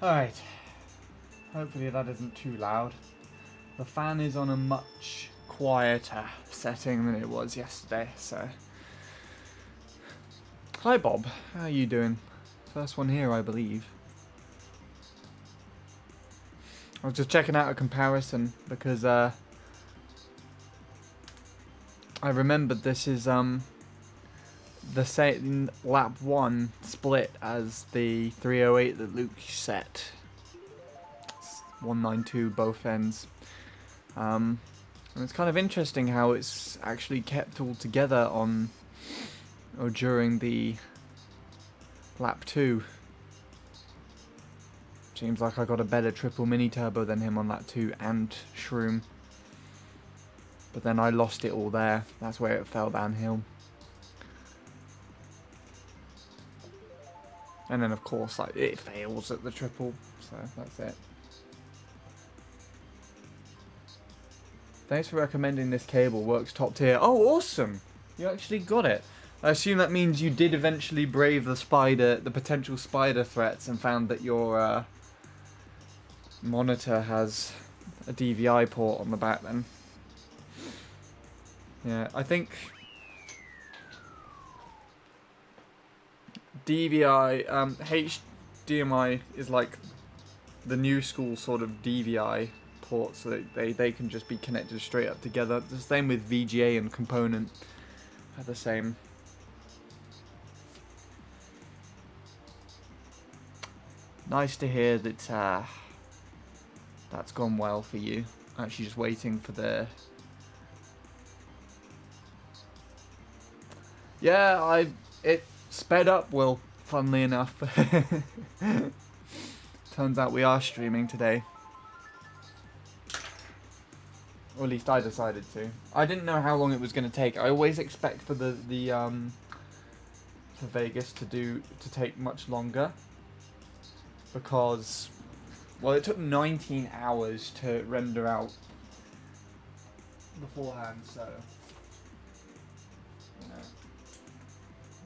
Alright. Hopefully that isn't too loud. The fan is on a much quieter setting than it was yesterday, so... Hi Bob, how are you doing? First one here, I believe. I was just checking out a comparison because I remembered this is the same lap 1 split as the 308 that Luke set. It's 192 both ends. And it's kind of interesting how it's actually kept all together on or during the lap 2. Seems like I got a better triple mini turbo than him on lap 2 and Shroom. But then I lost it all there. That's where it fell downhill. And then of course like it fails at the triple, so that's it. Thanks for recommending this cable, works top tier. Oh, awesome! You actually got it. I assume that means you did eventually brave the potential spider threats and found that your monitor has a DVI port on the back then. Yeah, I think HDMI is like the new school sort of DVI port, so that they can just be connected straight up together. The same with VGA and component are the same. Nice to hear that that's gone well for you. Actually just waiting for the... Yeah, it sped up, Will, funnily enough. Turns out we are streaming today. Or at least I decided to. I didn't know how long it was going to take. I always expect for for Vegas to take much longer. Because, well, it took 19 hours to render out beforehand, so, you know,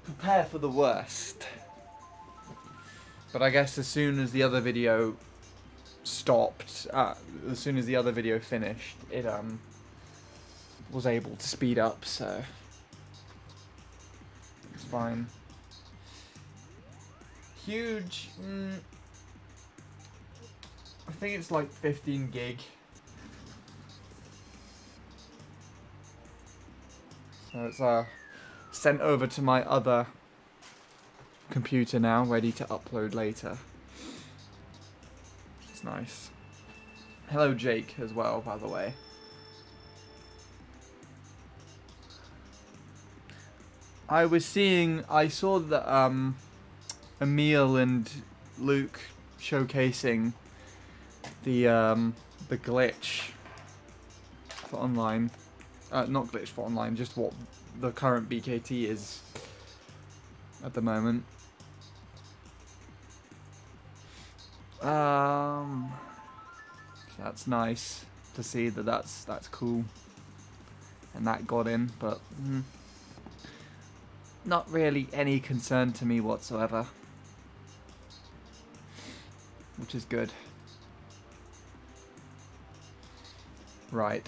prepare for the worst. But I guess as soon as the other video stopped, as soon as the other video finished, it was able to speed up, so it's fine. Huge. I think it's like 15 gig. So it's sent over to my other computer now, ready to upload later. It's nice. Hello Jake as well, by the way. I saw that Emil and Luke showcasing the glitch for online. Not glitch for online, just what the current BKT is at the moment. That's nice to see that that's cool. And that got in, but not really any concern to me whatsoever. Which is good. Right.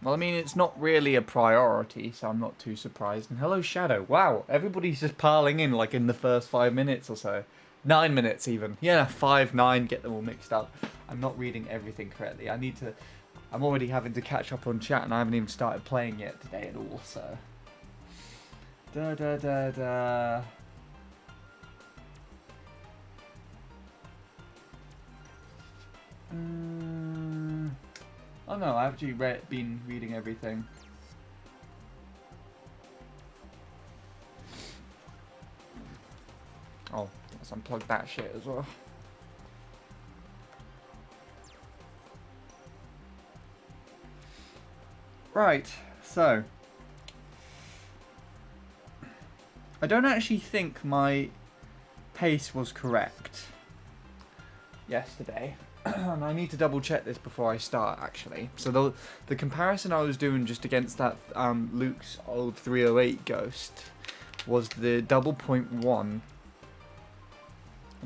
Well, I mean, it's not really a priority, so I'm not too surprised. And hello, Shadow. Wow, everybody's just piling in, like, in the first 5 minutes or so. 9 minutes, even. Yeah, 5, 9, get them all mixed up. I'm not reading everything correctly. I'm already having to catch up on chat, and I haven't even started playing yet today at all, so... Da-da-da-da... Oh no, I've actually been reading everything. Oh, let's unplug that shit as well. Right, so I don't actually think my pace was correct yesterday. And I need to double check this before I start, actually. So the comparison I was doing just against that Luke's old 308 Ghost was the double .1.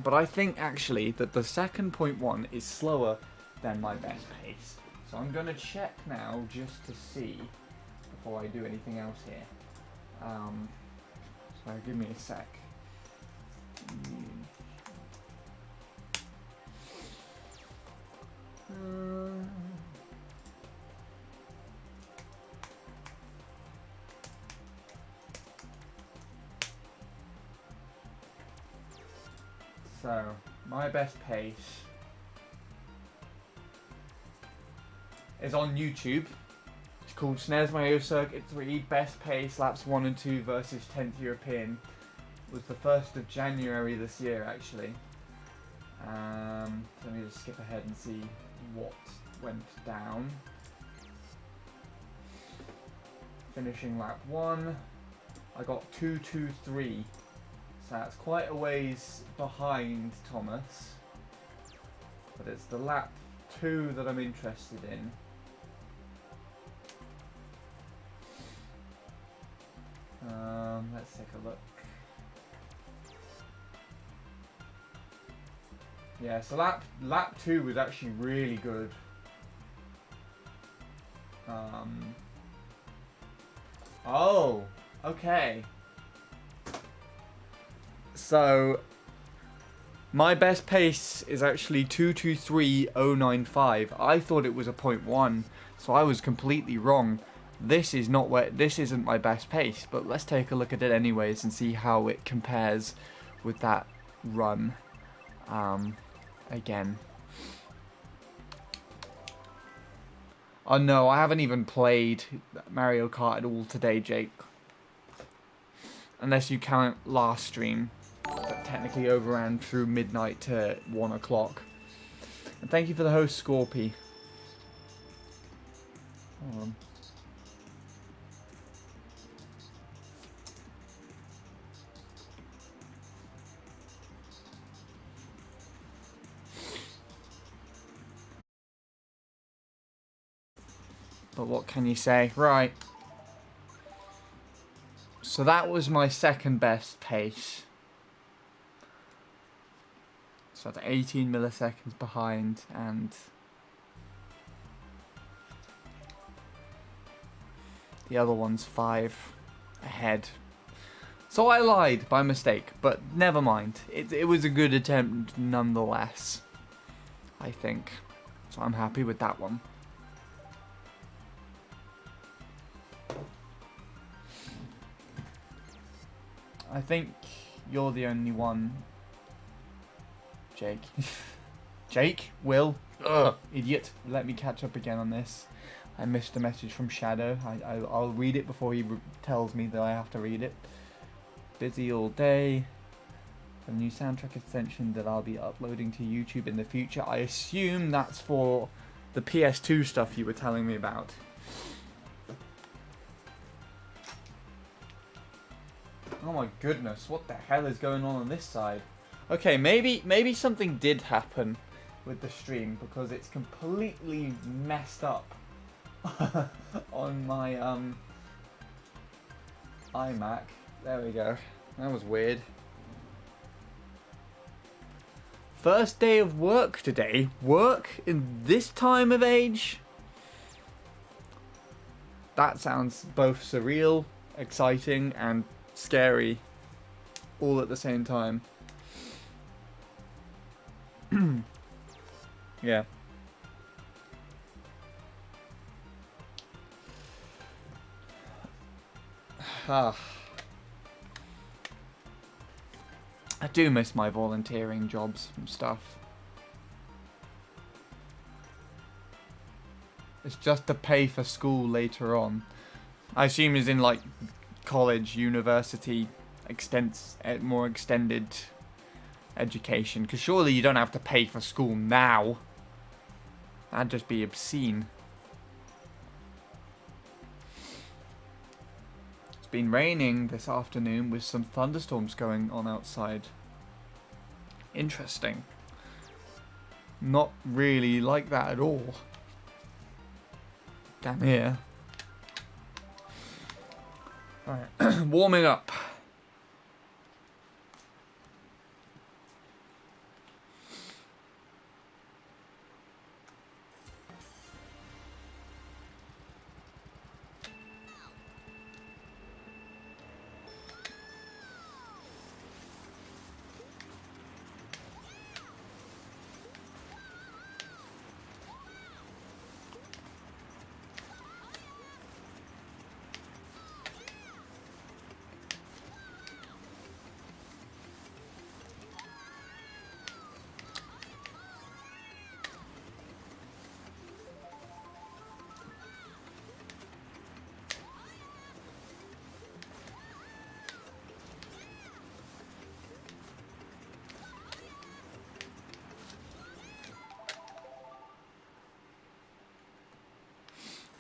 But I think, actually, that the second .1 is slower than my best pace. So I'm going to check now just to see before I do anything else here. So give me a sec. So, my best pace is on YouTube. It's called Snares Mario Circuit 3 Best Pace Laps 1 and 2 versus 10th European. It was the 1st of January this year, actually. Let me just skip ahead and see what went down. Finishing lap 1, I got 2:23. So that's quite a ways behind Thomas. But it's the lap 2 that I'm interested in. Let's take a look. Yeah, so lap 2 was actually really good. Oh, okay. So my best pace is actually 2:23.095. I thought it was a .1, so I was completely wrong. This isn't my best pace, but let's take a look at it anyways and see how it compares with that run. Again. Oh no, I haven't even played Mario Kart at all today, Jake. Unless you count last stream, that technically overran through midnight to 1 o'clock. And thank you for the host, Scorpy. Hold on. But what can you say? Right. So that was my second best pace. So that's 18 milliseconds behind, and the other one's 5 ahead. So I lied by mistake, but never mind. It was a good attempt nonetheless, I think. So I'm happy with that one. I think you're the only one, Jake. Jake? Will? Ugh, idiot. Let me catch up again on this. I missed a message from Shadow. I'll read it before he tells me that I have to read it. Busy all day. A new soundtrack extension that I'll be uploading to YouTube in the future. I assume that's for the PS2 stuff you were telling me about. Oh my goodness, what the hell is going on this side? Okay, maybe something did happen with the stream because it's completely messed up on my iMac. There we go. That was weird. First day of work today. Work in this time of age? That sounds both surreal, exciting, and scary all at the same time. Yeah. I do miss my volunteering jobs and stuff. It's just to pay for school later on. I assume it's in like college, university, more extended education. Because surely you don't have to pay for school now. That'd just be obscene. been raining this afternoon with some thunderstorms going on outside. Interesting. Not really like that at all. Down here. Alright, warming up.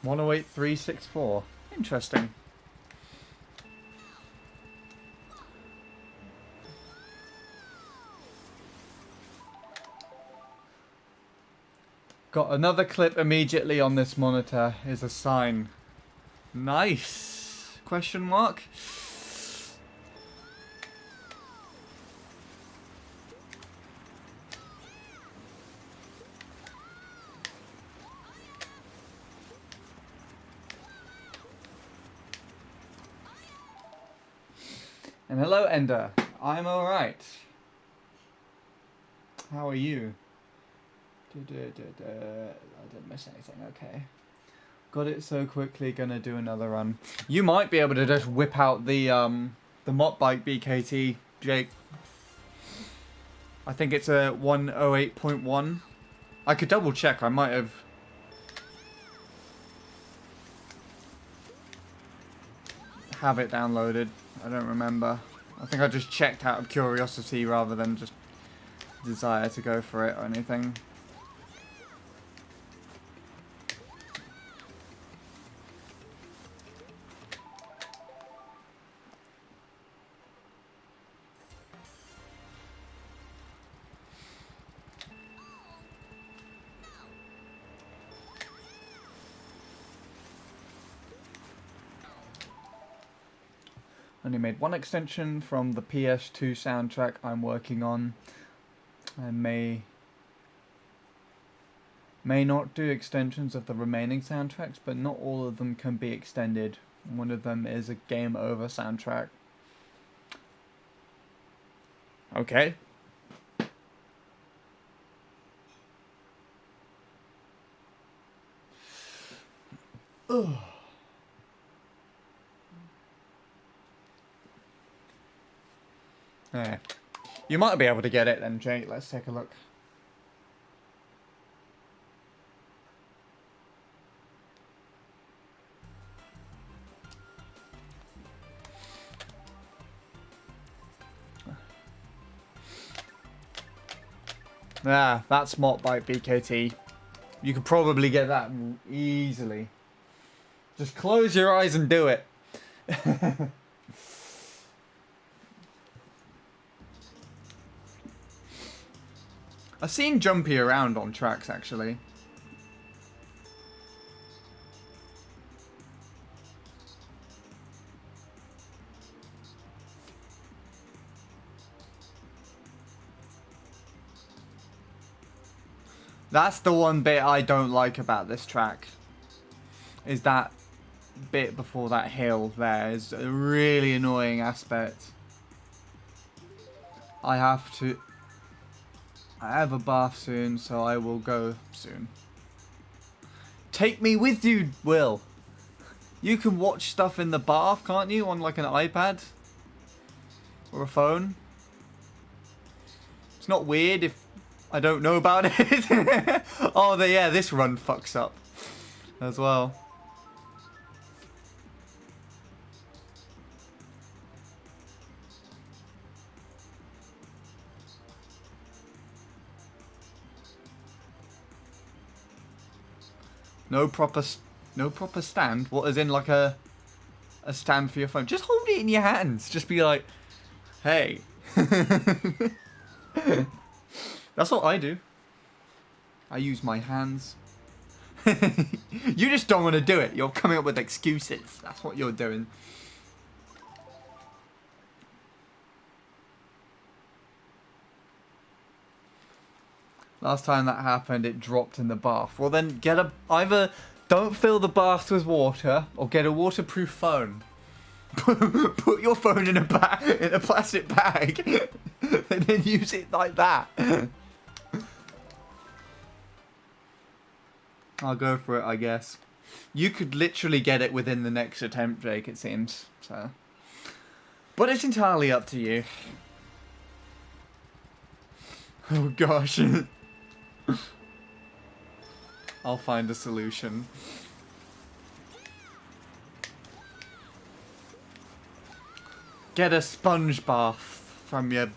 $108,364. Interesting. Got another clip immediately on this monitor is a sign. Nice. Question mark? And hello, Ender. I'm alright. How are you? I didn't miss anything, okay. Got it so quickly, gonna do another run. You might be able to just whip out the Mott Bike BKT, Jake. I think it's a 108.1. I could double check, I might have... have it downloaded. I don't remember. I think I just checked out of curiosity rather than just desire to go for it or anything. Only made one extension from the PS2 soundtrack I'm working on. I may not do extensions of the remaining soundtracks, but not all of them can be extended. One of them is a Game Over soundtrack. Okay. Ugh. Yeah. You might be able to get it then, Jake. Let's take a look. Ah, that's Mott Bike BKT. You could probably get that easily. Just close your eyes and do it. I've seen Jumpy around on tracks, actually. That's the one bit I don't like about this track. Is that bit before that hill there is a really annoying aspect. I have a bath soon, so I will go soon. Take me with you, Will. You can watch stuff in the bath, can't you? On like an iPad? Or a phone? It's not weird if I don't know about it. Oh, yeah, this run fucks up as well. No proper stand? What, as in like a a stand for your phone. Just hold it in your hands. Just be like, hey. That's what I do. I use my hands. You just don't want to do it. You're coming up with excuses. That's what you're doing. Last time that happened, it dropped in the bath. Well, then either don't fill the bath with water or get a waterproof phone. Put your phone in a plastic bag and then use it like that. I'll go for it, I guess. You could literally get it within the next attempt, Jake, it seems. So, but it's entirely up to you. Oh gosh. I'll find a solution. Get a sponge bath from your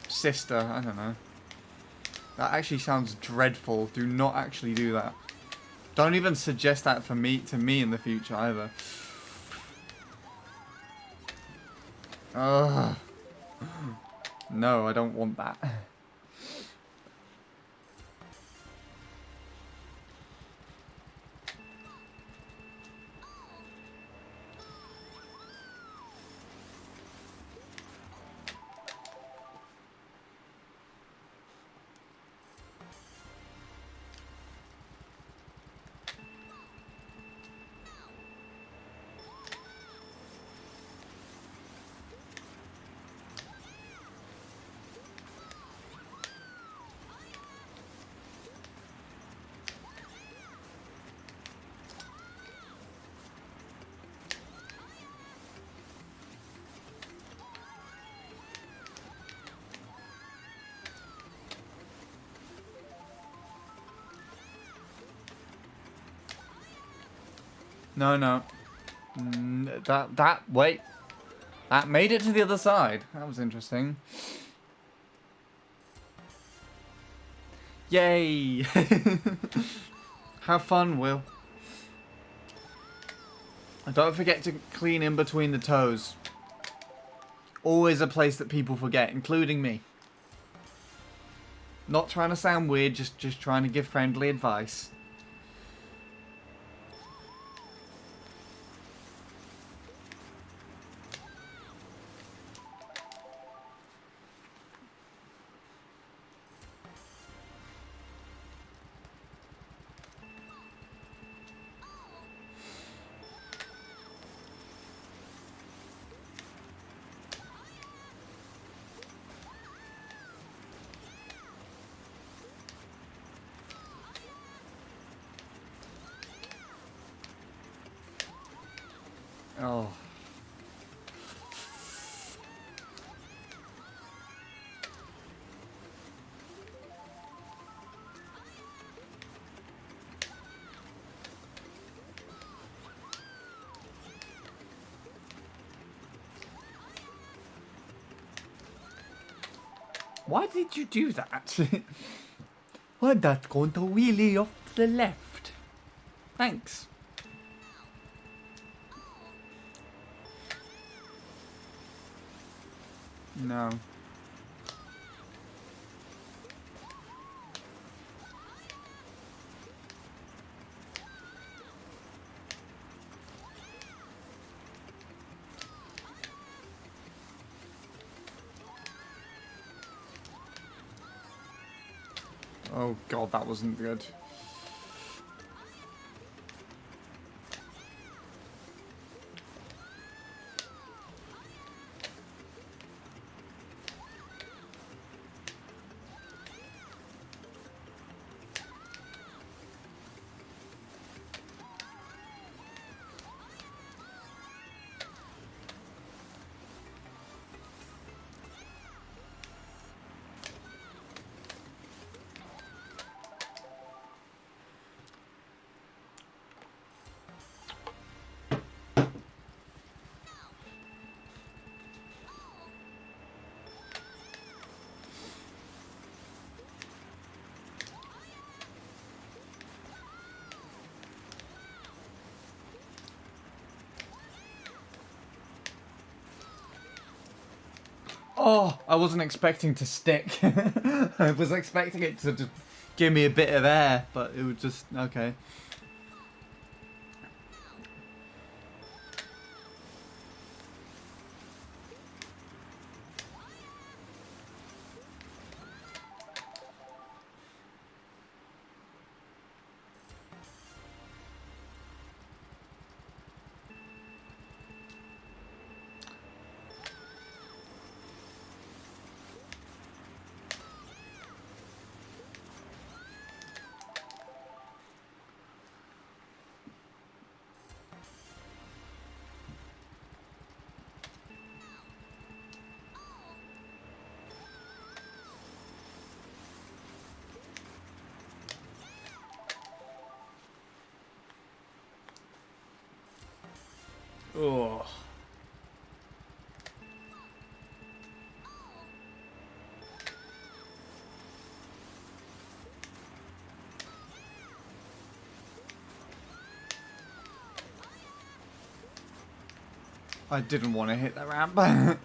sister. I don't know. That actually sounds dreadful. Do not actually do that. Don't even suggest that to me in the future either. Ugh. No, I don't want that. No. Wait. That made it to the other side. That was interesting. Yay! Have fun, Will. And don't forget to clean in between the toes. Always a place that people forget, including me. Not trying to sound weird, just trying to give friendly advice. Oh. Why did you do that? Well, that's going to wheelie off to the left. Thanks. No. Oh god, that wasn't good. Oh, I wasn't expecting to stick. I was expecting it to just give me a bit of air, but it was just, okay. Oh. I didn't want to hit that ramp.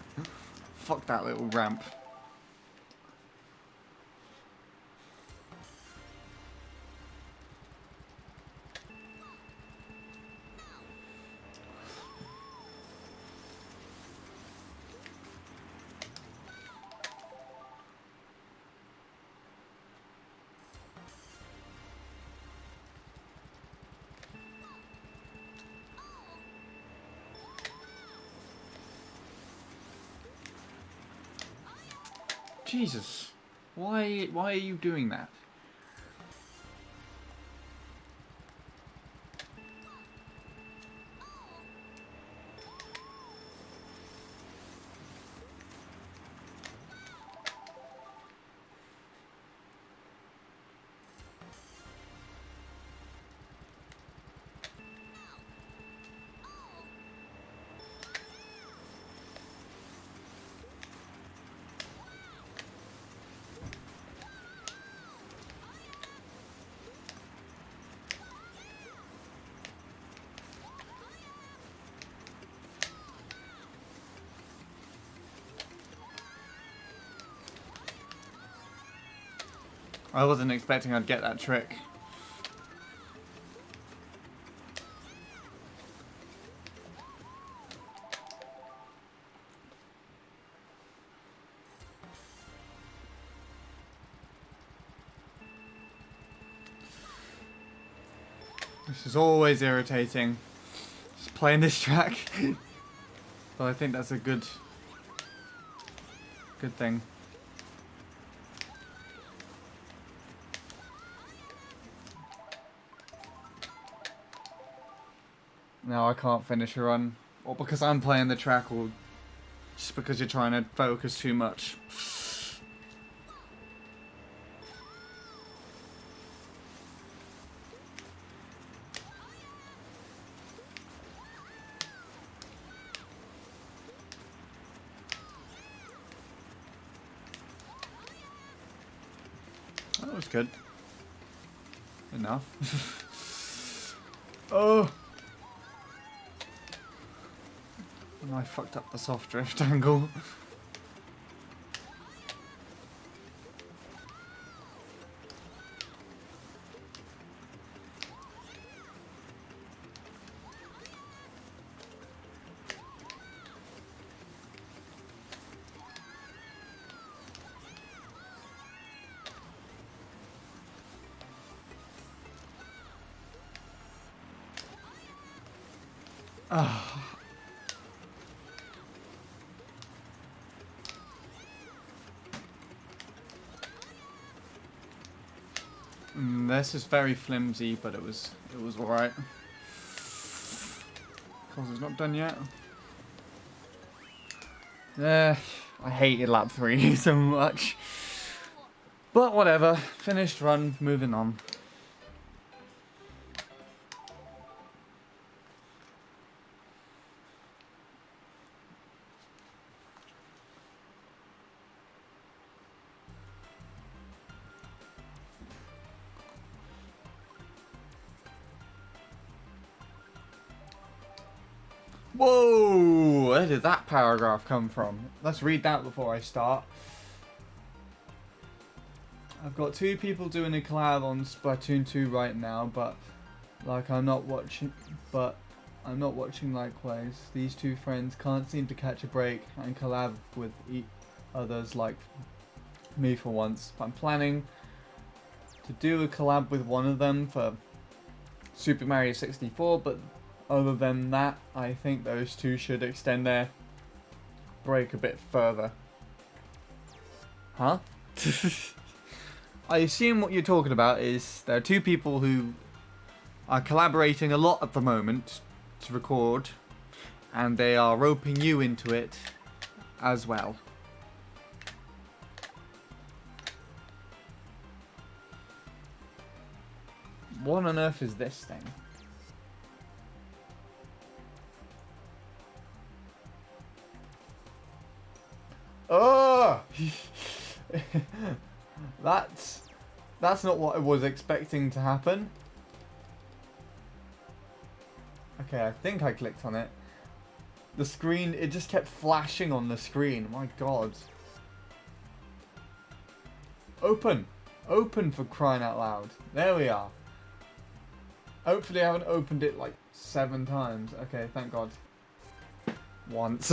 Fuck that little ramp. Jesus. Why are you doing that? I wasn't expecting I'd get that trick. This is always irritating. Just playing this track. But I think that's a good thing. Now I can't finish a run. Or because I'm playing the track, or just because you're trying to focus too much. That was good. Enough. Oh! And I fucked up the soft drift angle. This is very flimsy, but it was alright. Of course, it's not done yet. I hated lap 3 so much. But whatever. Finished run, moving on. Whoa! where did that paragraph come from? Let's read that before I start. I've got 2 people doing a collab on Splatoon 2 right now, but I'm not watching likewise. These 2 friends can't seem to catch a break and collab with others like me for once. I'm planning to do a collab with one of them for Super Mario 64, but other than that, I think those 2 should extend their break a bit further. Huh? I assume what you're talking about is there are 2 people who are collaborating a lot at the moment to record, and they are roping you into it as well. What on earth is this thing? Oh! That's not what I was expecting to happen. Okay, I think I clicked on it. The screen, it just kept flashing on the screen. My god. Open! Open, for crying out loud. There we are. Hopefully I haven't opened it like 7 times. Okay, thank god. Once.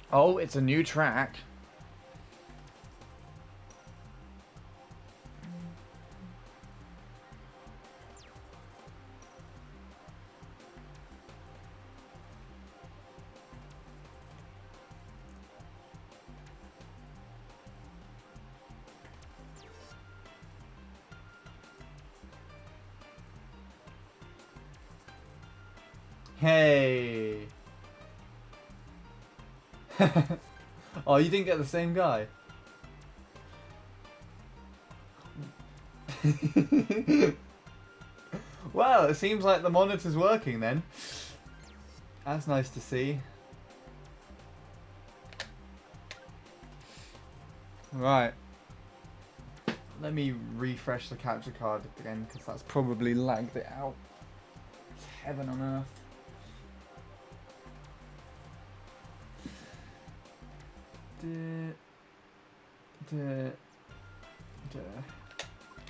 Oh, it's a new track. Hey. Oh, you didn't get the same guy. Well, it seems like the monitor's working then. That's nice to see. Right. Let me refresh the capture card again, because that's probably lagged it out. It's heaven on earth.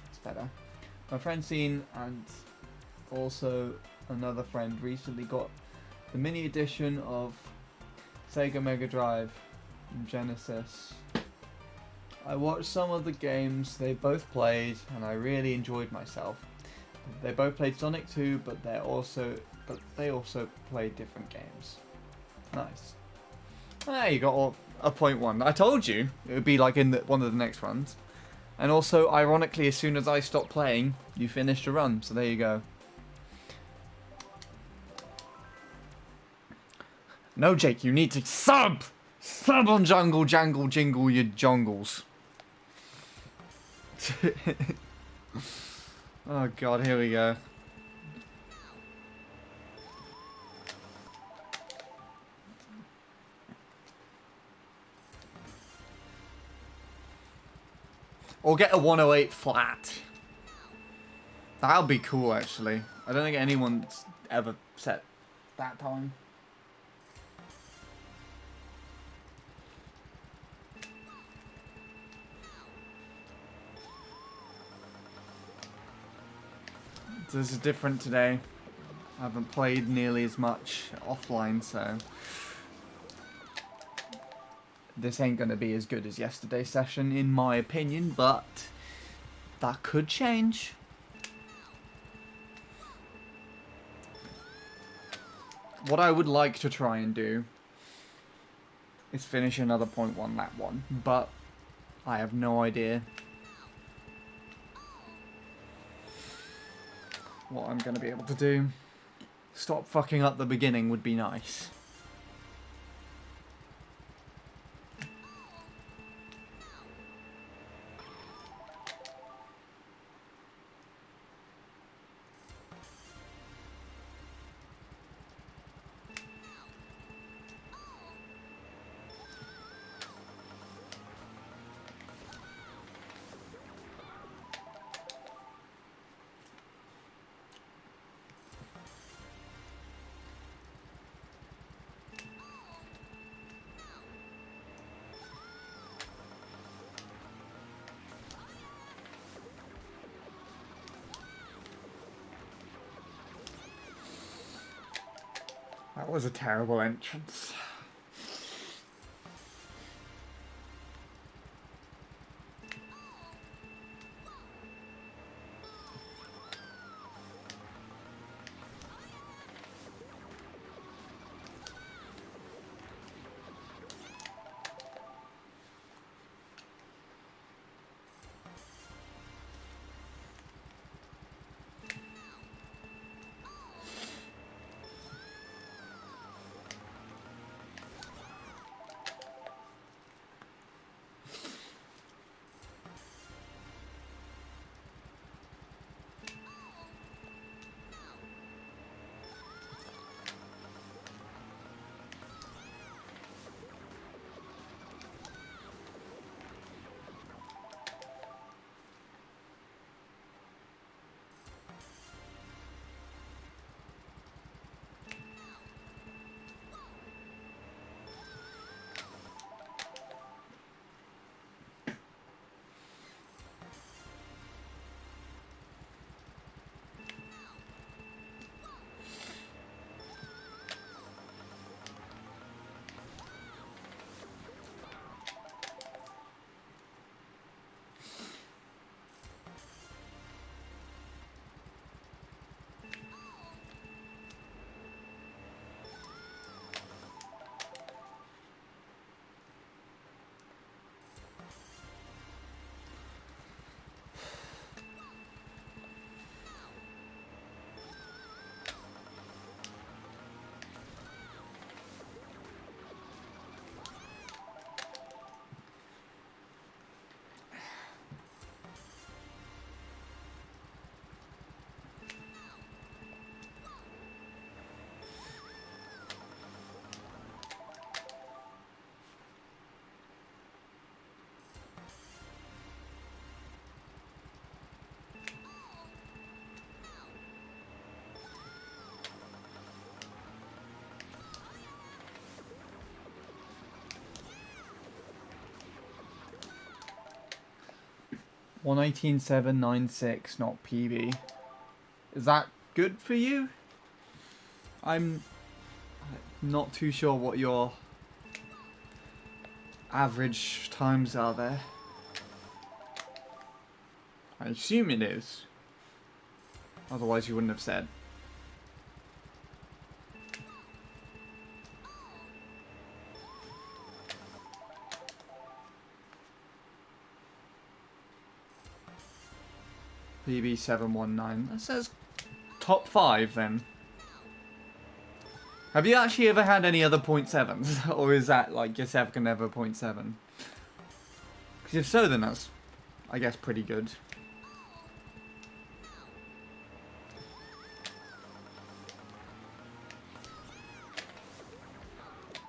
It's better. My friend Scene and also another friend recently got the mini edition of Sega Mega Drive and Genesis. I watched some of the games they both played and I really enjoyed myself. They both played Sonic 2, but they also played different games. Nice. Ah, you got a .1. I told you it would be like in one of the next runs. And also, ironically, as soon as I stopped playing, you finished a run. So there you go. No, Jake, you need to sub! Sub on Jungle Jangle Jingle your jungles. Oh god, here we go. Or get a 108 flat. That'll be cool, actually. I don't think anyone's ever set that time. This is different today. I haven't played nearly as much offline, so this ain't gonna be as good as yesterday's session, in my opinion, but that could change. What I would like to try and do is finish another .1 lap 1, but I have no idea what I'm gonna be able to do. Stop fucking up the beginning would be nice. That was a terrible entrance. One 18796, not PB. Is that good for you? I'm not too sure what your average times are there. I assume it is. Otherwise you wouldn't have said. PB719. That says top 5 then. Have you actually ever had any other .7s? Or is that like your second ever .7? Because if so, then that's, I guess, pretty good.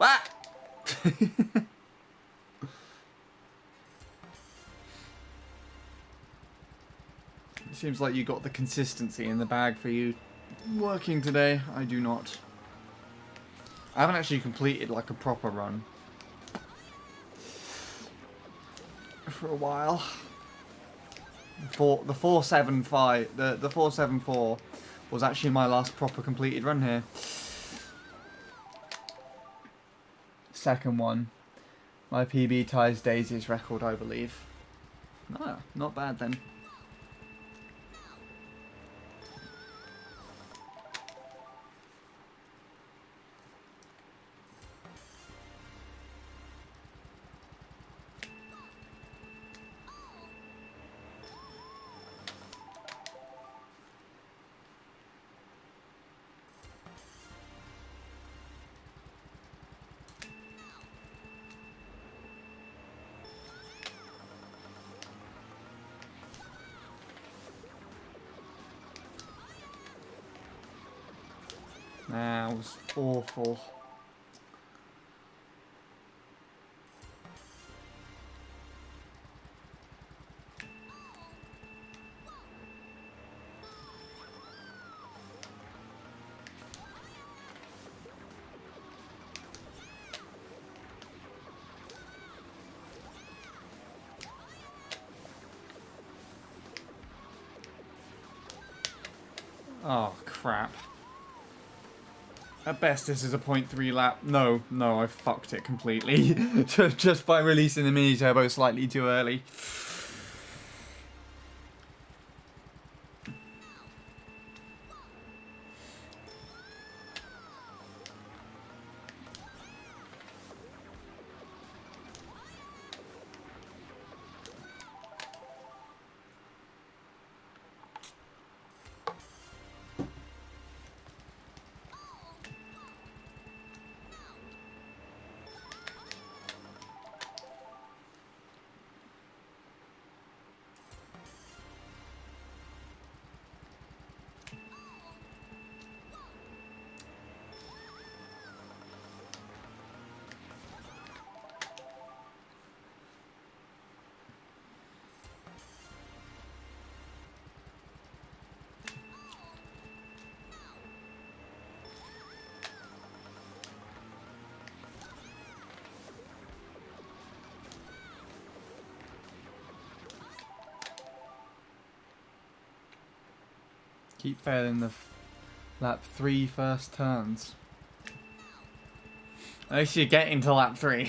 Ah! Seems like you got the consistency in the bag for you working today. I do not. I haven't actually completed like a proper run for a while. The 475, the 474 was actually my last proper completed run here. Second one. My PB ties Daisy's record, I believe. No, not bad then. That was awful. Oh, crap. At best, this is a 0.3 lap. No, I fucked it completely. Just by releasing the mini turbo slightly too early. Keep failing the lap 3 first turns. At least you're getting to lap 3.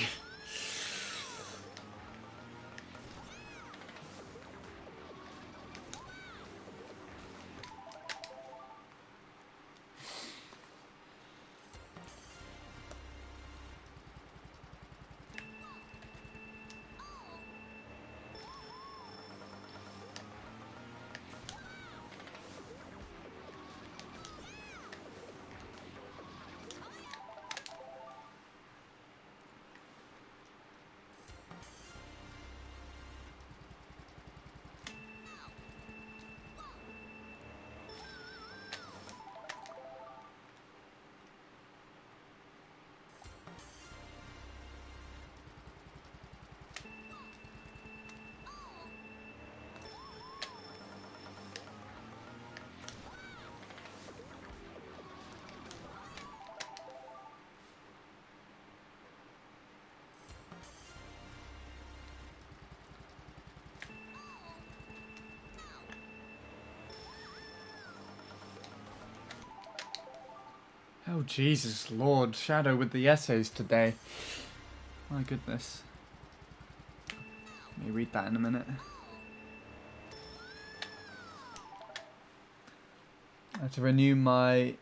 Oh, Jesus Lord. Shadow with the essays today. My goodness. Let me read that in a minute. I have to renew my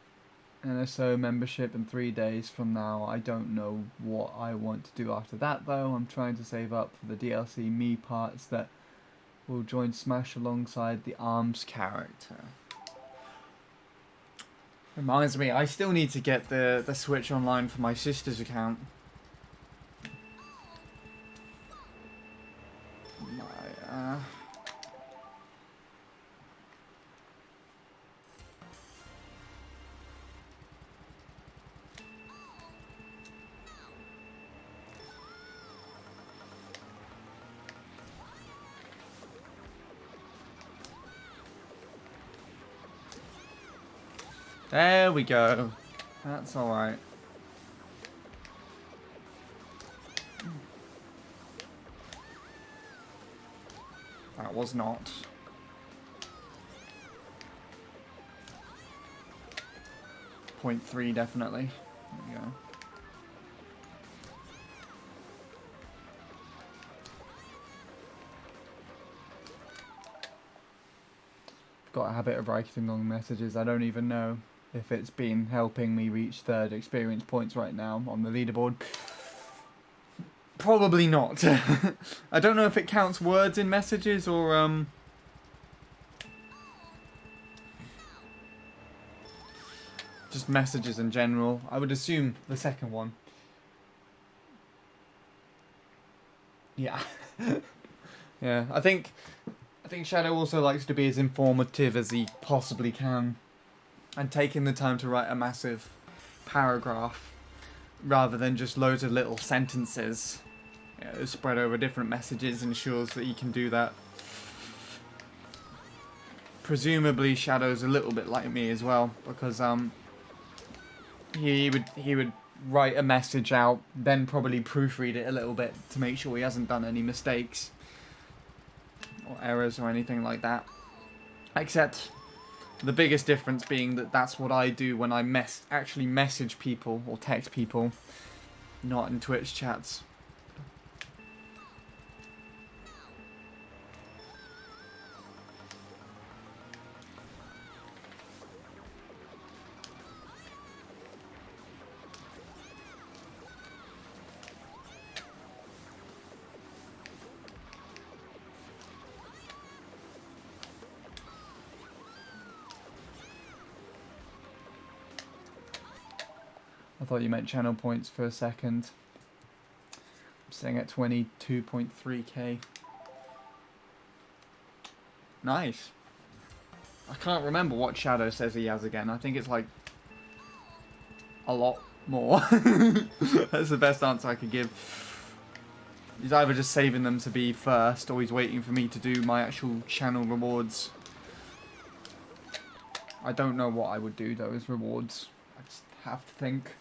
NSO membership in 3 days from now. I don't know what I want to do after that, though. I'm trying to save up for the DLC me parts that will join Smash alongside the ARMS character. Reminds me, I still need to get the Switch online for my sister's account. There we go. That's alright. That was not. Point 0.3 definitely. There we go. Got a habit of writing long messages. I don't even know if it's been helping me reach 3rd experience points right now on the leaderboard. Probably not. I don't know if it counts words in messages or just messages in general. I would assume the second one. Yeah. Yeah, I think Shadow also likes to be as informative as he possibly can. And taking the time to write a massive paragraph rather than just loads of little sentences, you know, spread over different messages, ensures that he can do that. Presumably Shadow's a little bit like me as well, because he would write a message out, then probably proofread it a little bit to make sure he hasn't done any mistakes or errors or anything like that. Except The biggest difference being that that's what I do when I actually message people or text people, not in Twitch chats. I thought you meant channel points for a second. I'm sitting at 22.3k. Nice. I can't remember what Shadow says he has again. I think it's like a lot more. That's the best answer I could give. He's either just saving them to be first, or he's waiting for me to do my actual channel rewards. I don't know what I would do though as rewards. I just have to think.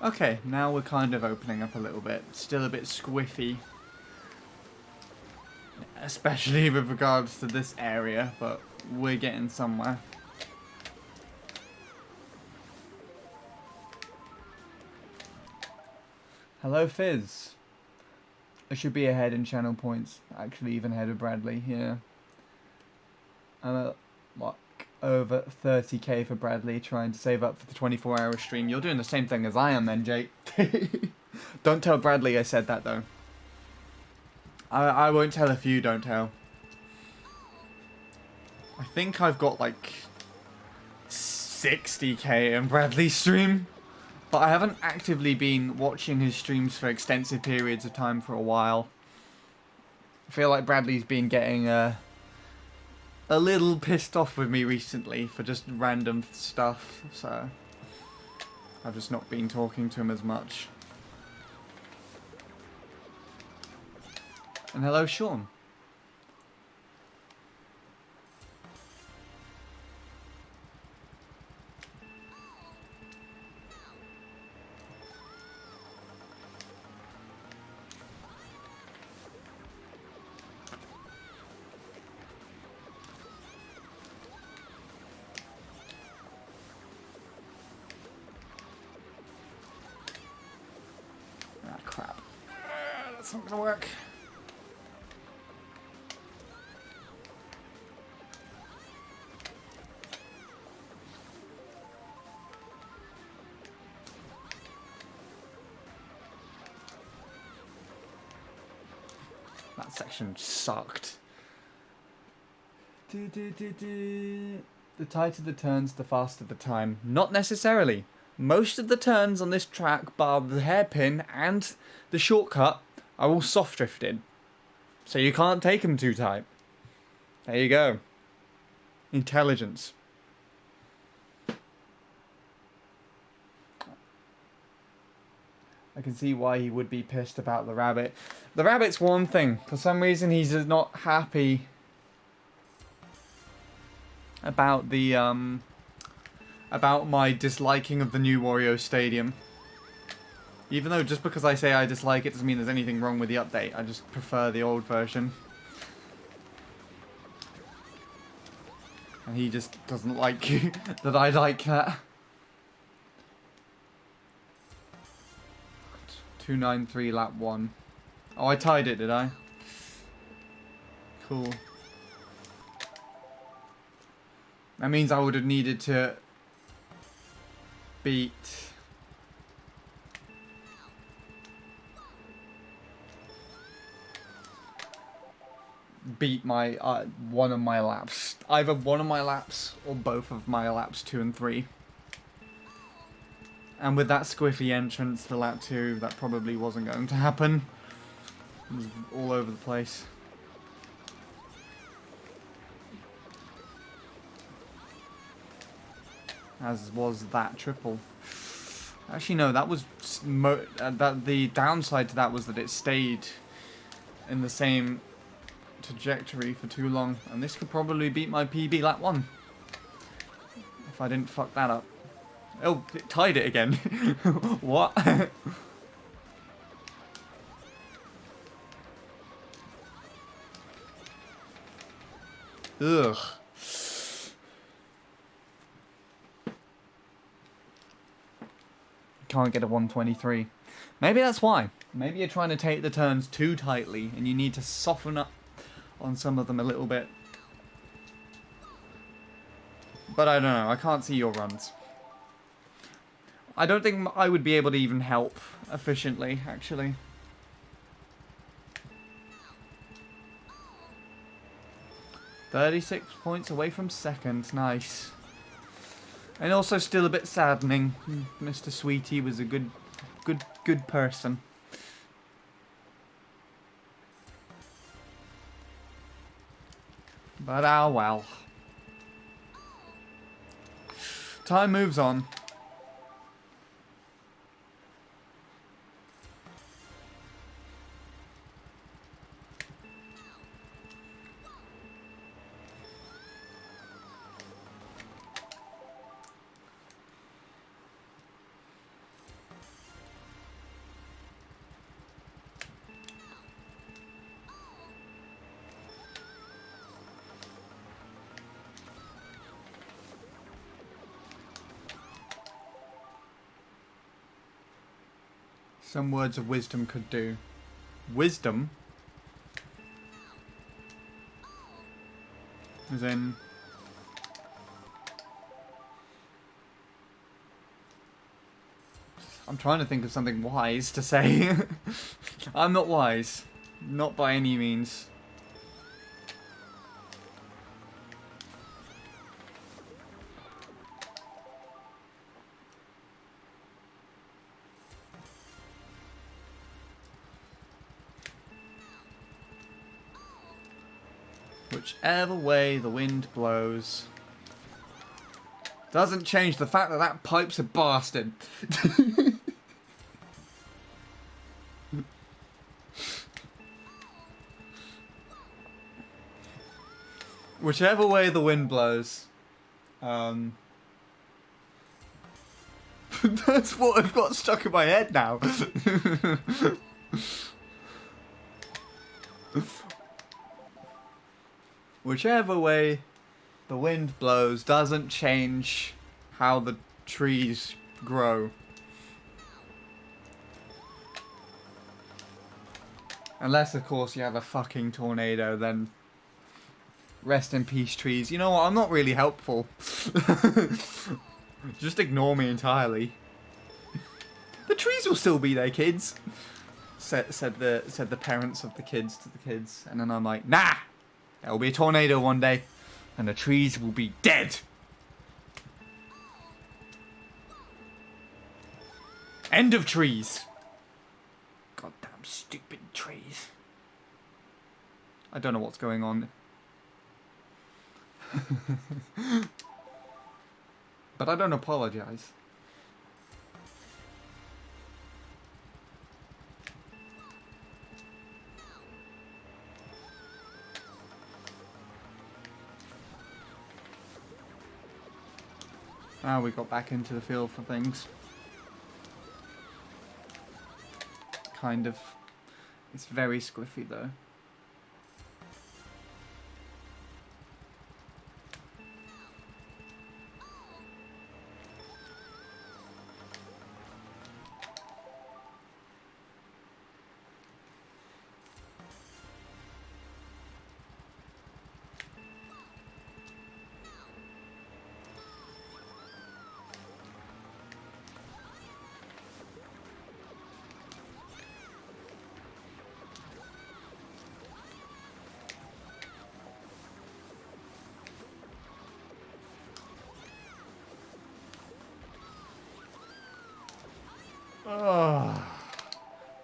Okay, now we're kind of opening up a little bit. Still a bit squiffy. Especially with regards to this area, but we're getting somewhere. Hello, Fizz. I should be ahead in channel points. Actually, even ahead of Bradley, yeah. I'm at, like, over 30k for Bradley, trying to save up for the 24-hour stream. You're doing the same thing as I am then, Jake. Don't tell Bradley I said that, though. I won't tell if you don't tell. I think I've got, like, 60k in Bradley's stream. But I haven't actively been watching his streams for extensive periods of time for a while. I feel like Bradley's been getting a little pissed off with me recently for just random stuff, so I've just not been talking to him as much. And hello, Sean. Ah, crap. That's not gonna work. That section sucked. The tighter the turns, the faster the time. Not necessarily. Most of the turns on this track, bar the hairpin and the shortcut, are all soft drifted. So you can't take them too tight. There you go. Intelligence. I can see why he would be pissed about the rabbit. The rabbit's one thing. For some reason, he's just not happy about the about my disliking of the new Wario Stadium. Even though just because I say I dislike it doesn't mean there's anything wrong with the update. I just prefer the old version. And he just doesn't like that I like that. 293 lap 1. Oh, I tied it, did I? Cool. That means I would have needed to beat my one of my laps. Either one of my laps or both of my laps 2 and 3. And with that squiffy entrance for lap 2, that probably wasn't going to happen. It was all over the place. As was that triple. Actually, no, that was the downside to that was that it stayed in the same trajectory for too long, and this could probably beat my PB lap 1 if I didn't fuck that up. Oh, it tied it again. What? Ugh. Can't get a 123. Maybe that's why. Maybe you're trying to take the turns too tightly and you need to soften up on some of them a little bit. But I don't know. I can't see your runs. I don't think I would be able to even help efficiently, actually. "36 points away from second. Nice. And also still a bit saddening. Mr. Sweetie was a good person. But ah well. Time moves on. Some words of wisdom could do. Wisdom? As in... I'm trying to think of something wise to say. I'm not wise. Not by any means. Whichever way the wind blows. Doesn't change the fact that that pipe's a bastard. Whichever way the wind blows. That's what I've got stuck in my head now. Whichever way the wind blows doesn't change how the trees grow. Unless, of course, you have a fucking tornado, then rest in peace, trees. You know what? I'm not really helpful. Just ignore me entirely. The trees will still be there, kids. Said the parents of the kids to the kids, and then I'm like, nah. There'll be a tornado one day, and the trees will be dead. End of trees. Goddamn stupid trees. I don't know what's going on. But I don't apologize. Now we got back into the field for things. Kind of. It's very squiffy though. Oh,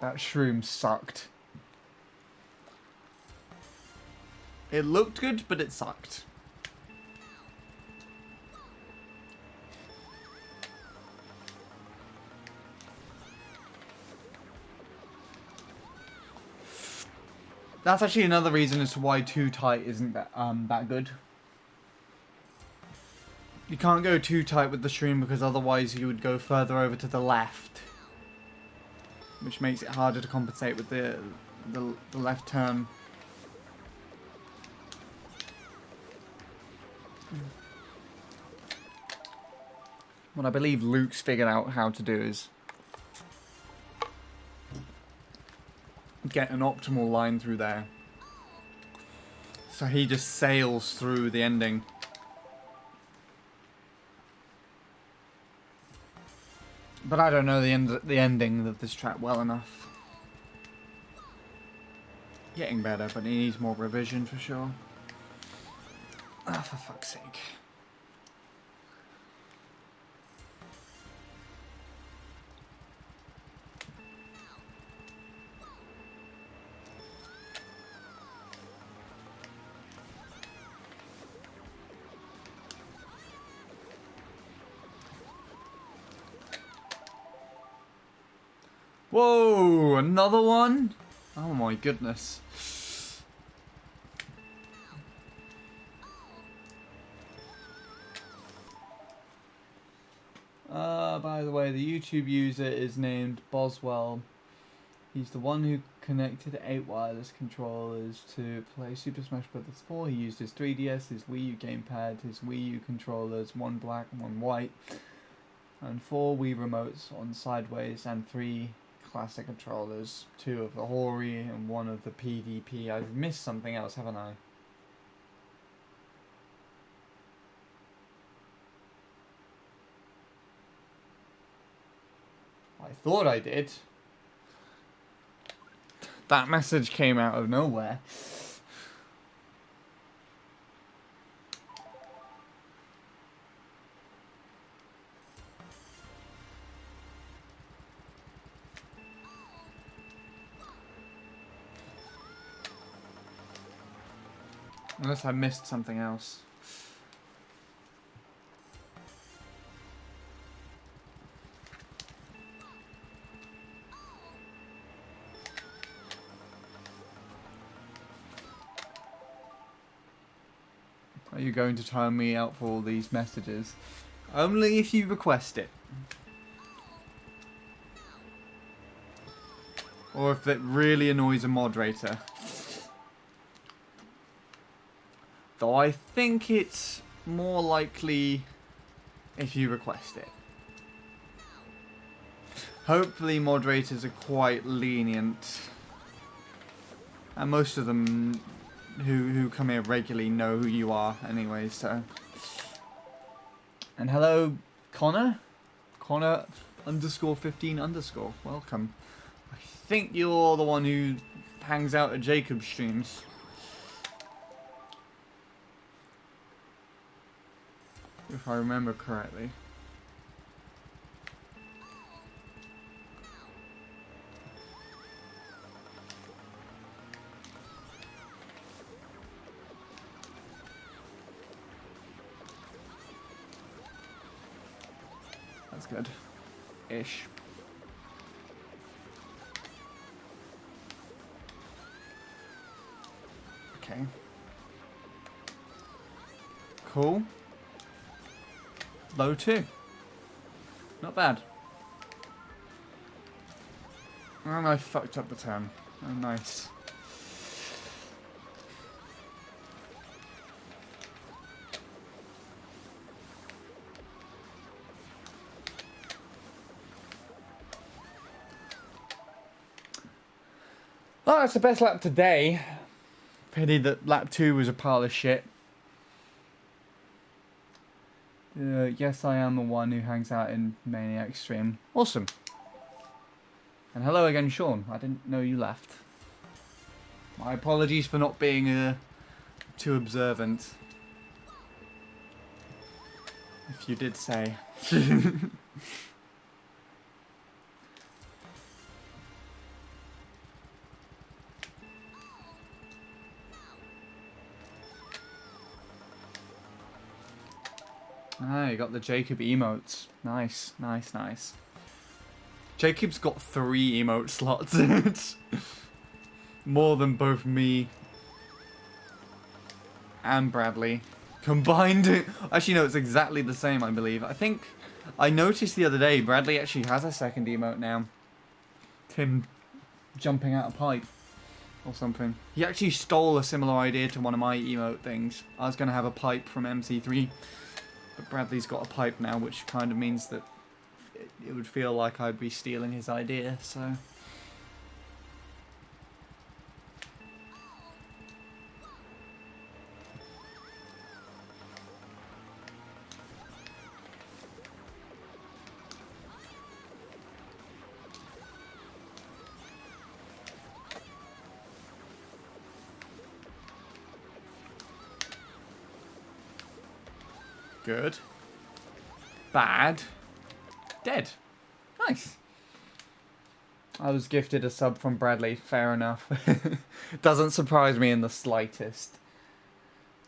that shroom sucked. It looked good, but it sucked. That's actually another reason as to why too tight isn't that good. You can't go too tight with the stream because otherwise you would go further over to the left, which makes it harder to compensate with the left turn. What I believe Luke's figured out how to do is get an optimal line through there. So he just sails through the ending. But I don't know the ending of this track well enough. Getting better, but he needs more revision for sure. Ah, for fuck's sake. Whoa, another one? Oh my goodness. By the way, the YouTube user is named Boswell. He's the one who connected 8 wireless controllers to play Super Smash Bros. 4. He used his 3DS, his Wii U gamepad, his Wii U controllers, 1 black and 1 white, and 4 Wii remotes on sideways, and 3 classic controllers, 2 of the Hori and 1 of the PDP. I've missed something else, haven't I? I thought I did. That message came out of nowhere. Unless I missed something else. Are you going to time me out for all these messages? Only if you request it. Or if it really annoys a moderator. Though I think it's more likely if you request it. Hopefully moderators are quite lenient. And most of them who come here regularly know who you are anyway, so. And hello, Connor? Connor _15_. Welcome. I think you're the one who hangs out at Jacob's streams. If I remember correctly. That's good. Ish. Okay. Cool. Low 2. Not bad. And I fucked up the turn. Oh, nice. Oh, that's the best lap today. Pity that lap 2 was a pile of shit. Yes, I am the one who hangs out in Maniac stream. Awesome. And hello again, Sean. I didn't know you left. My apologies for not being too observant. If you did say. Ah, you got the Jacob emotes. Nice, nice, nice. Jacob's got 3 emote slots. more than both me and Bradley combined. Actually, no, it's exactly the same, I believe. I think I noticed the other day Bradley actually has a second emote now. Him jumping out a pipe or something. He actually stole a similar idea to one of my emote things. I was going to have a pipe from MC3, but Bradley's got a pipe now, which kind of means that it would feel like I'd be stealing his idea, so... Good. Bad. Dead. Nice. I was gifted a sub from Bradley. Fair enough. Doesn't surprise me in the slightest.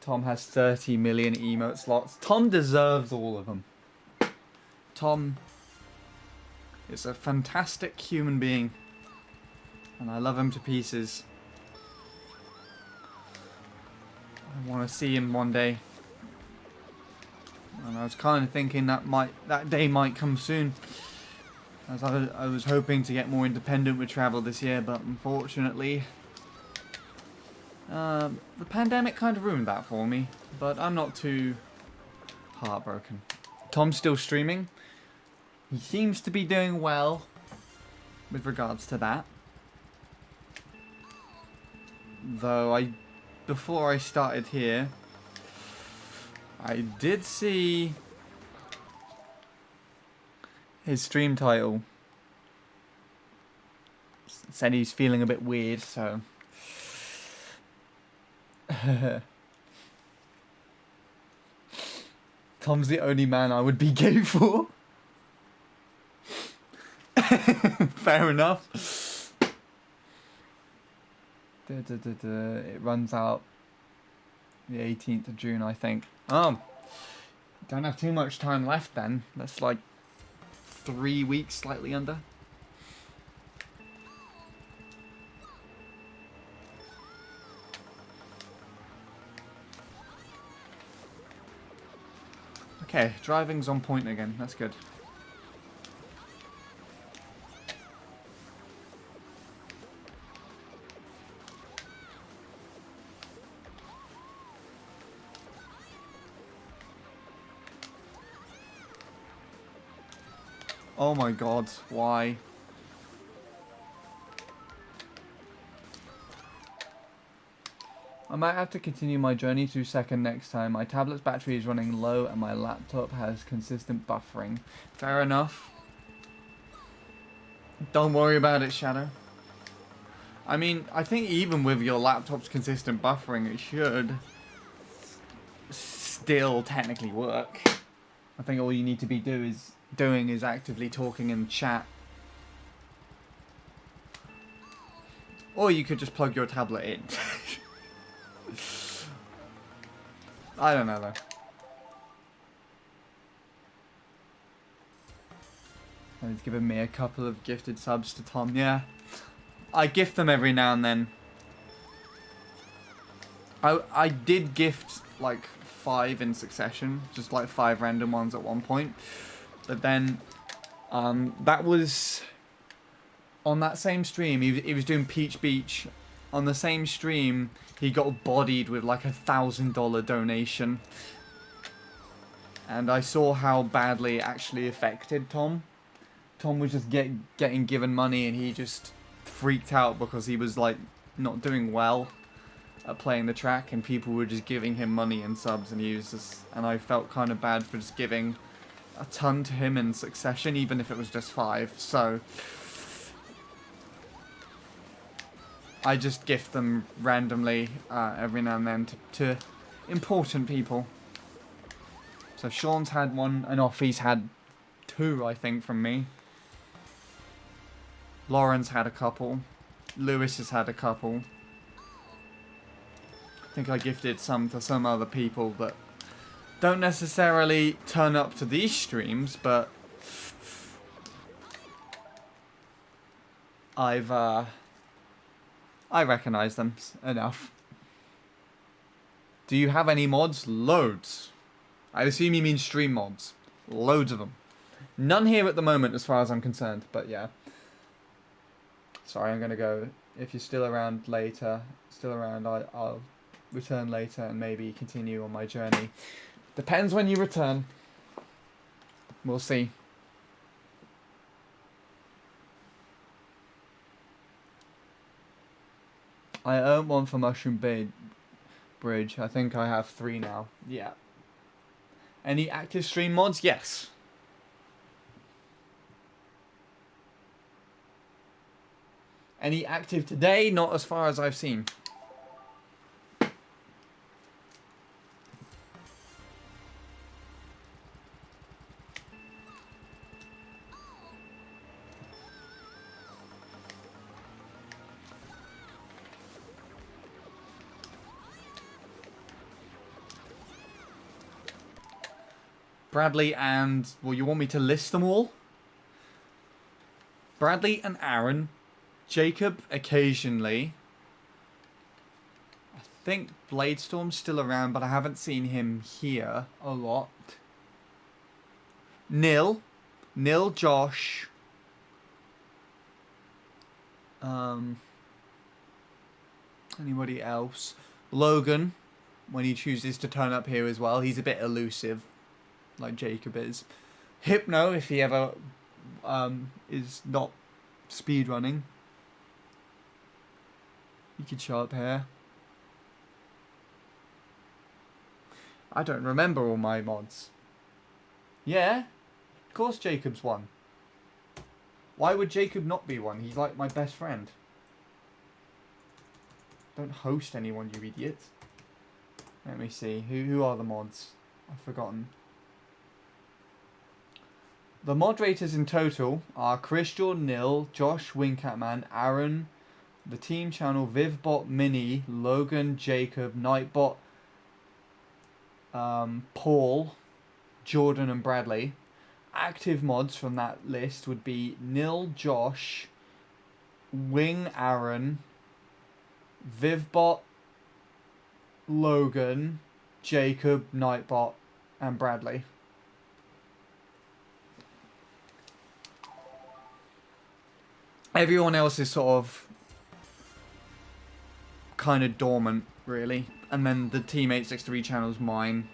Tom has 30 million emote slots. Tom deserves all of them. Tom is a fantastic human being. And I love him to pieces. I want to see him one day. And I was kind of thinking that day might come soon. As I was hoping to get more independent with travel this year, but unfortunately, the pandemic kind of ruined that for me. But I'm not too heartbroken. Tom's still streaming. He seems to be doing well with regards to that. Though before I started here, I did see his stream title. Said he's feeling a bit weird, so... Tom's the only man I would be gay for. Fair enough. It runs out the 18th of June, I think. Oh, don't have too much time left then. That's like 3 weeks, slightly under. Okay, driving's on point again. That's good. Oh my god, why? I might have to continue my journey to second next time. My tablet's battery is running low and my laptop has consistent buffering. Fair enough. Don't worry about it, Shadow. I mean, I think even with your laptop's consistent buffering, it should still technically work. I think all you need to be doing is actively talking in chat. Or you could just plug your tablet in. I don't know though. And he's given me a couple of gifted subs to Tom. Yeah, I gift them every now and then. I did gift like 5 in succession, just like 5 random ones at one point. But then, that was on that same stream. He was doing Peach Beach. On the same stream, he got bodied with like $1,000 donation. And I saw how badly it actually affected Tom. Tom was just getting given money and he just freaked out because he was like not doing well at playing the track and people were just giving him money and subs and he was just... And I felt kind of bad for just giving a ton to him in succession, even if it was just 5. So... I just gift them randomly every now and then to important people. So Sean's had one, and Offie's had 2, I think, from me. Lauren's had a couple. Lewis has had a couple. I think I gifted some to some other people that don't necessarily turn up to these streams, but I recognise them enough. Do you have any mods? Loads. I assume you mean stream mods. Loads of them. None here at the moment as far as I'm concerned, but yeah. Sorry, I'm going to go. If you're still around later, I'll return later and maybe continue on my journey. Depends when you return. We'll see. I earned one for Mushroom Bridge. I think I have 3 now. Yeah. Any active stream mods? Yes. Any active today? Not as far as I've seen. Bradley and... Well, you want me to list them all? Bradley and Aaron. Jacob occasionally. I think Bladestorm's still around, but I haven't seen him here a lot. Nil, Josh. Anybody else? Logan, when he chooses to turn up here as well. He's a bit elusive, like Jacob is. Hypno, if he ever is not speedrunning. You could show up here. I don't remember all my mods. Yeah, of course Jacob's one. Why would Jacob not be one? He's like my best friend. Don't host anyone, you idiot. Let me see. Who are the mods? I've forgotten. The moderators in total are Chris Jordan Nil, Josh Wincatman, Aaron, the team channel, Vivbot Mini, Logan, Jacob, Nightbot, Paul, Jordan and Bradley. Active mods from that list would be Nil, Josh, Wing, Aaron, Vivbot, Logan, Jacob, Nightbot, and Bradley. Everyone else is sort of kind of dormant, really. And then the Team 863 channel's mine.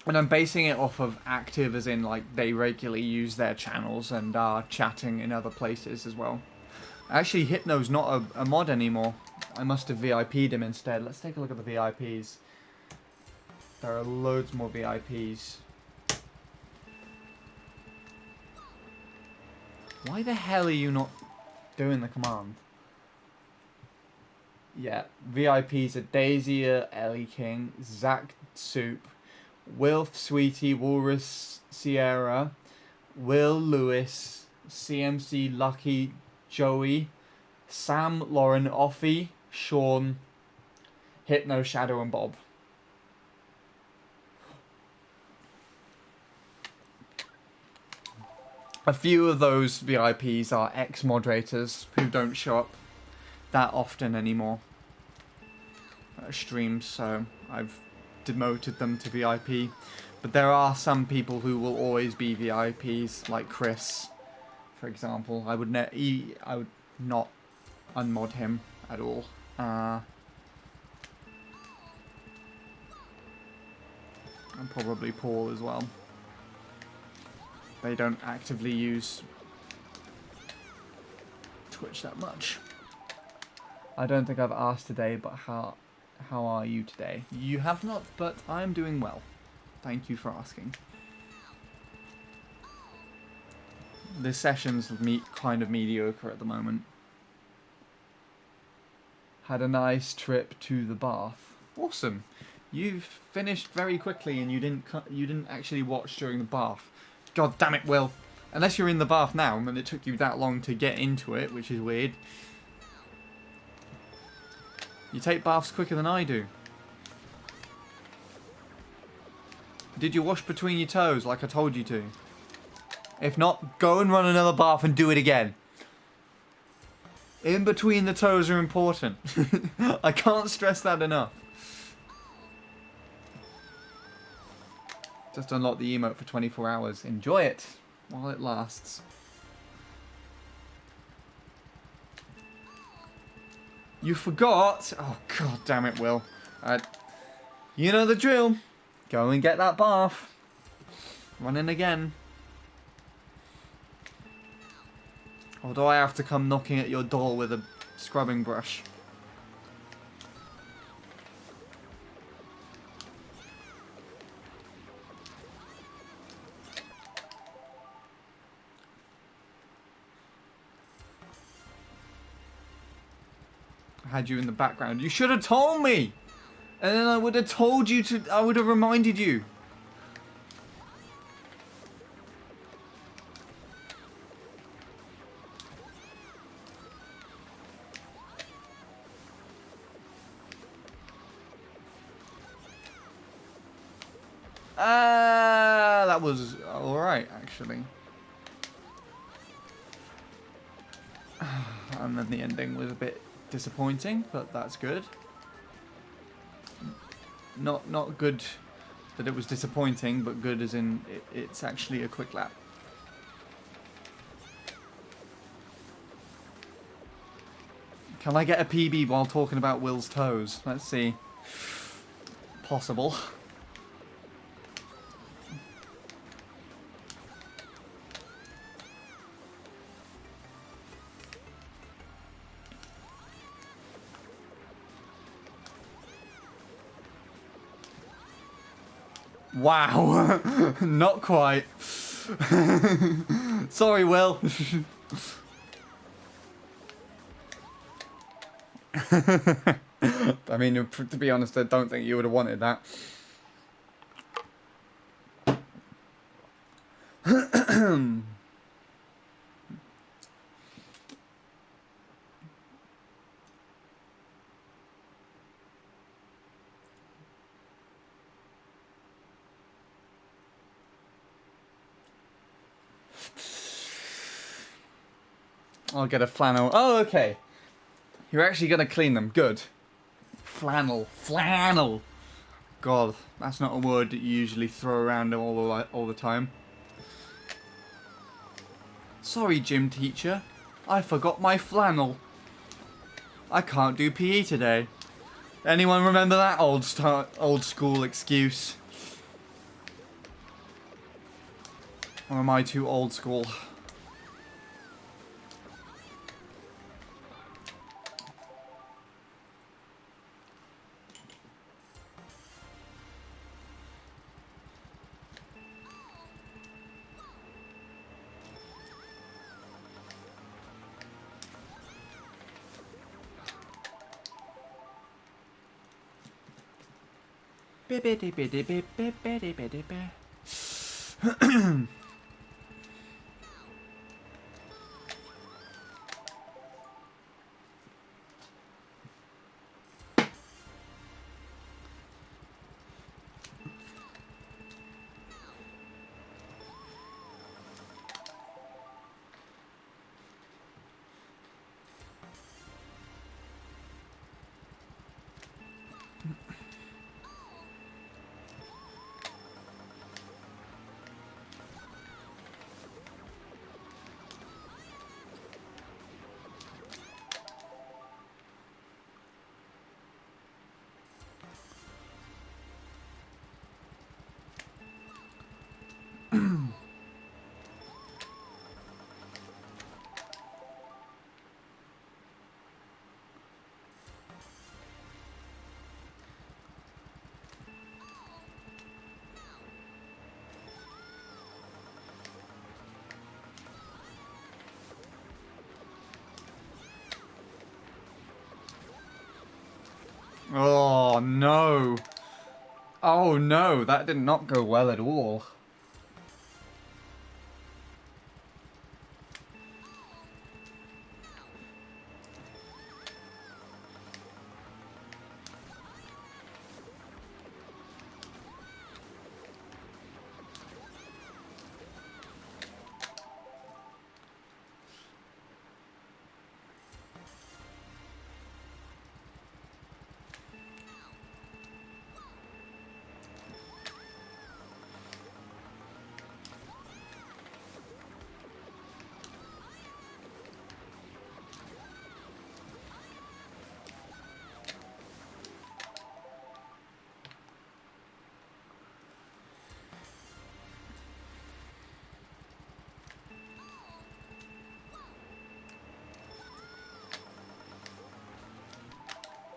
And I'm basing it off of active, as in, like, they regularly use their channels and are chatting in other places as well. Actually, Hypno's not a mod anymore. I must have VIP'd him instead. Let's take a look at the VIPs. There are loads more VIPs. Why the hell are you not doing the command? Yeah, VIPs are Daisy, Ellie King, Zach Soup, Wilf, Sweetie, Walrus, Sierra, Will, Lewis, CMC, Lucky, Joey, Sam, Lauren, Offie, Sean, Hypno, Shadow and Bob. A few of those VIPs are ex-moderators who don't show up that often anymore at streams, so I've demoted them to VIP. But there are some people who will always be VIPs, like Chris, for example. I would not unmod him at all. And probably Paul as well. They don't actively use Twitch that much. I don't think I've asked today, but how are you today? You have not, but I'm doing well. Thank you for asking. This session's kind of mediocre at the moment. Had a nice trip to the bath. Awesome. You've finished very quickly, and you didn't actually watch during the bath. God damn it, Will. Unless you're in the bath now, and it took you that long to get into it, which is weird. You take baths quicker than I do. Did you wash between your toes like I told you to? If not, go and run another bath and do it again. In between the toes are important. I can't stress that enough. Just unlock the emote for 24 hours. Enjoy it while it lasts. You forgot. Oh, god damn it, Will. You know the drill. Go and get that bath. Run in again. Or do I have to come knocking at your door with a scrubbing brush? I had you in the background. You should have told me! And then I would have told you to... I would have reminded you. That was alright, actually. And then the ending was a bit disappointing, but that's good. Not good that it was disappointing, but good as in it's actually a quick lap. Can I get a PB while talking about Will's toes? Let's see. Possible. Wow. Not quite. Sorry, Will. I mean, to be honest, I don't think you would have wanted that. I'll get a flannel. Oh, okay. You're actually going to clean them. Good. Flannel. Flannel. God, that's not a word that you usually throw around all the time. Sorry, gym teacher. I forgot my flannel. I can't do PE today. Anyone remember that old school excuse? Or am I too old school? Oh no. Oh no, that did not go well at all.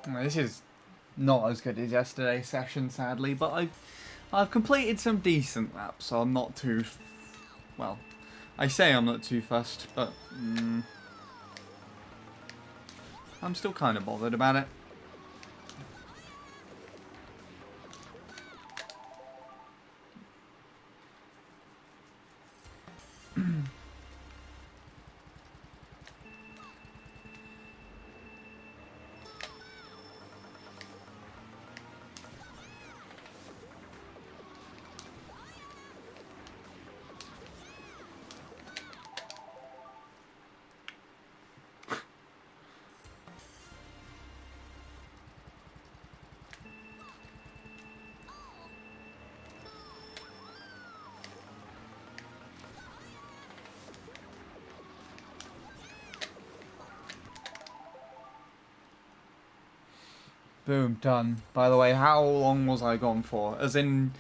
Well, this is not as good as yesterday's session, sadly, but I've completed some decent laps, so I'm not too... Well, I say I'm not too fussed, but... I'm still kind of bothered about it. Boom, done. By the way, how long was I gone for? As in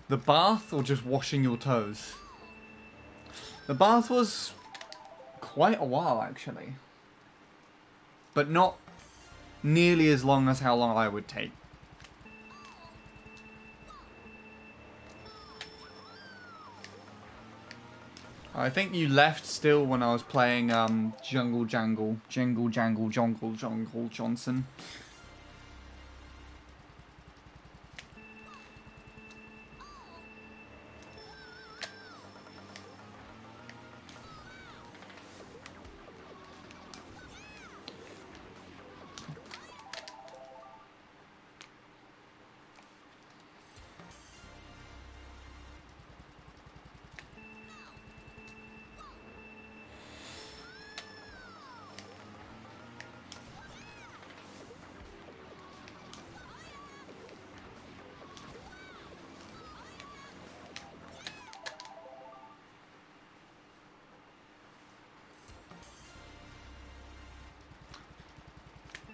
the bath or just washing your toes? The bath was quite a while, actually. But not nearly as long as how long I would take. I think you left still when I was playing Jingle Jangle Johnson.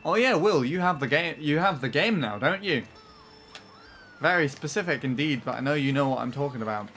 Oh yeah, Will, you have the game. You have the game now, don't you? Very specific indeed, but I know you know what I'm talking about.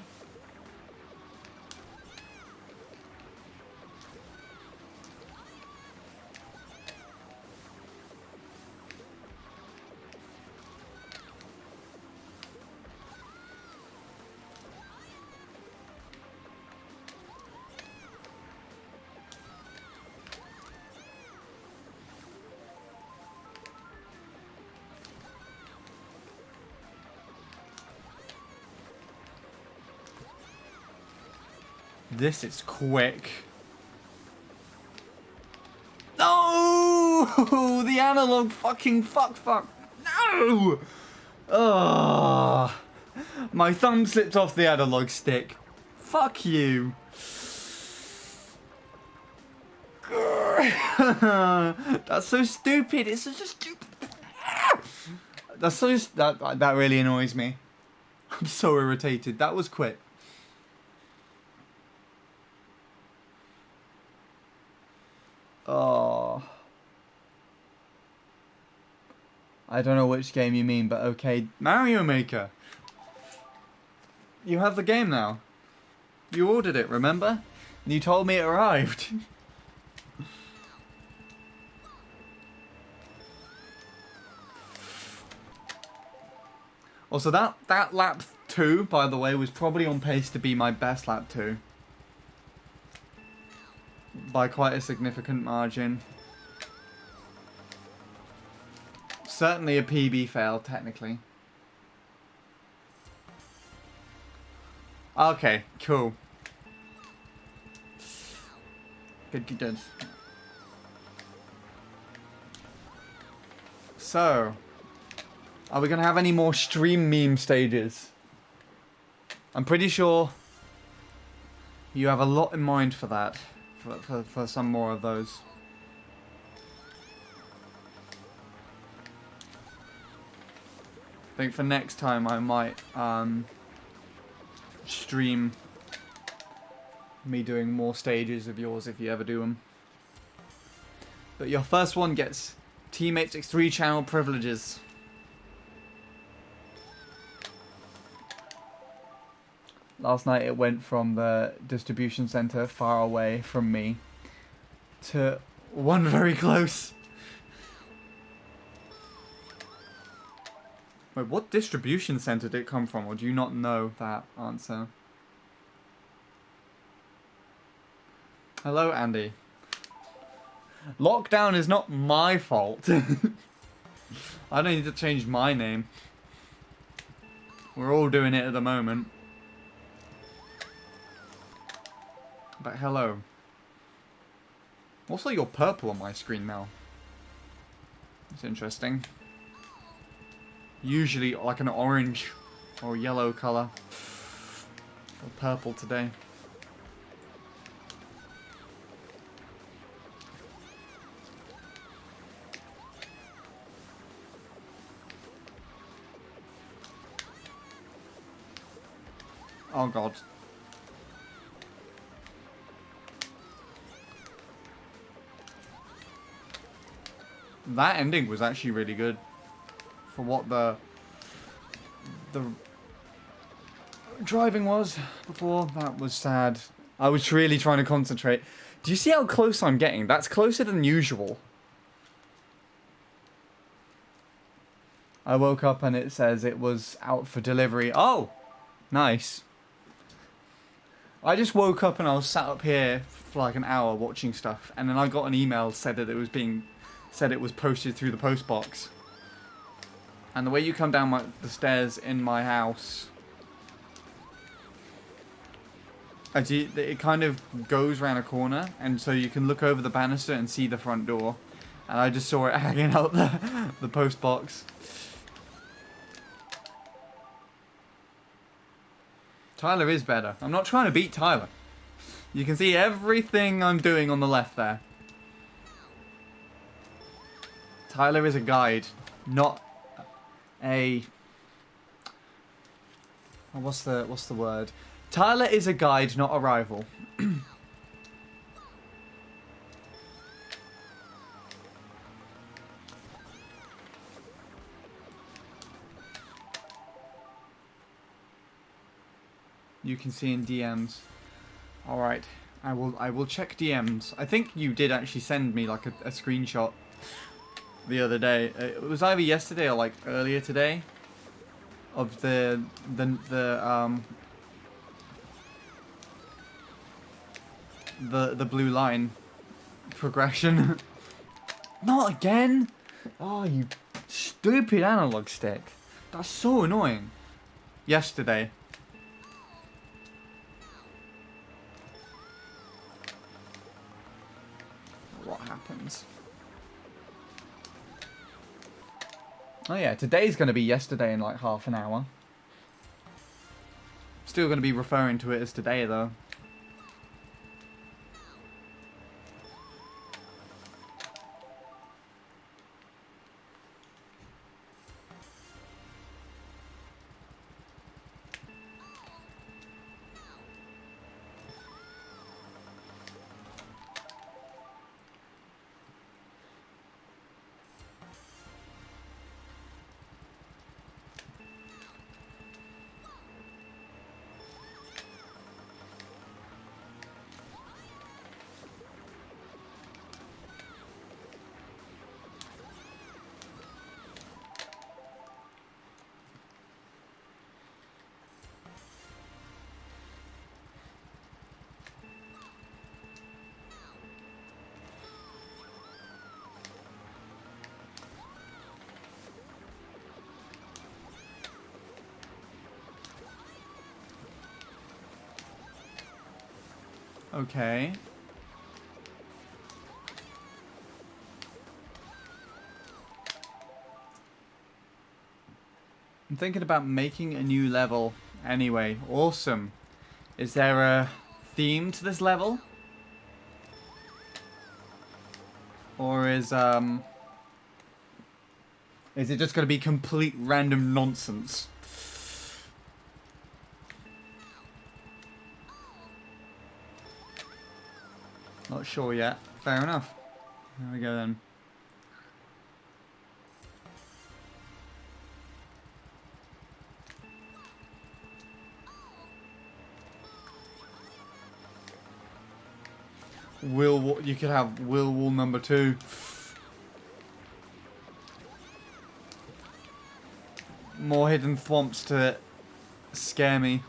This is quick. No! The analog fucking fuck. No! Ugh. My thumb slipped off the analog stick. Fuck you. That's so stupid. It's such a stupid... That's so... That really annoys me. I'm so irritated. That was quick. Oh. I don't know which game you mean, but okay. Mario Maker. You have the game now. You ordered it, remember? And you told me it arrived. Also, that lap 2, by the way, was probably on pace to be my best lap 2. By quite a significant margin. Certainly a PB fail, technically. Okay, cool. Good. So, are we going to have any more stream meme stages? I'm pretty sure you have a lot in mind for that. For some more of those. I think for next time I might stream me doing more stages of yours if you ever do them. But your first one gets Teammates X3 channel privileges. Last night it went from the distribution center far away from me to one very close. Wait, what distribution center did it come from, or do you not know that answer? Hello, Andy. Lockdown is not my fault. I don't need to change my name. We're all doing it at the moment. But hello. Also, you're purple on my screen now. It's interesting. Usually like an orange or yellow colour. Or purple today. Oh god. That ending was actually really good. For what the driving was before. That was sad. I was really trying to concentrate. Do you see how close I'm getting? That's closer than usual. I woke up and it says it was out for delivery. Oh! Nice. I just woke up and I was sat up here for like an hour watching stuff, and then I got an email said that it was posted through the post box. And the way you come down the stairs in my house, it kind of goes around a corner, and so you can look over the banister and see the front door. And I just saw it hanging out the post box. Tyler is better. I'm not trying to beat Tyler. You can see everything I'm doing on the left there. Tyler is a guide, not a... What's the word? Tyler is a guide, not a rival. You can see in DMs. All right, I will check DMs. I think you did actually send me like a screenshot the other day. It was either yesterday or like earlier today of the blue line progression. Not again! Oh, you stupid analog stick. That's so annoying. Yesterday. What happens? Oh yeah, today's going to be yesterday in like half an hour. Still going to be referring to it as today though. Okay. I'm thinking about making a new level anyway. Awesome. Is there a theme to this level? Or is it just going to be complete random nonsense? Not sure yet. Fair enough. There we go then. You could have Will Wall number 2. more hidden thwomps to scare me.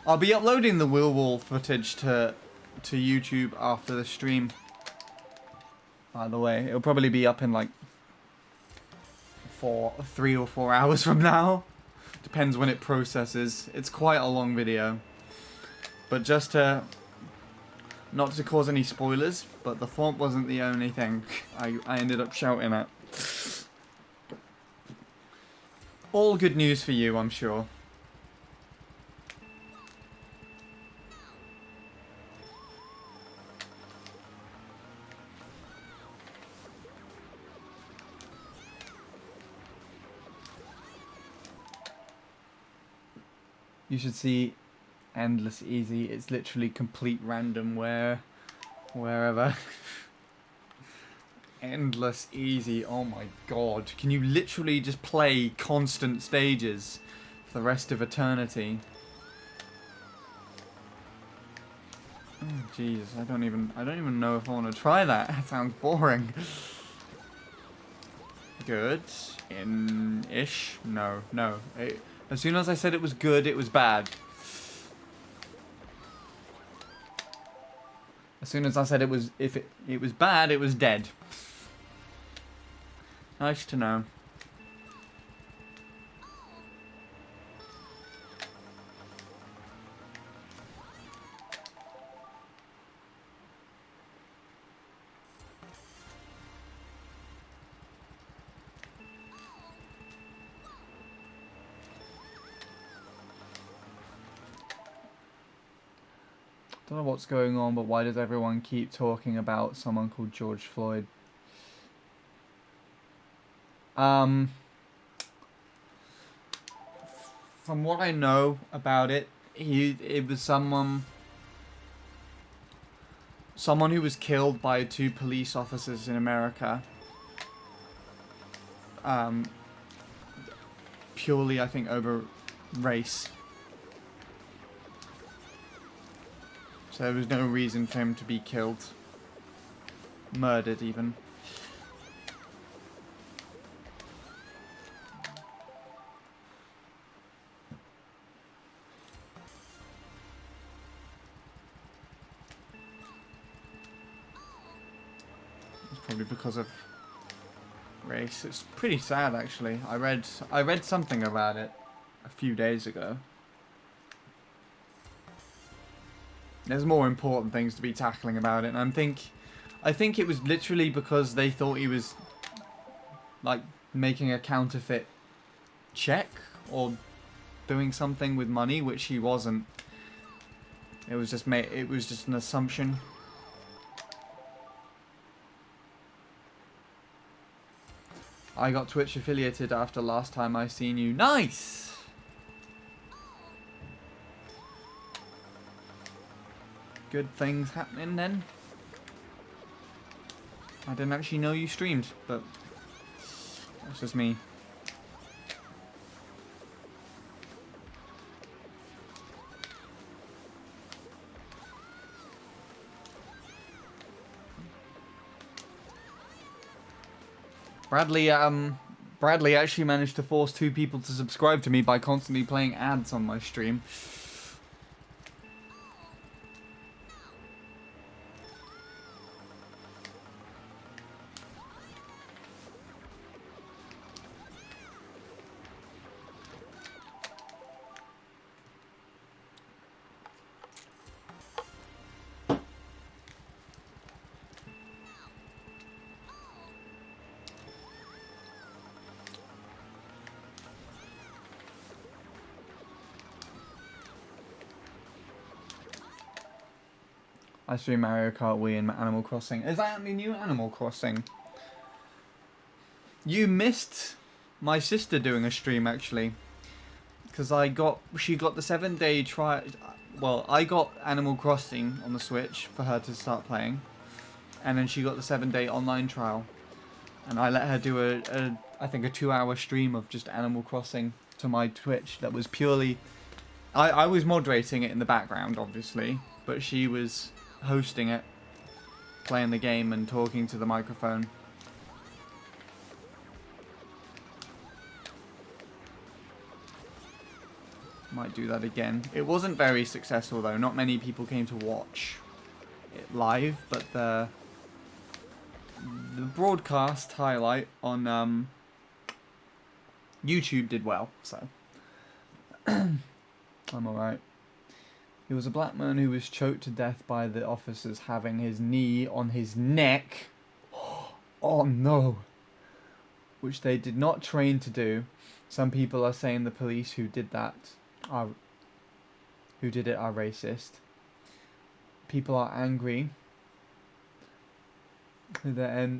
I'll be uploading the wheel wall footage to YouTube after the stream. By the way, it'll probably be up in like 3 or 4 hours from now. Depends when it processes. It's quite a long video. But just to... not to cause any spoilers, but the thwomp wasn't the only thing I ended up shouting at. All good news for you, I'm sure. You should see Endless Easy. It's literally complete random wherever. Endless Easy. Oh my god. Can you literally just play constant stages for the rest of eternity? Oh Jesus, I don't even know if I want to try that. That sounds boring. Good. Ish. No. As soon as I said it was good, it was bad. As soon as I said it was, if it was bad, it was dead. Nice to know. Don't know what's going on, but why does everyone keep talking about someone called George Floyd? From what I know about it, it was someone who was killed by 2 police officers in America. Purely, I think, over race. So there was no reason for him to be killed. Murdered, even. It's probably because of race. It's pretty sad, actually. I read something about it a few days ago. There's more important things to be tackling about it, and I think it was literally because they thought he was like making a counterfeit check or doing something with money, which he wasn't. It was just an assumption. I got Twitch affiliated after last time I seen you. Nice! Good things happening then. I didn't actually know you streamed, but that's just me. Bradley actually managed to force 2 people to subscribe to me by constantly playing ads on my stream. I stream Mario Kart Wii and Animal Crossing. Is that the new Animal Crossing? You missed my sister doing a stream, actually. Because she got the 7-day trial. Well, I got Animal Crossing on the Switch for her to start playing. And then she got the 7-day online trial. And I let her do I think a 2-hour stream of just Animal Crossing to my Twitch. That was purely... I was moderating it in the background, obviously. But she was hosting it, playing the game and talking to the microphone. Might do that again. It wasn't very successful though. Not many people came to watch it live, but the broadcast highlight on YouTube did well, so I'm alright. He was a black man who was choked to death by the officers having his knee on his neck. Oh no. Which they did not train to do. Some people are saying the police who did it are racist. People are angry. The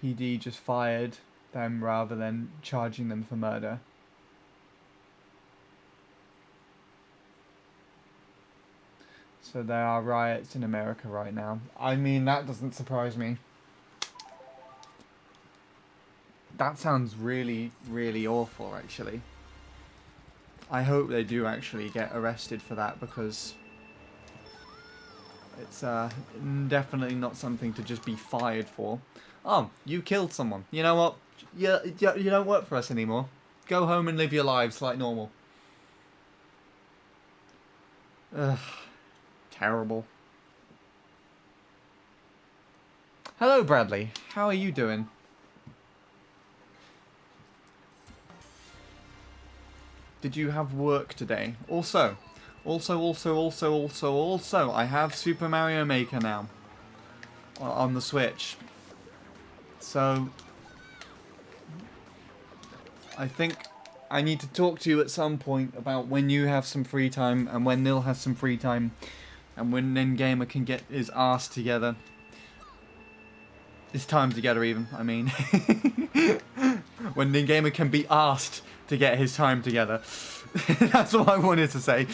NPD just fired them rather than charging them for murder. So there are riots in America right now. I mean, that doesn't surprise me. That sounds really, really awful, actually. I hope they do actually get arrested for that, because it's definitely not something to just be fired for. Oh, you killed someone. You know what? You don't work for us anymore. Go home and live your lives like normal. Ugh. Terrible. Hello, Bradley. How are you doing? Did you have work today? Also, I have Super Mario Maker now on the Switch. So I think I need to talk to you at some point about when you have some free time and when Nil has some free time and when Gamer can get his ass together. His time together even, I mean. When Gamer can be asked to get his time together. That's what I wanted to say.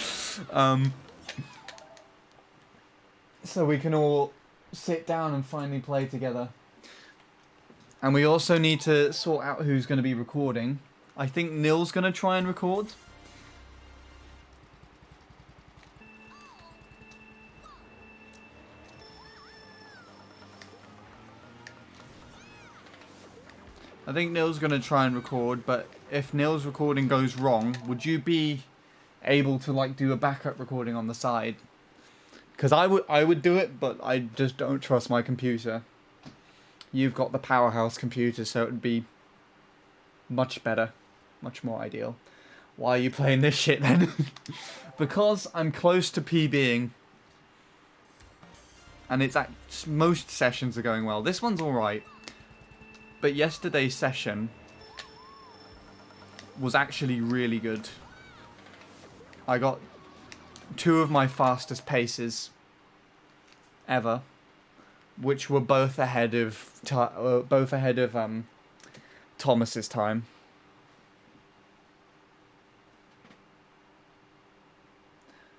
So we can all sit down and finally play together. And we also need to sort out who's going to be recording. I think Nil's going to try and record. I think Nil's going to try and record, but if Nil's recording goes wrong, would you be able to like do a backup recording on the side? Because I would do it, but I just don't trust my computer. You've got the powerhouse computer, so it would be much better, much more ideal. Why are you playing this shit then? Because I'm close to PBing. And it's most sessions are going well. This one's alright. But yesterday's session was actually really good. I got 2 of my fastest paces ever, which were both ahead of Thomas's time.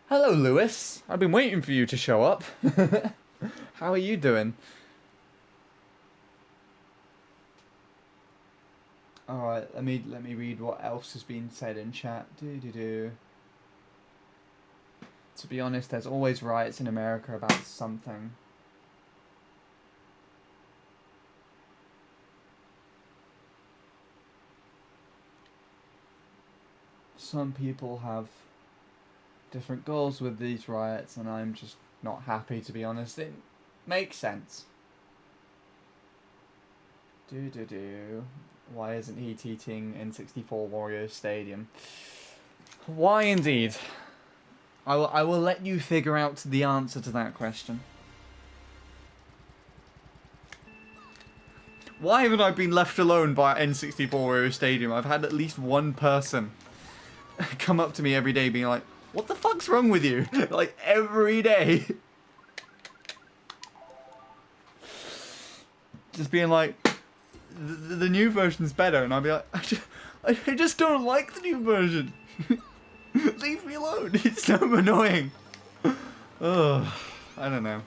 Hello, Lewis. I've been waiting for you to show up. How are you doing? Alright, let me read what else has been said in chat. To be honest, there's always riots in America about something. Some people have different goals with these riots, and I'm just not happy, to be honest. It makes sense. Why isn't he teaching N64 Warriors Stadium? Why indeed? I will let you figure out the answer to that question. Why haven't I been left alone by N64 Warriors Stadium? I've had at least one person come up to me every day being like, what the fuck's wrong with you? Like, every day. Just being like, the new version's better, and I'll be like, I just don't like the new version. Leave me alone. It's so annoying. Ugh, I don't know.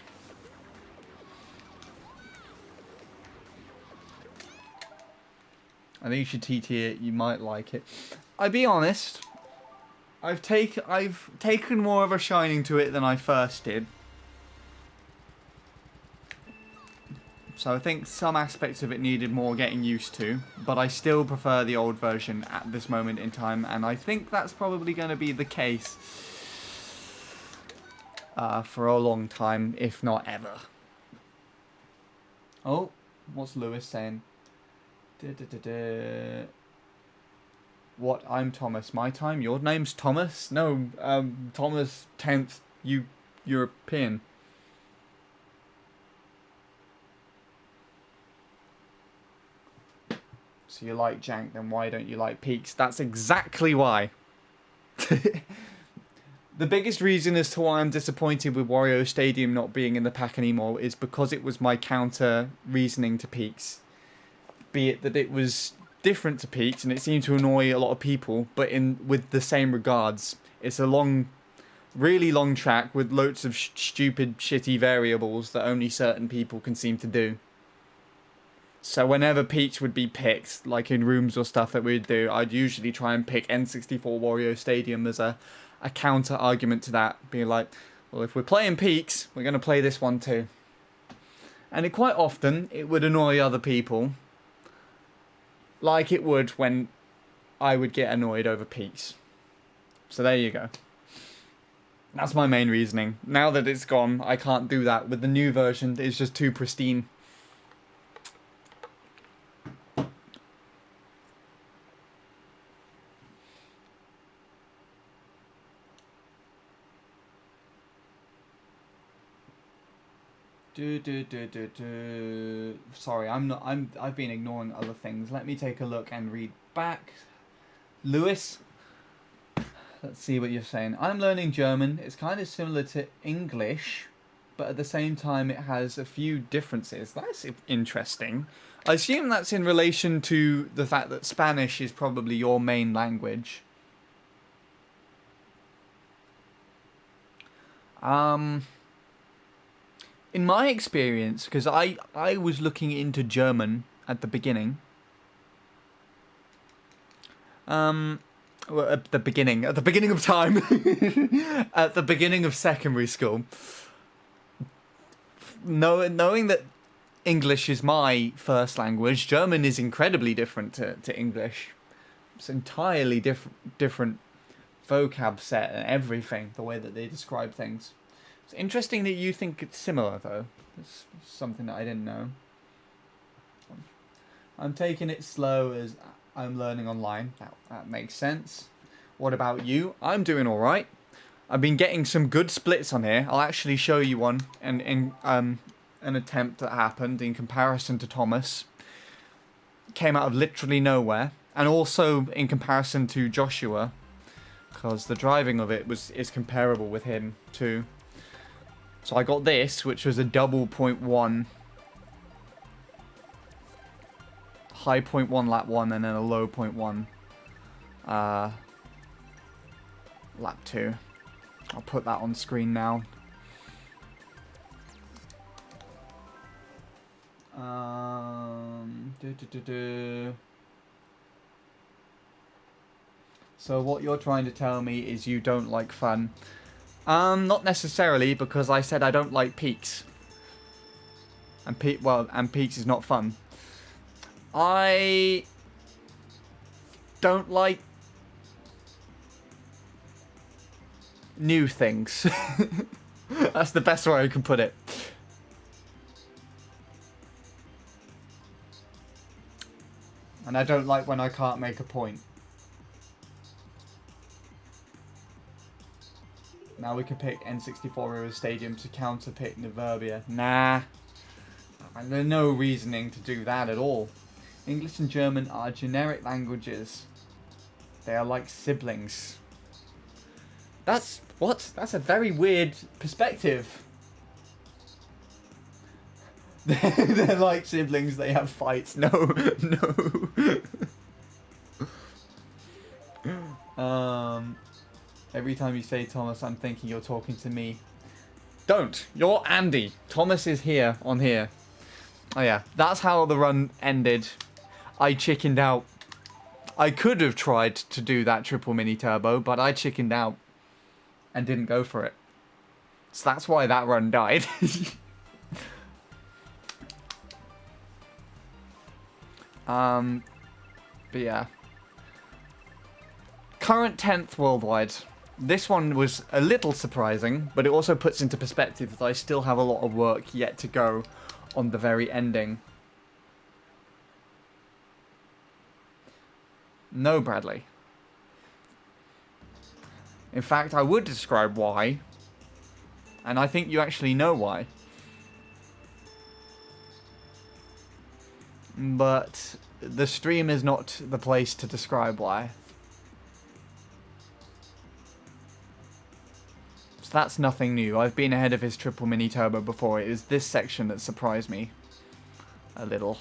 I think you should TT it. You might like it. I'll be honest. I've taken more of a shining to it than I first did. So I think some aspects of it needed more getting used to, but I still prefer the old version at this moment in time, and I think that's probably going to be the case for a long time, if not ever. Oh, what's Lewis saying? What? I'm Thomas. My time? Your name's Thomas? No, Thomas 10th, European. So you like Jank, then why don't you like Peaks? That's exactly why. The biggest reason as to why I'm disappointed with Wario Stadium not being in the pack anymore is because it was my counter reasoning to Peaks. Be it that it was different to Peaks and it seemed to annoy a lot of people, but with the same regards. It's a really long track with loads of stupid, shitty variables that only certain people can seem to do. So whenever Peach would be picked, like in rooms or stuff that we'd do, I'd usually try and pick N64 Wario Stadium as a counter argument to that. Being like, well, if we're playing Peaks, we're going to play this one too. And quite often, it would annoy other people. Like it would when I would get annoyed over Peaks. So there you go. That's my main reasoning. Now that it's gone, I can't do that. With the new version, it's just too pristine. Sorry, I've been ignoring other things. Let me take a look and read back. Lewis, let's see what you're saying. I'm learning German. It's kind of similar to English, but at the same time it has a few differences. That's interesting. I assume that's in relation to the fact that Spanish is probably your main language. In my experience, because I was looking into German at the beginning. Well, at the beginning of time, at the beginning of secondary school. Knowing that English is my first language, German is incredibly different to English. It's entirely different vocab set and everything, the way that they describe things. It's interesting that you think it's similar, though. It's something that I didn't know. I'm taking it slow as I'm learning online. That makes sense. What about you? I'm doing all right. I've been getting some good splits on here. I'll actually show you one in an attempt that happened in comparison to Thomas. Came out of literally nowhere, and also in comparison to Joshua, because the driving of it is comparable with him too. So I got this, which was a double 0.1, high 0.1 lap 1, and then a low 0.1 lap 2. I'll put that on screen now. So what you're trying to tell me is you don't like fun. Not necessarily, because I said I don't like Peaks. And Peaks is not fun. I don't like new things. That's the best way I can put it. And I don't like when I can't make a point. Now we can pick N64 River Stadium to counter-pick Niverbia. Nah. And there's no reasoning to do that at all. English and German are generic languages. They are like siblings. That's a very weird perspective. They're like siblings, they have fights. No. Every time you say Thomas, I'm thinking you're talking to me. Don't. You're Andy. Thomas is here on here. Oh yeah, that's how the run ended. I chickened out. I could have tried to do that triple mini turbo, but I chickened out and didn't go for it. So that's why that run died. But yeah. Current 10th worldwide. This one was a little surprising, but it also puts into perspective that I still have a lot of work yet to go on the very ending. No, Bradley. In fact, I would describe why, and I think you actually know why. But the stream is not the place to describe why. So that's nothing new. I've been ahead of his triple mini turbo before. It was this section that surprised me a little.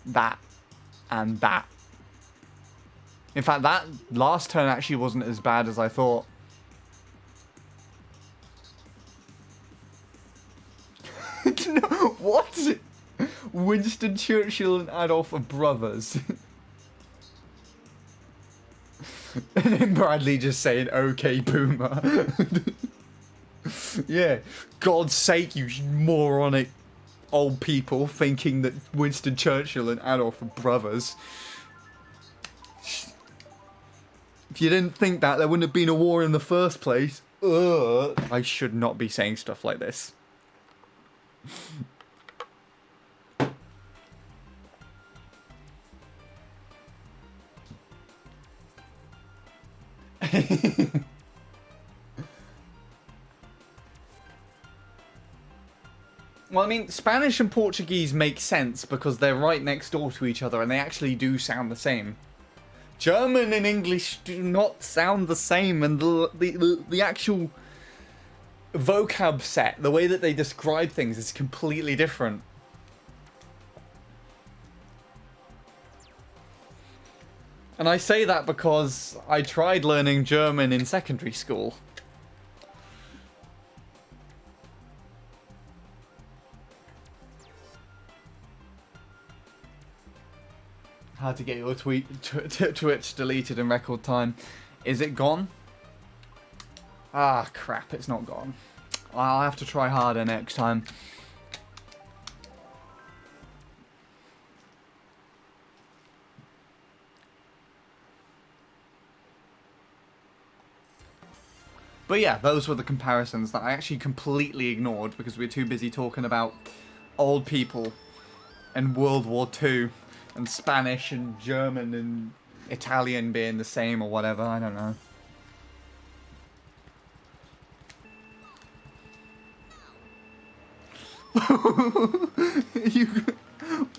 That and that. In fact, that last turn actually wasn't as bad as I thought. No, what? Winston Churchill and Adolf are brothers. And then Bradley just saying, "Okay, boomer." Yeah, God's sake, you moronic old people thinking that Winston Churchill and Adolf are brothers. If you didn't think that, there wouldn't have been a war in the first place. Ugh. I should not be saying stuff like this. Well, I mean, Spanish and Portuguese make sense because they're right next door to each other and they actually do sound the same. German and English do not sound the same, and the actual vocab set, the way that they describe things, is completely different. And I say that because I tried learning German in secondary school. How to get your Twitch deleted in record time. Is it gone? Ah, crap, it's not gone. I'll have to try harder next time. But yeah, those were the comparisons that I actually completely ignored because we were too busy talking about old people and World War II. And Spanish and German and Italian being the same or whatever, I don't know.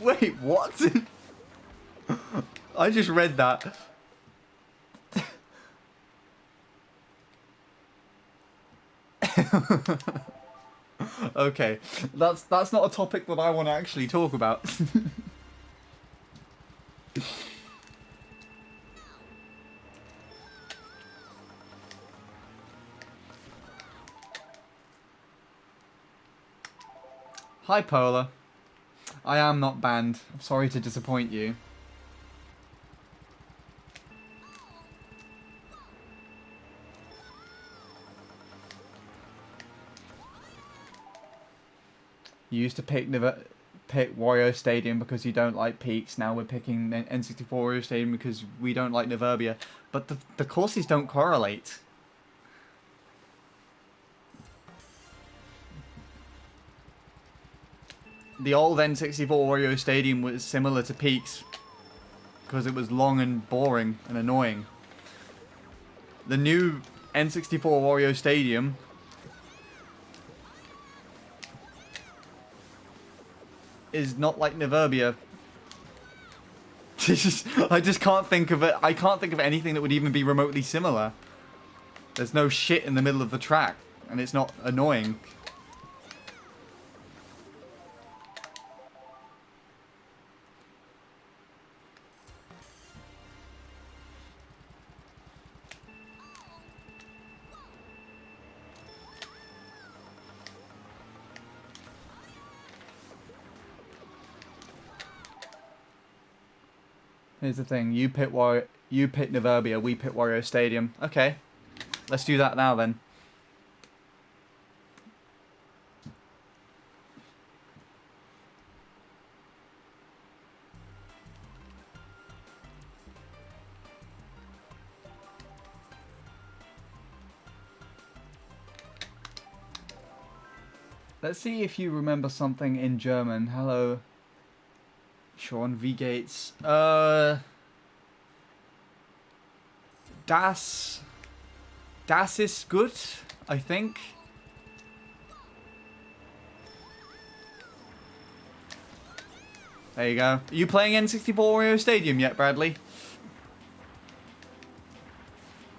Wait, what? I just read that. Okay, that's not a topic that I want to actually talk about. Hi, Polar. I am not banned. I'm sorry to disappoint you. You used to pick Wario Stadium because you don't like peaks. Now we're picking N64 Wario Stadium because we don't like Niverbia. But the courses don't correlate. The old N64 Wario Stadium was similar to Peaks because it was long and boring and annoying. The new N64 Wario Stadium is not like Niverbia. I just can't think of it. I can't think of anything that would even be remotely similar. There's no shit in the middle of the track, and it's not annoying. Here's the thing, you pit Niverbia, we pit Wario Stadium. Okay, let's do that now then. Let's see if you remember something in German. Hello, Sean V. Gates. Das ist gut, I think. There you go. Are you playing N64 Wario Stadium yet, Bradley?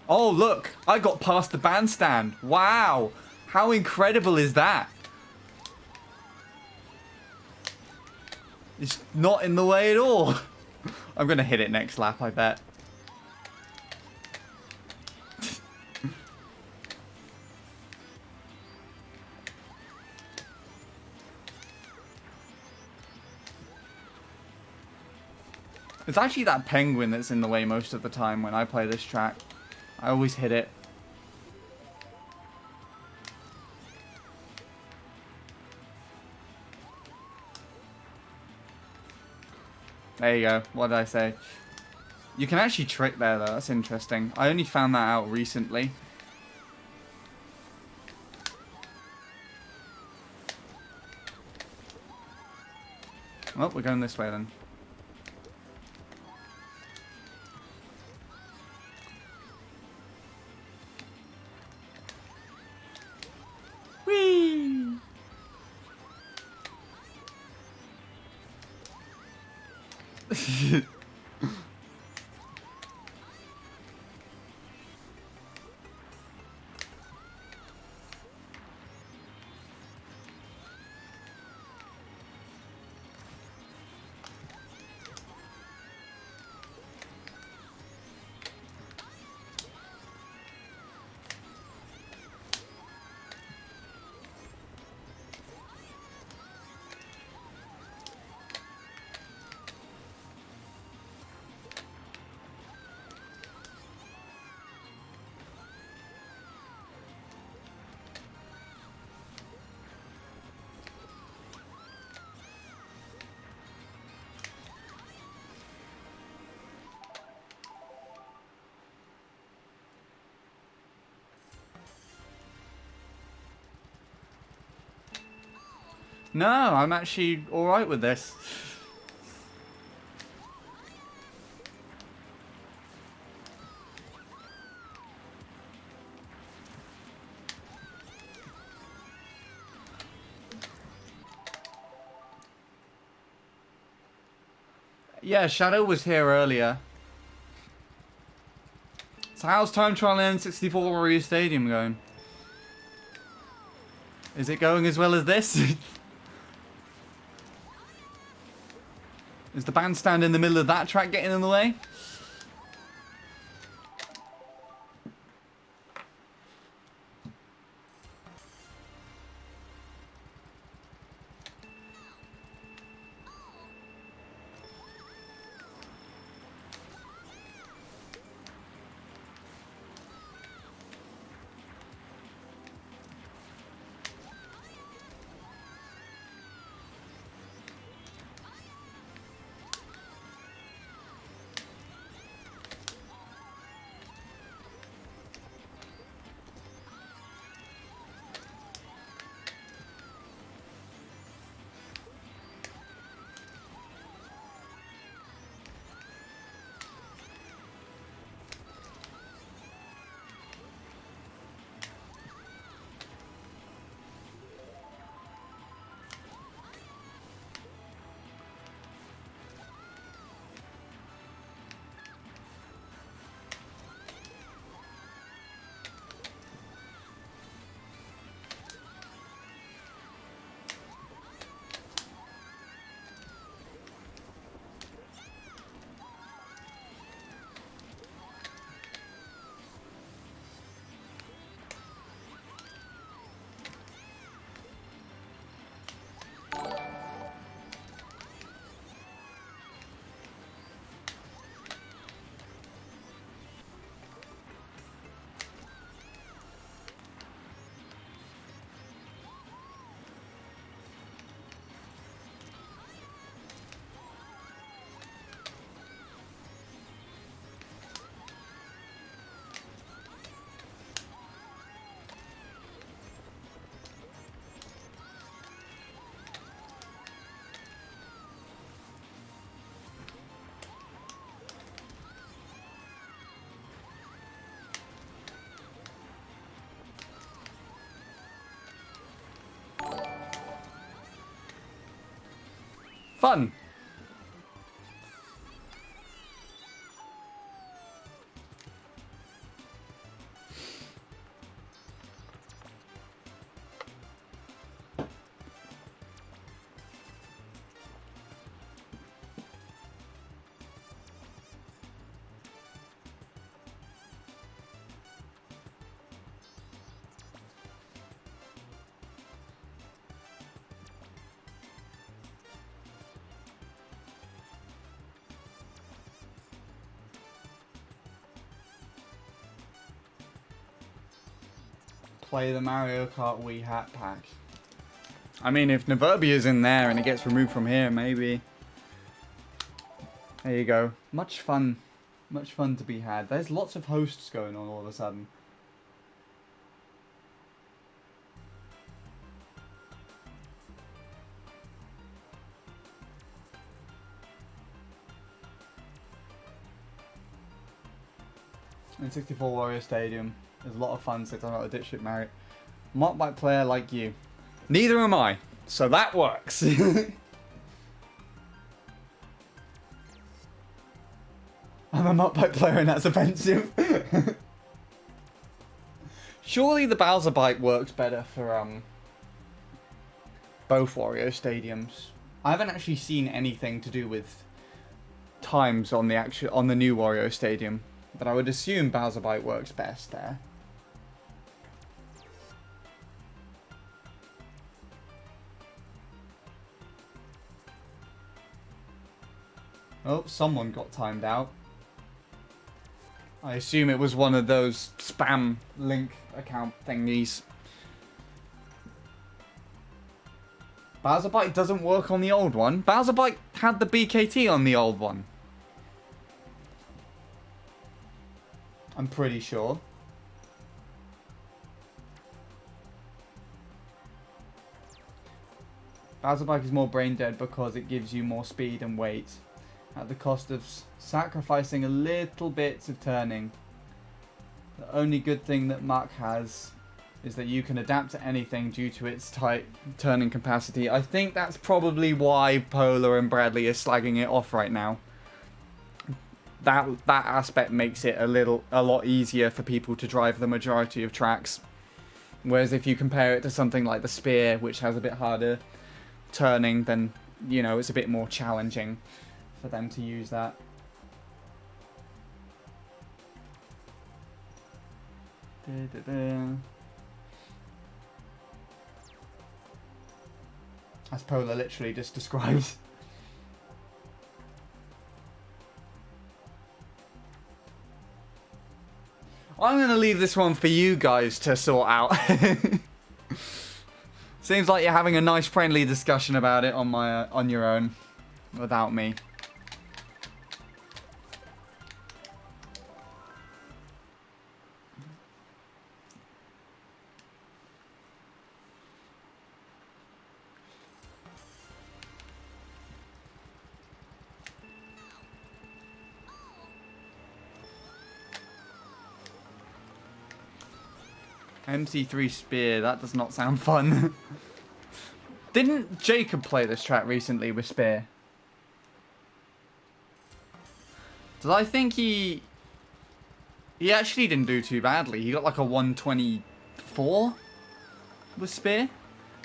Oh, look! I got past the bandstand. Wow! How incredible is that? It's not in the way at all. I'm gonna hit it next lap, I bet. It's actually that penguin that's in the way most of the time when I play this track. I always hit it. There you go. What did I say? You can actually trick there, though. That's interesting. I only found that out recently. Oh, we're going this way then. Whee! No, I'm actually alright with this. Yeah, Shadow was here earlier. So how's Time Trial N64 Wario Stadium going? Is it going as well as this? Is the bandstand in the middle of that track getting in the way? Fun. Play the Mario Kart Wii Hat Pack. I mean, if Naverbia's in there and it gets removed from here, maybe. There you go. Much fun to be had. There's lots of hosts going on all of a sudden. In 64 Warrior Stadium. There's a lot of fun sitting on a dipshit Mario. Not by player like you. Neither am I. So that works. I'm a not by player and that's offensive. Surely the Bowser Bite works better for both Wario Stadiums. I haven't actually seen anything to do with times on the new Wario Stadium, but I would assume Bowser Bite works best there. Oh, someone got timed out. I assume it was one of those spam link account thingies. Bowser Bite doesn't work on the old one. Bowser Bite had the BKT on the old one. I'm pretty sure. Bowser Bike is more brain dead because it gives you more speed and weight at the cost of sacrificing a little bits of turning. The only good thing that Mach has is that you can adapt to anything due to its tight turning capacity. I think that's probably why Polar and Bradley are slagging it off right now. That aspect makes it a lot easier for people to drive the majority of tracks. Whereas if you compare it to something like the Spear, which has a bit harder turning, then, you know, it's a bit more challenging for them to use that. As Polar literally just describes. I'm going to leave this one for you guys to sort out. Seems like you're having a nice friendly discussion about it on your own, without me. MC3 Spear, that does not sound fun. Didn't Jacob play this track recently with Spear? Did I think he actually didn't do too badly. He got like a 124 with Spear.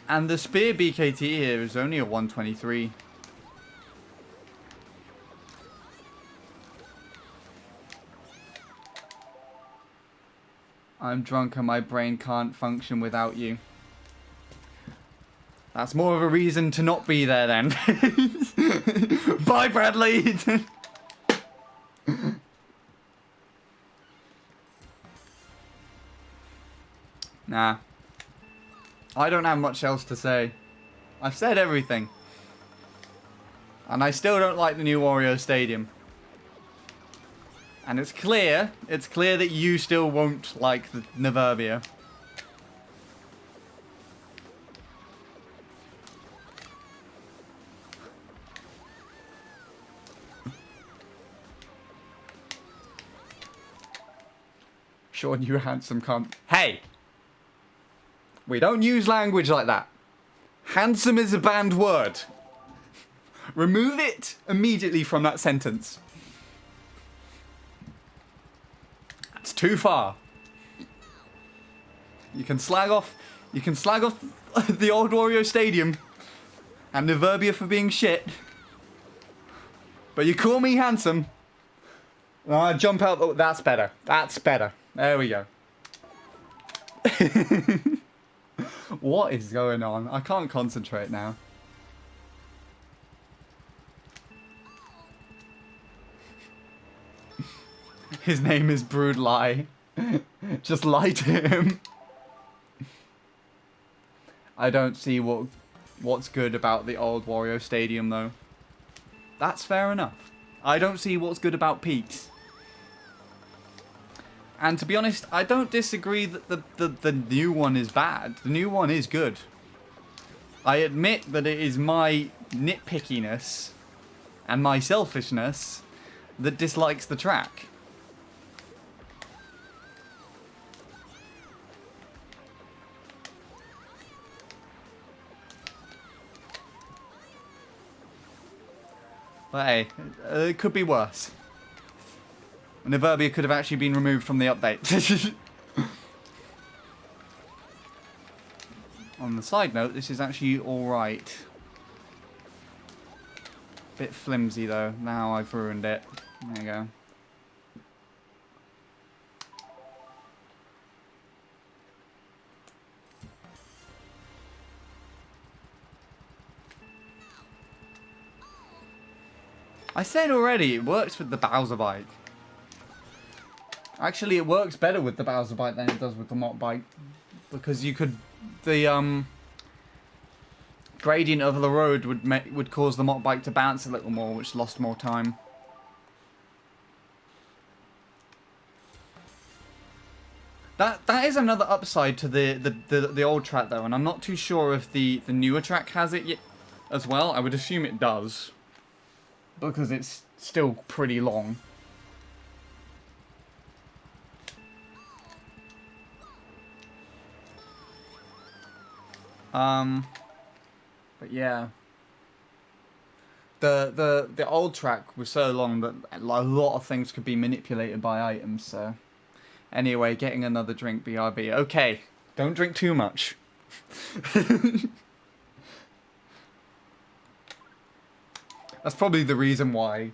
And the Spear BKT here is only a 123. I'm drunk and my brain can't function without you. That's more of a reason to not be there then. Bye, Bradley! Nah. I don't have much else to say. I've said everything. And I still don't like the new Wario Stadium. And it's clear that you still won't like the Naverbia. Sean, you handsome cunt. Hey! We don't use language like that. Handsome is a banned word. Remove it immediately from that sentence. That's too far. You can slag off the old Wario Stadium and Neverbia for being shit. But you call me handsome. Jump out. Oh, that's better. That's better. There we go. What is going on? I can't concentrate now. His name is Brood Lie. Just lie to him. I don't see what's good about the old Wario Stadium though. That's fair enough. I don't see what's good about Peaks. And to be honest, I don't disagree that the new one is bad. The new one is good. I admit that it is my nitpickiness and my selfishness that dislikes the track. But hey, it could be worse. Neverbia could have actually been removed from the update. On the side note, this is actually alright. Bit flimsy though, now I've ruined it. There you go. I said already, it works with the Bowser bike. Actually, it works better with the Bowser bike than it does with the Mott bike. Because you could... The gradient of the road would cause the Mott bike to bounce a little more, which lost more time. That is another upside to the old track though, and I'm not too sure if the newer track has it yet as well. I would assume it does. Because it's still pretty long. But yeah. The old track was so long that a lot of things could be manipulated by items, so... Anyway, getting another drink, BRB. Okay, don't drink too much. That's probably the reason why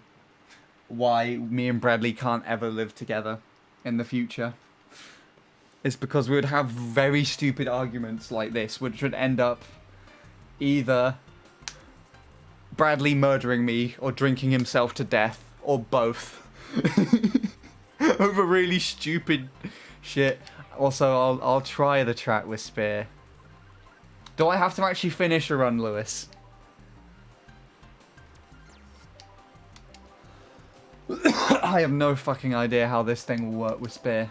me and Bradley can't ever live together in the future. It's because we would have very stupid arguments like this, which would end up either Bradley murdering me or drinking himself to death, or both. Over really stupid shit. Also, I'll try the track with Spear. Do I have to actually finish a run, Lewis? I have no fucking idea how this thing will work with Spear.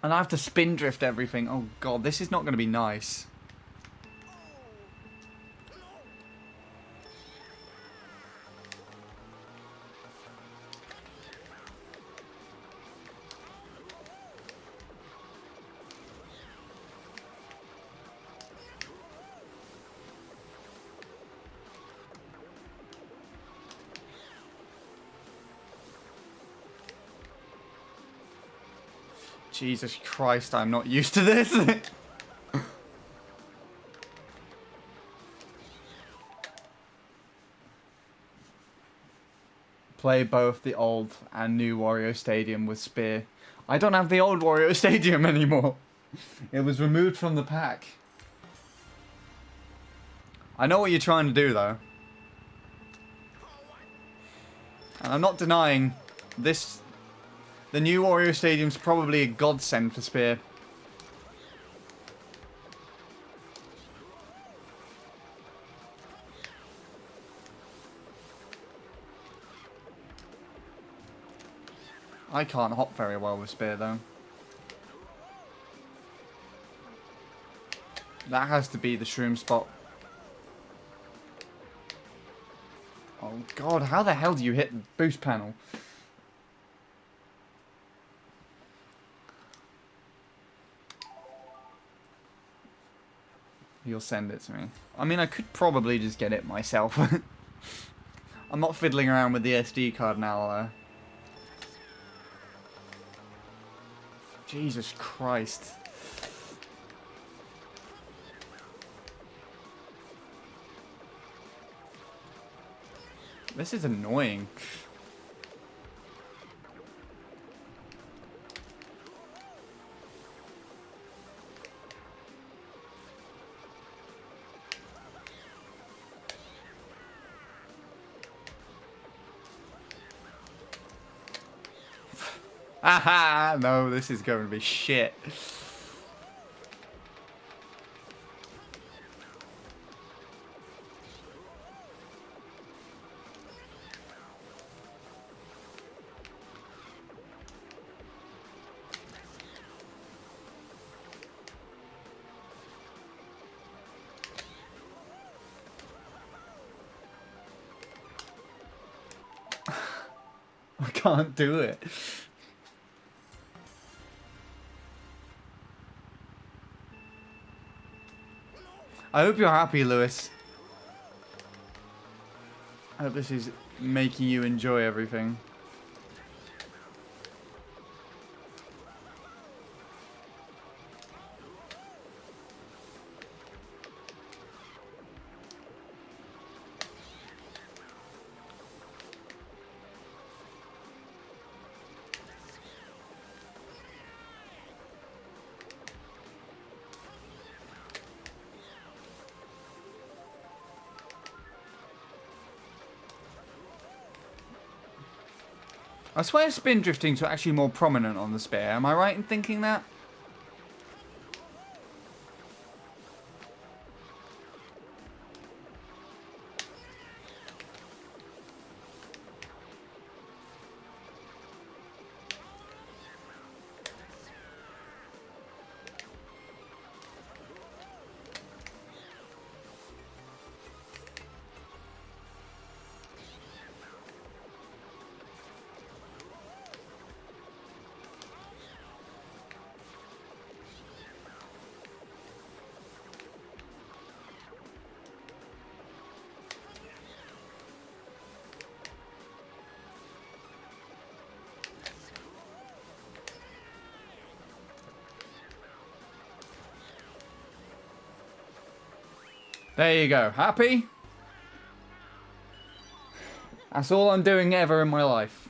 And I have to spin drift everything. Oh god, this is not going to be nice. Jesus Christ, I'm not used to this. Play both the old and new Wario Stadium with Spear. I don't have the old Wario Stadium anymore. It was removed from the pack. I know what you're trying to do though. And I'm not denying this. The new Wario Stadium's probably a godsend for Spear. I can't hop very well with Spear though. That has to be the shroom spot. Oh god, how the hell do you hit the boost panel? He'll send it to me. I mean, I could probably just get it myself. I'm not fiddling around with the SD card now. Jesus Christ. This is annoying. Aha! No, this is going to be shit. I can't do it. I hope you're happy, Lewis. I hope this is making you enjoy everything. I swear spin drifting's actually more prominent on the Spear. Am I right in thinking that? There you go. Happy? That's all I'm doing ever in my life.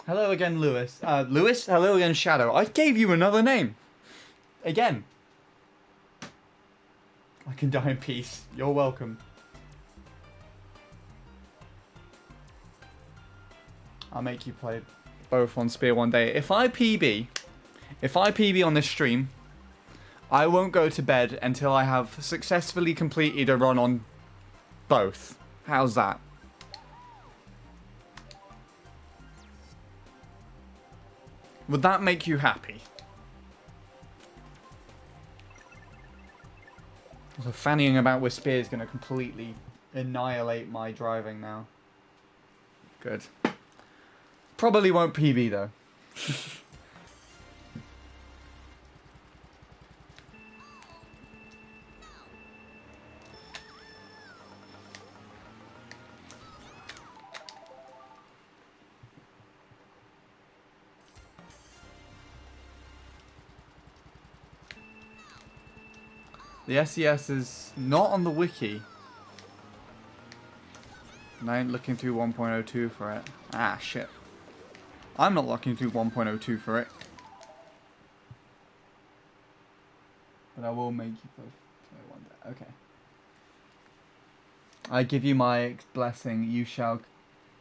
Hello again, Lewis. Lewis? Hello again, Shadow. I gave you another name. Again. I can die in peace. You're welcome. I'll make you play both on Spear one day. If I PB on this stream, I won't go to bed until I have successfully completed a run on both. How's that? Would that make you happy? So fannying about with Spear is going to completely annihilate my driving now. Good. Probably won't PB though. The SES is not on the wiki. And I ain't looking through 1.02 for it. Ah, shit. I'm not looking through 1.02 for it. But I will make you play one day. Okay. I give you my blessing. You shall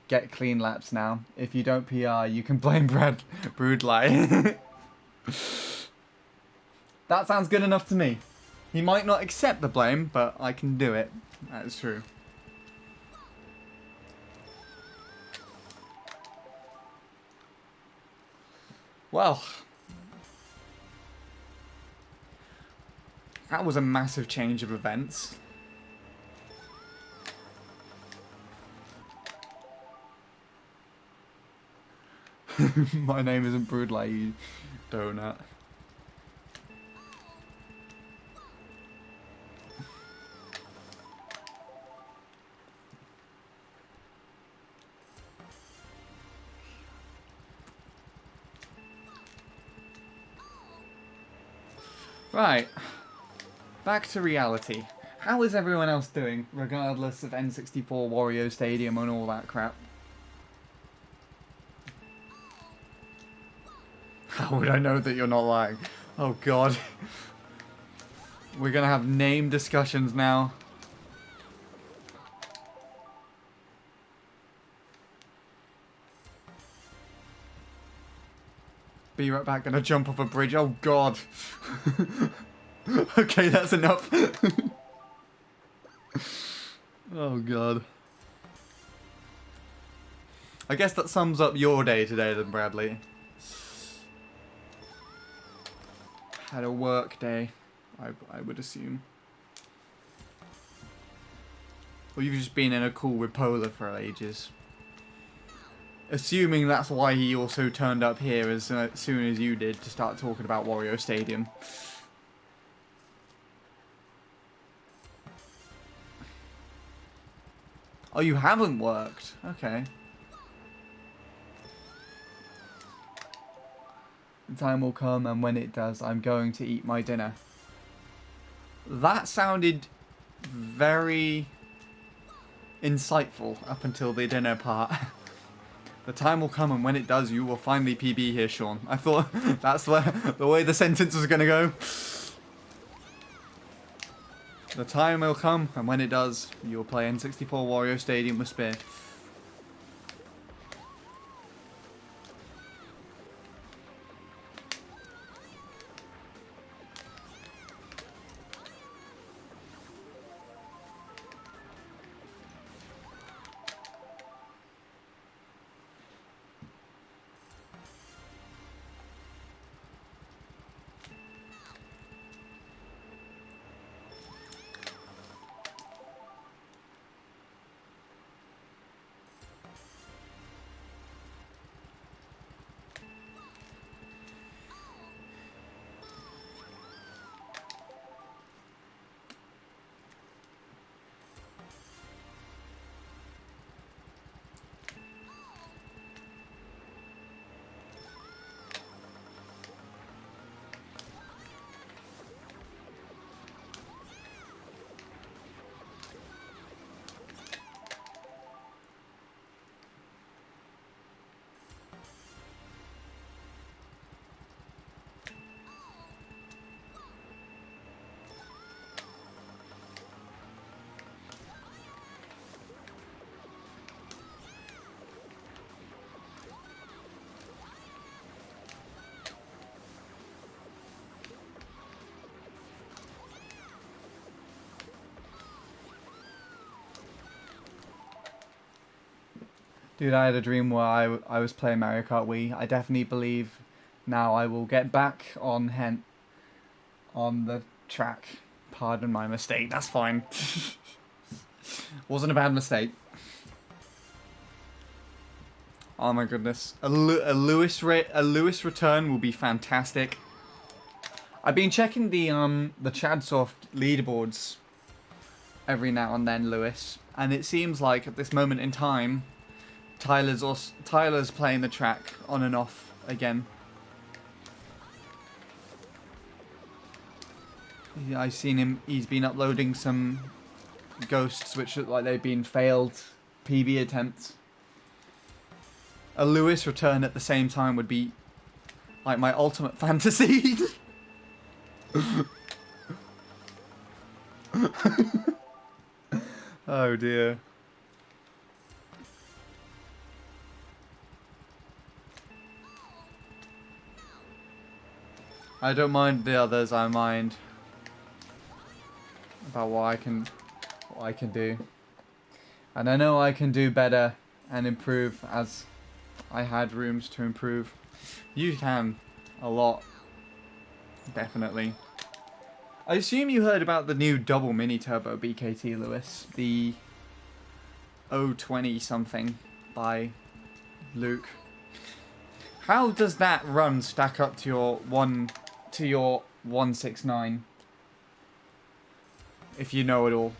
get clean laps now. If you don't PR, you can blame Broodlight. That sounds good enough to me. He might not accept the blame, but I can do it. That is true. Well, that was a massive change of events. My name isn't brewed like you, donut. Right, back to reality. How is everyone else doing, regardless of N64, Wario Stadium, and all that crap? How would I know that you're not lying? Oh god. We're gonna have name discussions now. Be right back, gonna jump off a bridge. Oh god. Okay, that's enough. Oh god. I guess that sums up your day today then, Bradley. Had a work day, I would assume. Or you've just been in a call with Polar for ages. Assuming that's why he also turned up here as soon as you did to start talking about Wario Stadium. Oh, you haven't worked? Okay. The time will come, and when it does, I'm going to eat my dinner. That sounded very insightful up until the dinner part. The time will come, and when it does, you will finally PB here, Sean. I thought that's the way the sentence was going to go. The time will come, and when it does, you'll play N64 Wario Stadium with Spear. Dude, I had a dream where I was playing Mario Kart Wii. I definitely believe now I will get back on the track. Pardon my mistake. That's fine. Wasn't a bad mistake. Oh my goodness. A Lewis return will be fantastic. I've been checking the Chadsoft leaderboards every now and then, Lewis, and it seems like at this moment in time Tyler's playing the track on and off again. Yeah, I've seen him. He's been uploading some ghosts which look like they've been failed PB attempts. A Lewis return at the same time would be like my ultimate fantasy. Oh dear. I don't mind the others, I mind about what I can do. And I know I can do better and improve as I had rooms to improve. You can a lot. Definitely. I assume you heard about the new double mini turbo BKT, Lewis. The 020 something by Luke. How does that run stack up to your 169? If you know it all.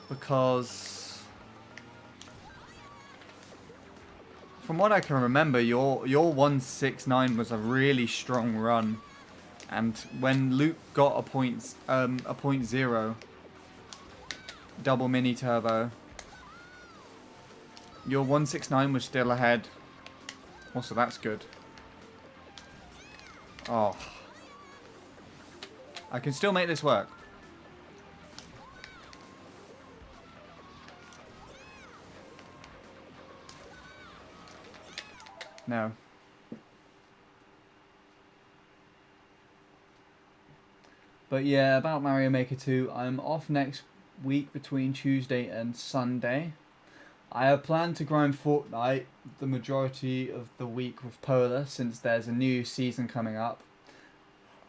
Because from what I can remember, your 169 was a really strong run. And when Luke got a point 0 double mini turbo, your 169 was still ahead. Also, that's good. Oh. I can still make this work. No. But yeah, about Mario Maker 2, I'm off next week between Tuesday and Sunday. I have planned to grind Fortnite the majority of the week with Polar since there's a new season coming up.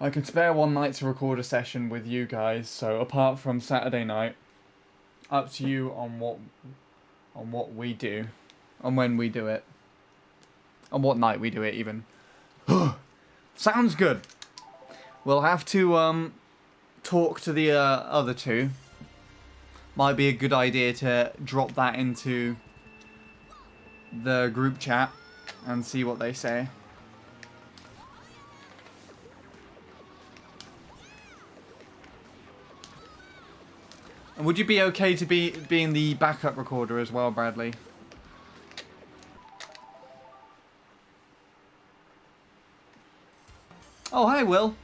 I can spare one night to record a session with you guys, so apart from Saturday night, up to you on what we do, on when we do it, on what night we do it even. Sounds good. We'll have to talk to the other two. Might be a good idea to drop that into the group chat and see what they say. And would you be okay to being the backup recorder as well, Bradley? Oh, hi, Will.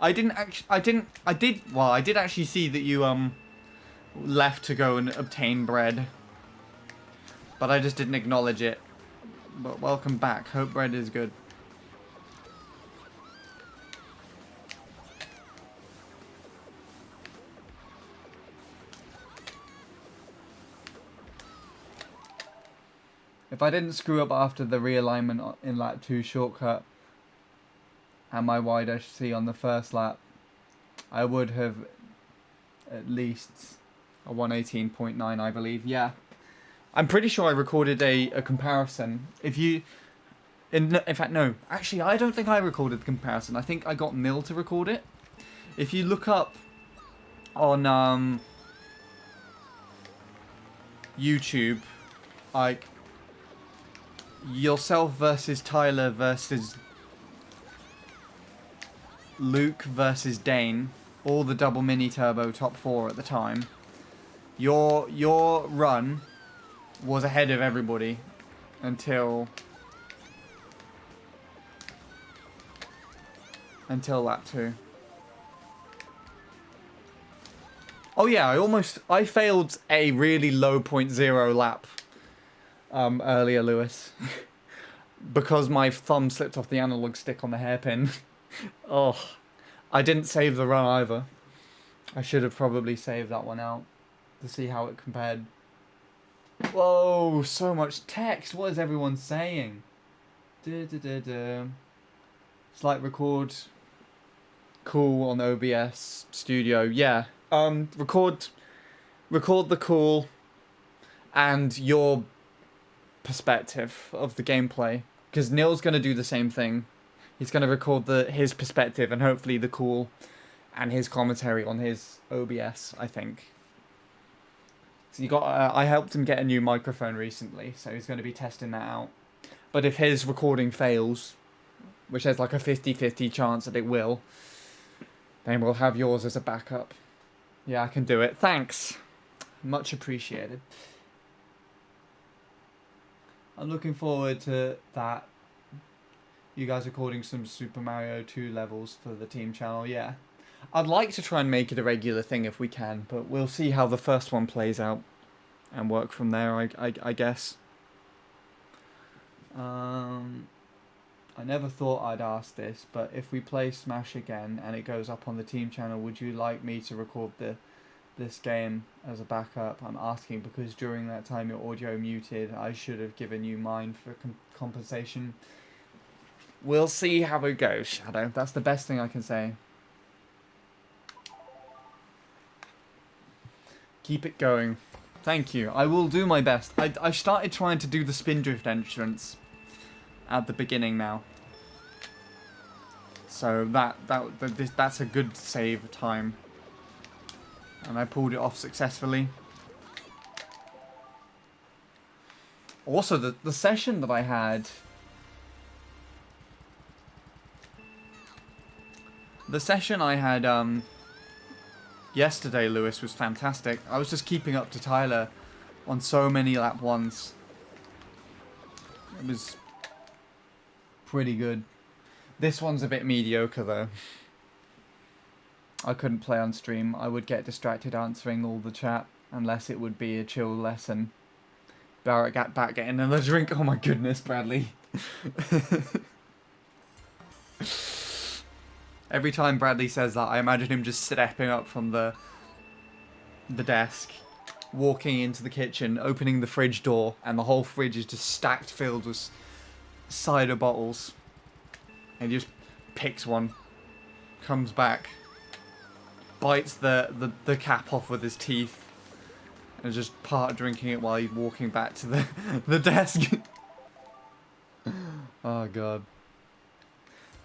I did actually see that you left to go and obtain bread, but I just didn't acknowledge it. But welcome back. Hope bread is good. If I didn't screw up after the realignment in lap 2 shortcut and my Y-C on the first lap, I would have at least a 118.9, I believe. Yeah. I'm pretty sure I recorded a comparison. If you... In fact, no. Actually, I don't think I recorded the comparison. I think I got Mill to record it. If you look up on YouTube, like, yourself versus Tyler versus Luke versus Dane, all the double mini turbo top 4 at the time, your run was ahead of everybody until lap 2. Oh yeah, I failed a really low 0.0 lap earlier, Lewis, because my thumb slipped off the analog stick on the hairpin. Oh, I didn't save the run either. I should have probably saved that one out to see how it compared. Whoa, so much text. What is everyone saying? Slight record. Cool on OBS Studio. Yeah. Record the cool and your perspective of the gameplay, because Neil's going to do the same thing. He's going to record his perspective and hopefully the cool and his commentary on his OBS, I think. So you got I helped him get a new microphone recently, so he's going to be testing that out. But if his recording fails, which there's like a 50-50 chance that it will, then we'll have yours as a backup. Yeah, I can do it. Thanks. Much appreciated. I'm looking forward to that. You guys recording some Super Mario 2 levels for the team channel, yeah. I'd like to try and make it a regular thing if we can, but we'll see how the first one plays out and work from there, I guess. I never thought I'd ask this, but if we play Smash again and it goes up on the team channel, would you like me to record this game as a backup? I'm asking because during that time your audio muted. I should have given you mine for compensation. We'll see how it goes, Shadow. That's the best thing I can say. Keep it going. Thank you. I will do my best. I started trying to do the Spindrift entrance at the beginning now. So that's a good save time. And I pulled it off successfully. Also, the session that I had... The session I had yesterday, Lewis, was fantastic. I was just keeping up to Tyler on so many lap ones. It was pretty good. This one's a bit mediocre, though. I couldn't play on stream. I would get distracted answering all the chat, unless it would be a chill lesson. Barrett got back getting another drink. Oh my goodness, Bradley. Every time Bradley says that, I imagine him just stepping up from the desk, walking into the kitchen, opening the fridge door, and the whole fridge is just stacked filled with cider bottles. And he just picks one, comes back, bites the cap off with his teeth, and just part drinking it while he's walking back to the desk. Oh god.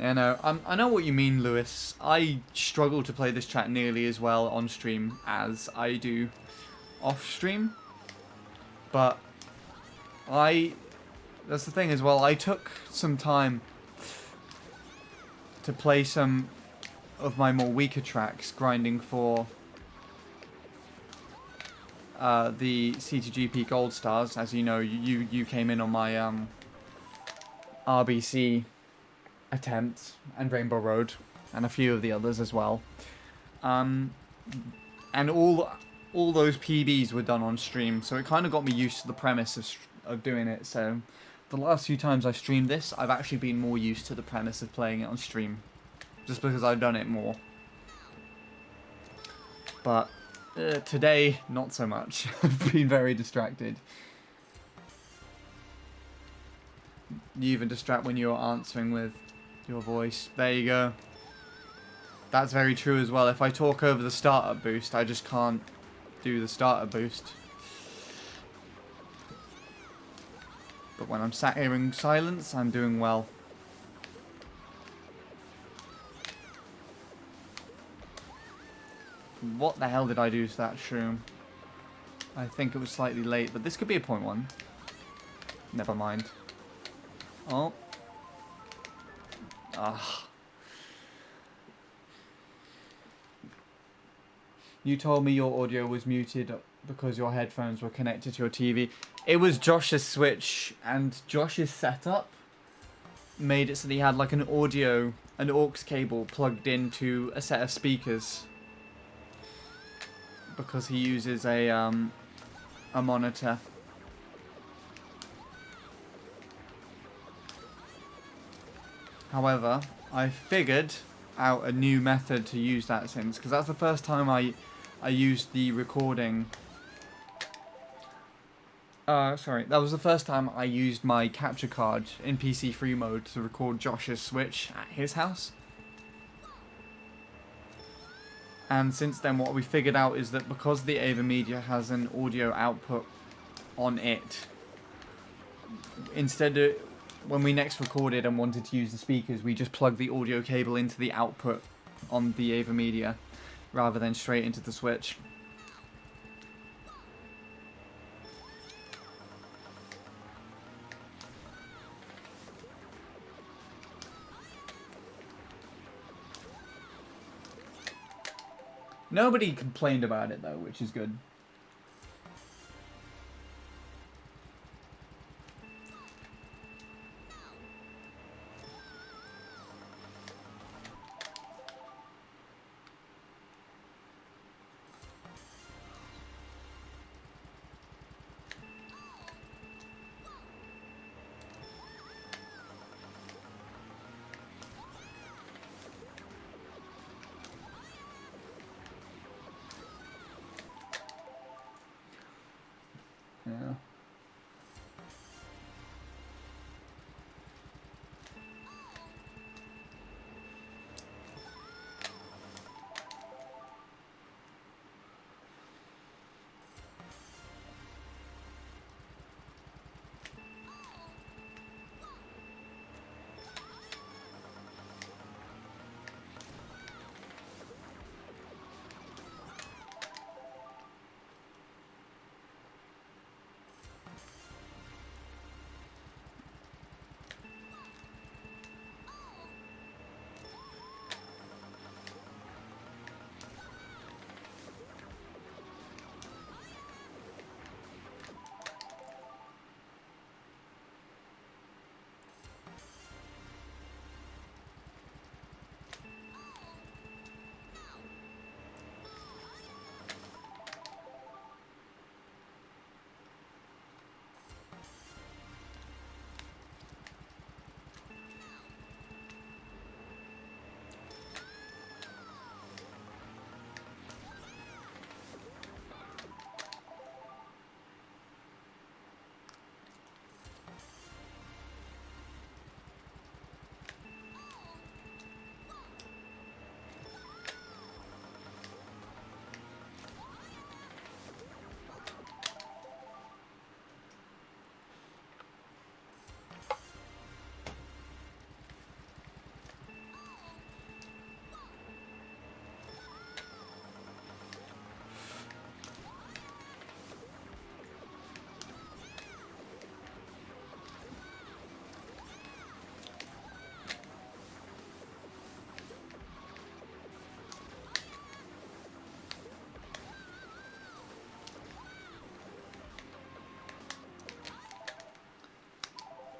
Yeah, no, I know what you mean, Lewis. I struggle to play this track nearly as well on stream as I do off stream. But that's the thing as well, I took some time to play some of my more weaker tracks, grinding for the CTGP Gold Stars. As you know, you came in on my RBC attempt, and Rainbow Road, and a few of the others as well. And all those PBs were done on stream, so it kind of got me used to the premise of doing it. So the last few times I've streamed this, I've actually been more used to the premise of playing it on stream, just because I've done it more. But today, not so much. I've been very distracted. You even distract when you're answering with your voice. There you go. That's very true as well. If I talk over the startup boost, I just can't do the startup boost. But when I'm sat here in silence, I'm doing well. What the hell did I do to that shroom? I think it was slightly late, but this could be a .1. Never mind. Oh. Ah. You told me your audio was muted because your headphones were connected to your TV. It was Josh's switch, and Josh's setup made it so that he had like an aux cable plugged into a set of speakers, because he uses a monitor. However, I figured out a new method to use that since, because that's the first time I used the recording. Sorry, that was the first time I used my capture card in PC3 mode to record Josh's Switch at his house. And since then, what we figured out is that because the AverMedia has an audio output on it, instead of when we next recorded and wanted to use the speakers, we just plugged the audio cable into the output on the AverMedia rather than straight into the Switch. Nobody complained about it though, which is good.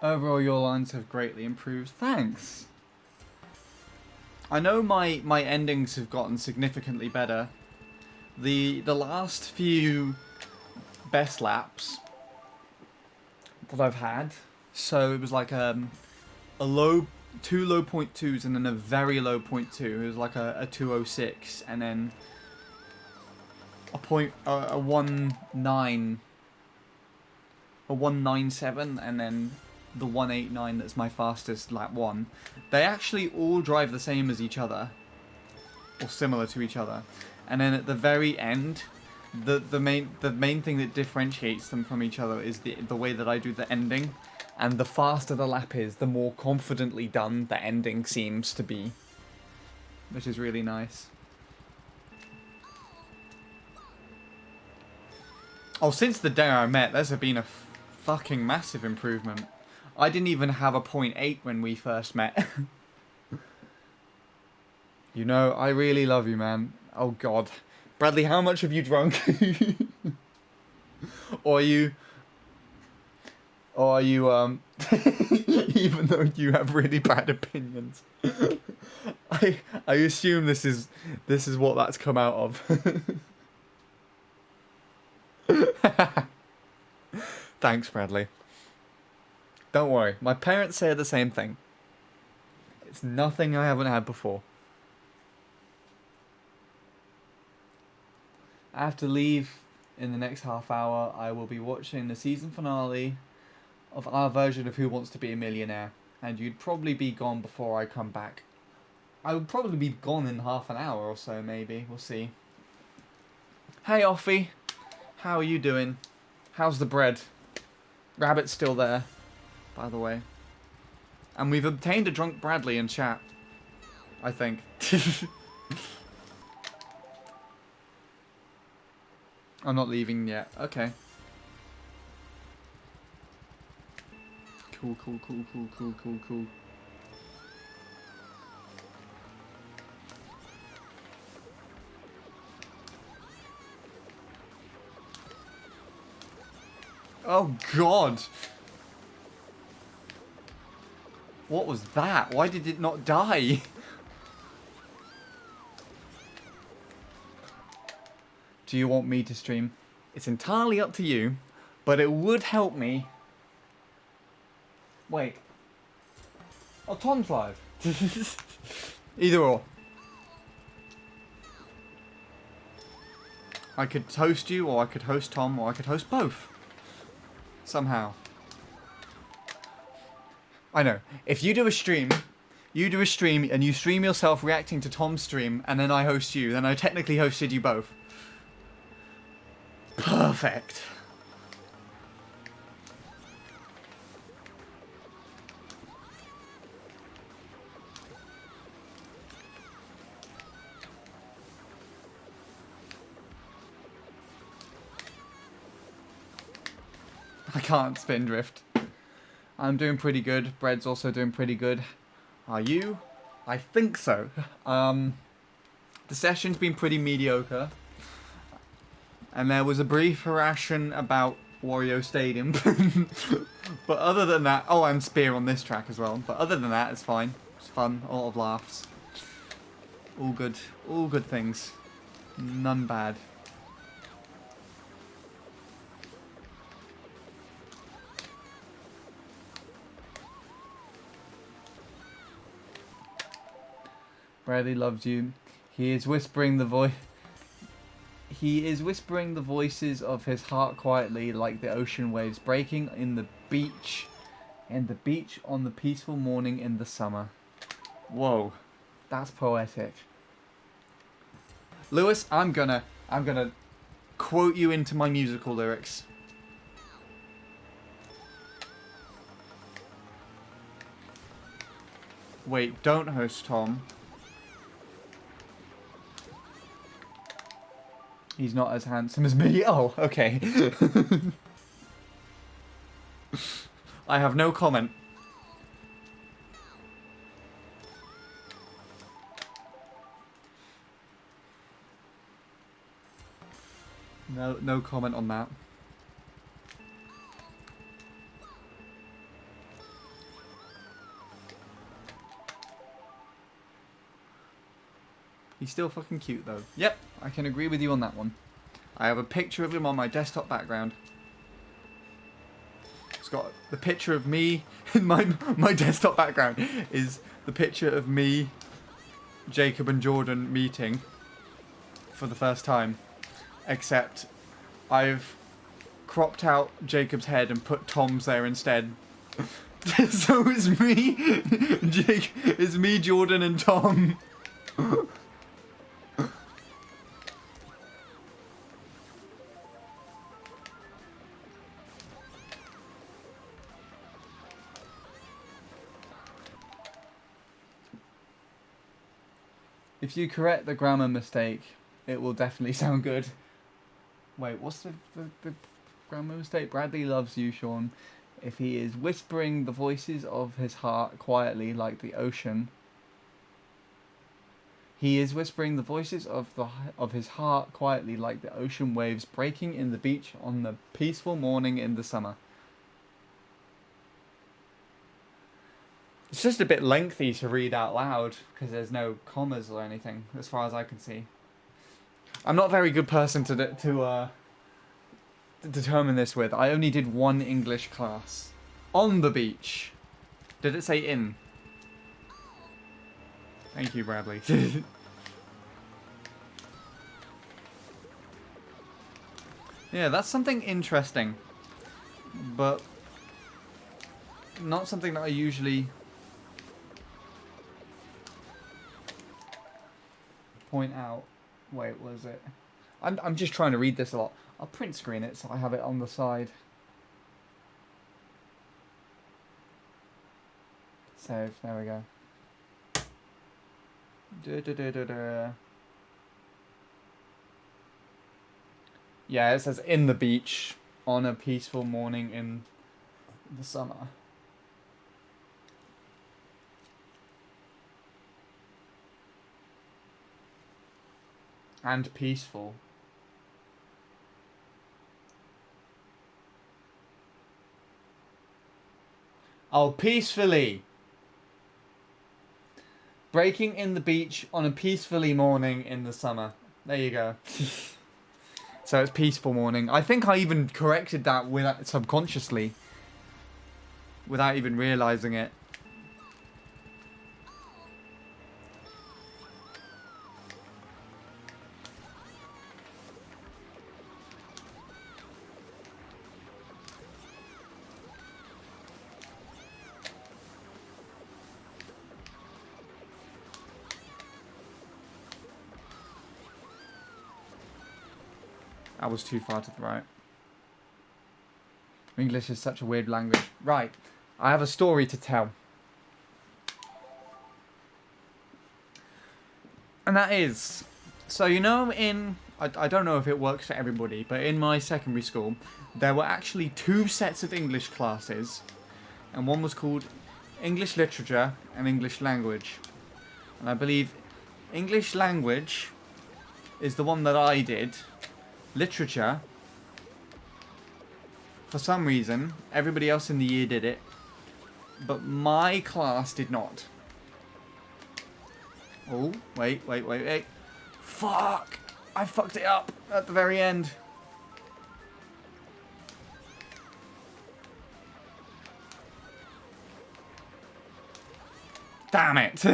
Overall, your lines have greatly improved. Thanks. I know my endings have gotten significantly better. The last few best laps that I've had, so it was like a low, 2 low point twos and then a very low point two. It was like a 206 and then a 197 and then the 189 that's my fastest lap 1. They actually all drive the same as each other, or similar to each other. And then at the very end, the main thing that differentiates them from each other is the way that I do the ending. And the faster the lap is, the more confidently done the ending seems to be, which is really nice. Oh, since the day I met, there's been a fucking massive improvement. I didn't even have a 0.8 when we first met. You know, I really love you, man. Oh, God. Bradley, how much have you drunk? Or are you, even though you have really bad opinions. I assume this is what that's come out of. Thanks, Bradley. Don't worry, my parents say the same thing. It's nothing I haven't had before. I have to leave in the next half hour. I will be watching the season finale of our version of Who Wants to Be a Millionaire, and you'd probably be gone before I come back. I would probably be gone in half an hour or so, maybe. We'll see. Hey, Offie. How are you doing? How's the bread? Rabbit's still there, by the way. And we've obtained a drunk Bradley in chat, I think. I'm not leaving yet. Okay. Cool. Oh, God. What was that? Why did it not die? Do you want me to stream? It's entirely up to you, but it would help me. Wait. Oh, Tom's live. Either or. I could host you, or I could host Tom, or I could host both. Somehow. I know. If you do a stream, and you stream yourself reacting to Tom's stream, and then I host you, then I technically hosted you both. Perfect. I can't spin drift. I'm doing pretty good. Bread's also doing pretty good. Are you? I think so. The session's been pretty mediocre. And there was a brief harassment about Wario Stadium. But other than that... Oh, and Spear on this track as well. But other than that, it's fine. It's fun. A lot of laughs. All good. All good things. None bad. Bradley loves you. He is whispering the voices of his heart quietly, like the ocean waves breaking in the beach on the peaceful morning in the summer. Whoa, that's poetic. Lewis, I'm gonna quote you into my musical lyrics. Wait, don't host Tom. He's not as handsome as me. Oh, okay. I have no comment. No comment on that. He's still fucking cute though. Yep, I can agree with you on that one. I have a picture of him on my desktop background. It's got the picture of me in my desktop background is the picture of me, Jacob and Jordan meeting for the first time. Except I've cropped out Jacob's head and put Tom's there instead. So it's me, it's me, Jordan, and Tom. If you correct the grammar mistake, it will definitely sound good. Wait, what's the grammar mistake? Bradley loves you, Sean. If he is whispering the voices of his heart quietly like the ocean. He is whispering the voices of his heart quietly like the ocean waves breaking in the beach on the peaceful morning in the summer. It's just a bit lengthy to read out loud because there's no commas or anything, as far as I can see. I'm not a very good person to determine this with. I only did one English class on the beach. Did it say in? Thank you, Bradley. Yeah, that's something interesting, but not something that I usually point out. Wait, was it? I'm just trying to read this a lot. I'll print screen it so I have it on the side. Save. There we go. Yeah, it says in the beach on a peaceful morning in the summer. And peaceful. Oh, peacefully. Breaking in the beach on a peacefully morning in the summer. There you go. So it's peaceful morning. I think I even corrected that subconsciously. Without even realizing it. That was too far to the right. English is such a weird language. Right, I have a story to tell. And that is, so you know I don't know if it works for everybody, but in my secondary school, there were actually 2 sets of English classes, and one was called English Literature and English Language. And I believe English Language is the one that I did. Literature, for some reason, everybody else in the year did it, but my class did not. Oh, wait. Fuck! I fucked it up at the very end. Damn it!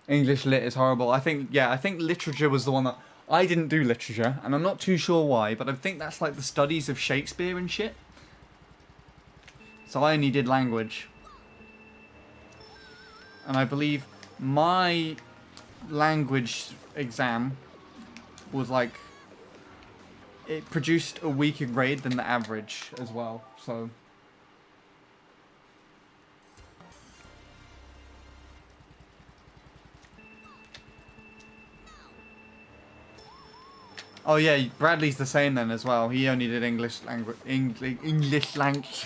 English lit is horrible. I think literature was the one that... I didn't do literature, and I'm not too sure why, but I think that's like the studies of Shakespeare and shit. So I only did language. And I believe my language exam was like... It produced a weaker grade than the average as well, so... Oh yeah, Bradley's the same then as well. He only did English language. English language.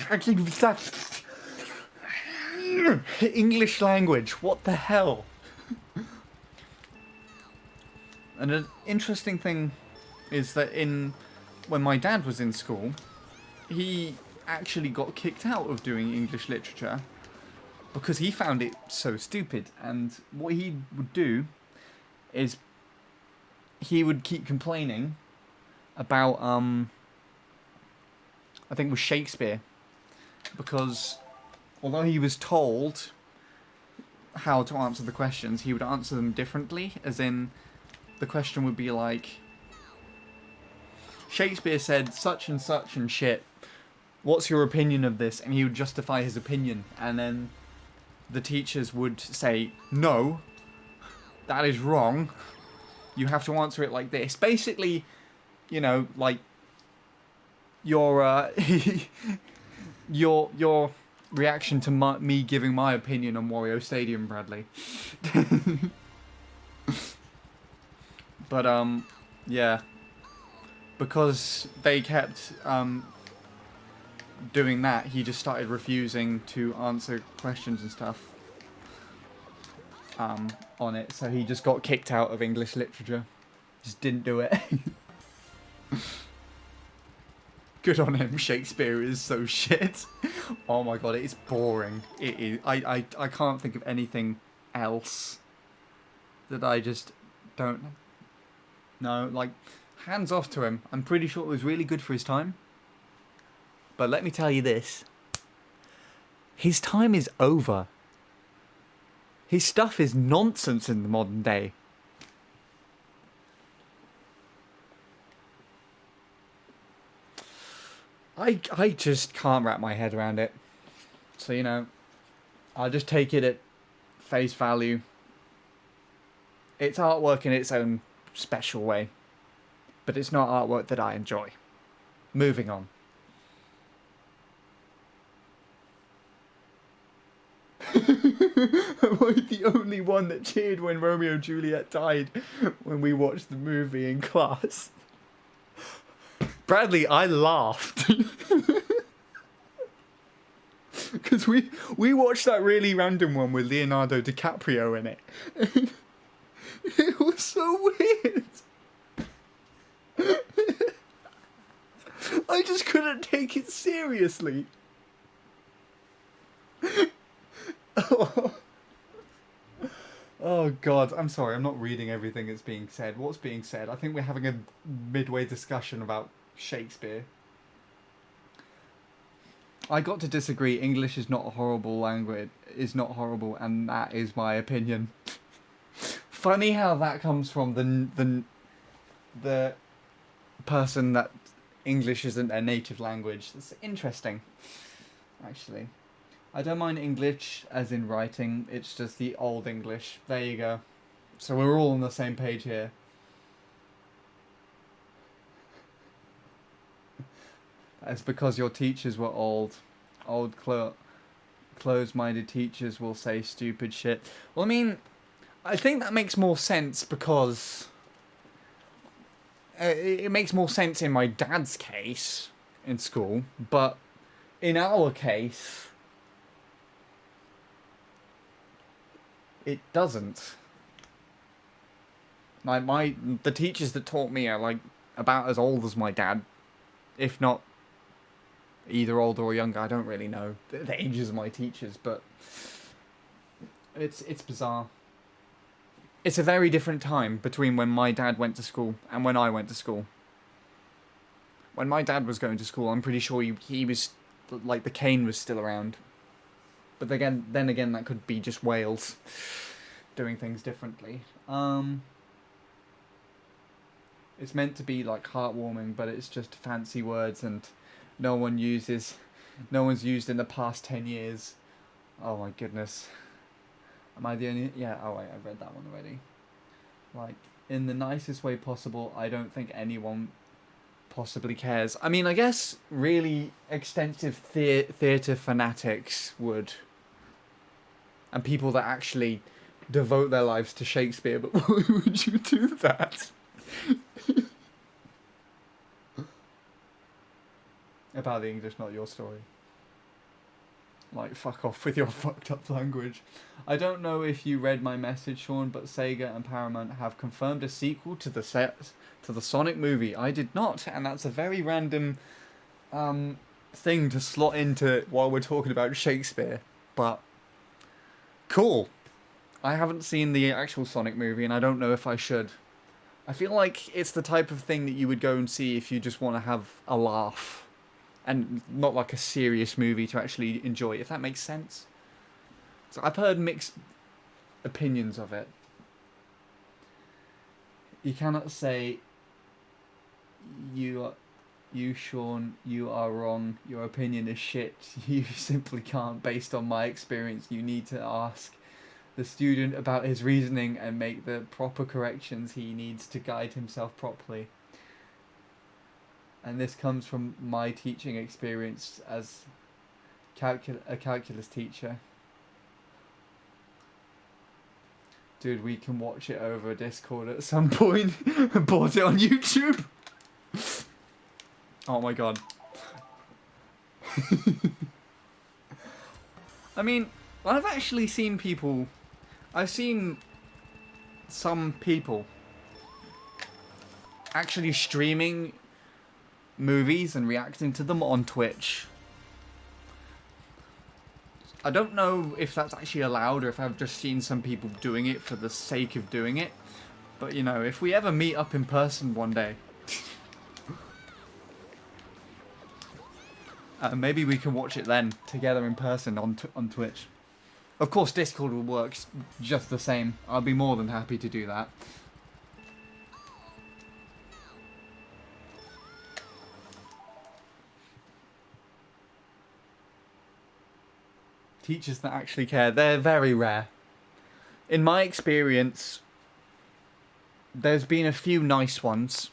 What the hell? And an interesting thing is that when my dad was in school, he actually got kicked out of doing English literature because he found it so stupid. And what he would do is he would keep complaining about I think it was Shakespeare, because although he was told how to answer the questions, he would answer them differently, as in the question would be like, Shakespeare said such and shit, what's your opinion of this? And he would justify his opinion, and then the teachers would say, no, that is wrong, you have to answer it like this. Basically, you know, like your your reaction to me giving my opinion on Wario Stadium, Bradley. But yeah, because they kept doing that, he just started refusing to answer questions and stuff on it, so he just got kicked out of English literature. Just didn't do it. Good on him. Shakespeare is so shit. Oh my god, it is boring. It is. I can't think of anything else that I just don't know. Like, hands off to him. I'm pretty sure it was really good for his time. But let me tell you this. His time is over. His stuff is nonsense in the modern day. I just can't wrap my head around it. So, you know, I'll just take it at face value. It's artwork in its own special way. But it's not artwork that I enjoy. Moving on. Am I the only one that cheered when Romeo and Juliet died when we watched the movie in class? Bradley, I laughed. Because we watched that really random one with Leonardo DiCaprio in it. It was so weird. I just couldn't take it seriously. Oh god, I'm sorry, I'm not reading everything that's being said. What's being said? I think we're having a midway discussion about Shakespeare. I got to disagree. English is not a horrible language. Is not horrible, and that is my opinion. Funny how that comes from the person that English isn't their native language. That's interesting, actually. I don't mind English as in writing. It's just the old English. There you go. So we're all on the same page here. It's because your teachers were old. Old closed-minded teachers will say stupid shit. Well, I mean, I think that makes more sense because it makes more sense in my dad's case in school, but in our case, it doesn't. Like the teachers that taught me are like about as old as my dad, if not either older or younger. I don't really know the ages of my teachers, but it's bizarre. It's a very different time between when my dad went to school and when I went to school. When my dad was going to school, I'm pretty sure he was, like, the cane was still around. But then again, that could be just Wales doing things differently. It's meant to be, like, heartwarming, but it's just fancy words and no one's used in the past 10 years. Oh my goodness. Am I the only... Yeah, oh wait, I've read that one already. Like, in the nicest way possible, I don't think anyone possibly cares. I mean, I guess really extensive theatre fanatics would. And people that actually devote their lives to Shakespeare, but why would you do that? About the English, not your story. Like, fuck off with your fucked up language. I don't know if you read my message, Sean, but Sega and Paramount have confirmed a sequel to the Sonic movie. I did not, and that's a very random thing to slot into while we're talking about Shakespeare. But Cool. I haven't seen the actual Sonic movie, and I don't know if I should. I feel like it's the type of thing that you would go and see if you just want to have a laugh, and not like a serious movie to actually enjoy, if that makes sense. So I've heard mixed opinions of it. You cannot say you Sean, you are wrong. Your opinion is shit. You simply can't. Based on my experience, you need to ask the student about his reasoning and make the proper corrections he needs to guide himself properly. And this comes from my teaching experience as a calculus teacher. Dude, we can watch it over Discord at some point. Bought it on YouTube. Oh my god. I mean, I've actually seen people... I've seen some people actually streaming movies and reacting to them on Twitch. I don't know if that's actually allowed or if I've just seen some people doing it for the sake of doing it. But, you know, if we ever meet up in person one day, maybe we can watch it then, together in person on Twitch. Of course, Discord will work just the same. I'll be more than happy to do that. Teachers that actually care, they're very rare. In my experience, there's been a few nice ones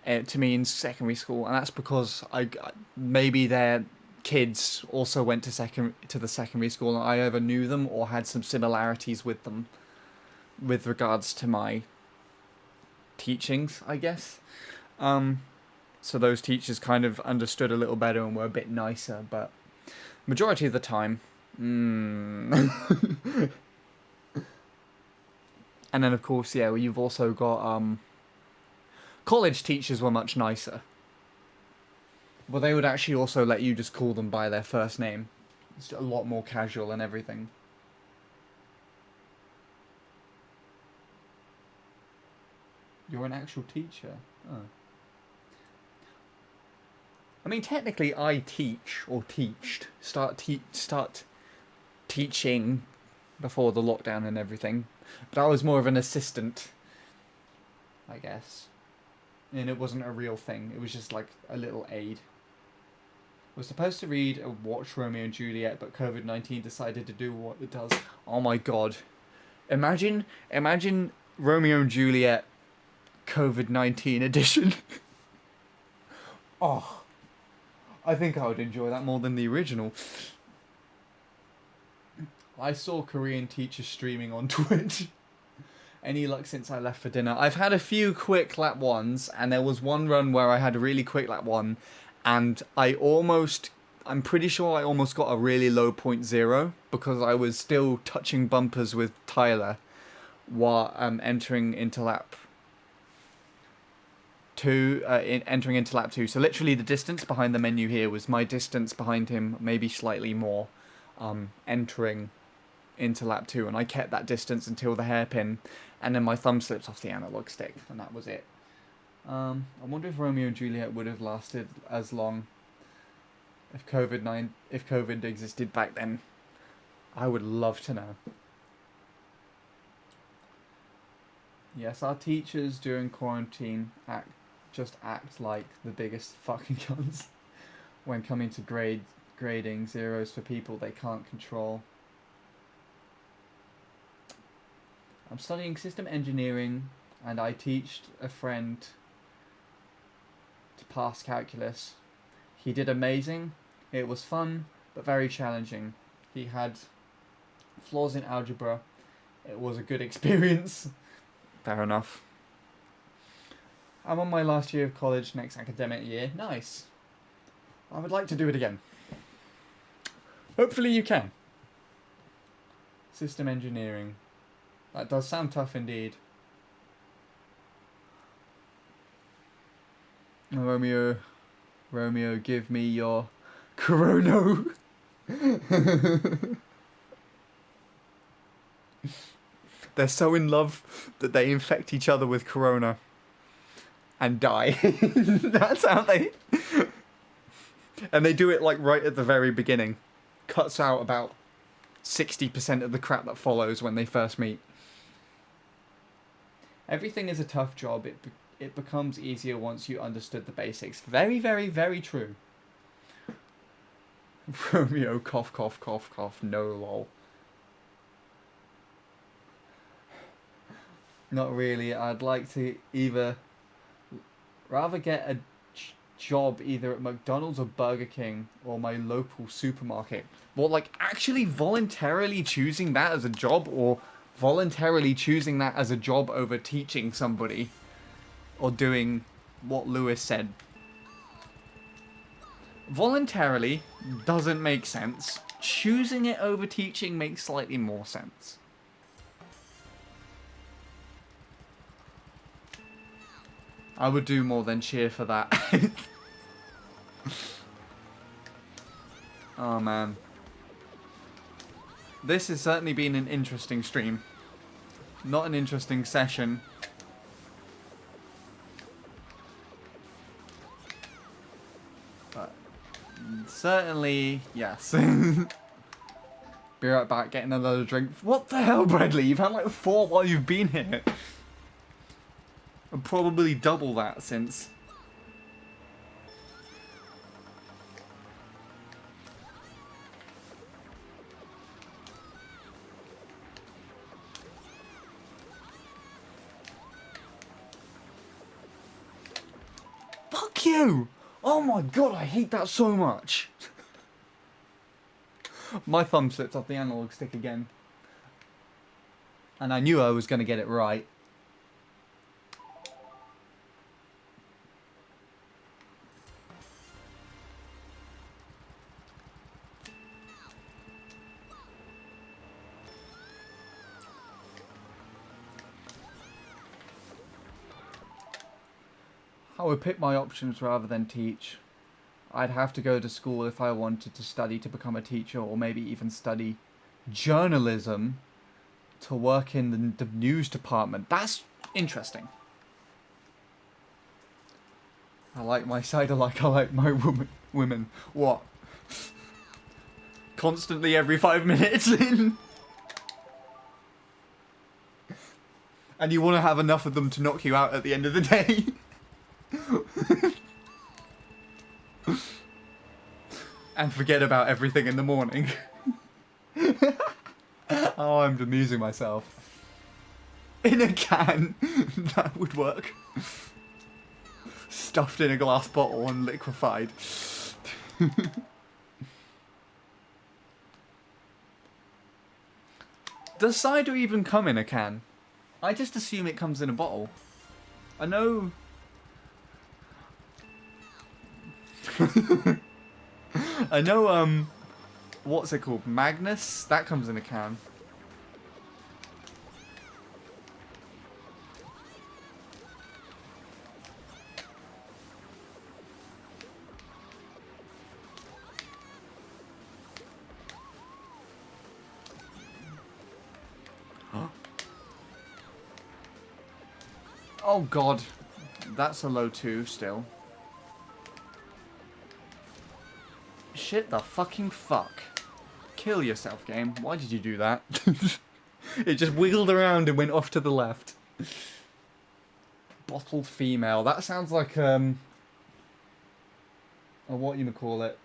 to me in secondary school, and that's because maybe their kids also went to the secondary school and I either knew them or had some similarities with them with regards to my teachings, I guess. So those teachers kind of understood a little better and were a bit nicer, but majority of the time, And then of course, yeah, you've also got college teachers were much nicer. Well, they would actually also let you just call them by their first name. It's a lot more casual and everything. You're an actual teacher? Oh. I mean, technically I teach, or teached, start teaching before the lockdown and everything. But I was more of an assistant, I guess. And it wasn't a real thing. It was just like a little aid. I was supposed to read and watch Romeo and Juliet, but COVID-19 decided to do what it does. Oh my god. Imagine Romeo and Juliet COVID-19 edition. Oh. I think I would enjoy that more than the original. I saw Korean teachers streaming on Twitch. Any luck since I left for dinner? I've had a few quick lap ones, and there was one run where I had a really quick lap one, and I'm pretty sure I almost got a really low 0.0 because I was still touching bumpers with Tyler while entering into lap 2. Entering into lap 2. So literally the distance behind the menu here was my distance behind him, maybe slightly more, entering into lap 2, and I kept that distance until the hairpin, and then my thumb slipped off the analog stick, and that was it. I wonder if Romeo and Juliet would have lasted as long if COVID existed back then. I would love to know. Yes, our teachers during quarantine just act like the biggest fucking guns when coming to grading zeros for people they can't control. I'm studying system engineering, and I teached a friend to pass calculus. He did amazing. It was fun, but very challenging. He had flaws in algebra. It was a good experience. Fair enough. I'm on my last year of college next academic year. Nice. I would like to do it again. Hopefully you can. System engineering. That does sound tough indeed. Romeo, give me your Corono. They're so in love that they infect each other with corona and die. That's how they... And they do it like right at the very beginning. Cuts out about 60% of the crap that follows when they first meet. Everything is a tough job. It becomes easier once you understood the basics. Very, very, very true. Romeo, cough, cough, cough, cough. No lol. Not really. I'd like to rather get a job either at McDonald's or Burger King or my local supermarket. Well, like actually voluntarily choosing that as a job, or voluntarily choosing that as a job over teaching somebody or doing what Lewis said. Voluntarily doesn't make sense. Choosing it over teaching makes slightly more sense. I would do more than cheer for that. Oh man. This has certainly been an interesting stream. Not an interesting session. But certainly, yes. Be right back, getting another drink. What the hell, Bradley? You've had like 4 while you've been here. And probably double that since. Fuck you! Oh my god, I hate that so much. My thumb slipped off the analog stick again. And I knew I was going to get it right. I would pick my options rather than teach. I'd have to go to school if I wanted to study to become a teacher, or maybe even study journalism to work in the news department. That's interesting. I like my side alike, I like my women. What? Constantly every 5 minutes in? And you want to have enough of them to knock you out at the end of the day? And forget about everything in the morning. Oh, I'm amusing myself. In a can. That would work. Stuffed in a glass bottle and liquefied. Does cider even come in a can? I just assume it comes in a bottle. I know... I know, what's it called? Magnus? That comes in a can. Oh god. That's a low 2 still. Shit the fucking fuck. Kill yourself, game. Why did you do that? It just wiggled around and went off to the left. Bottled female. That sounds like, what you call it?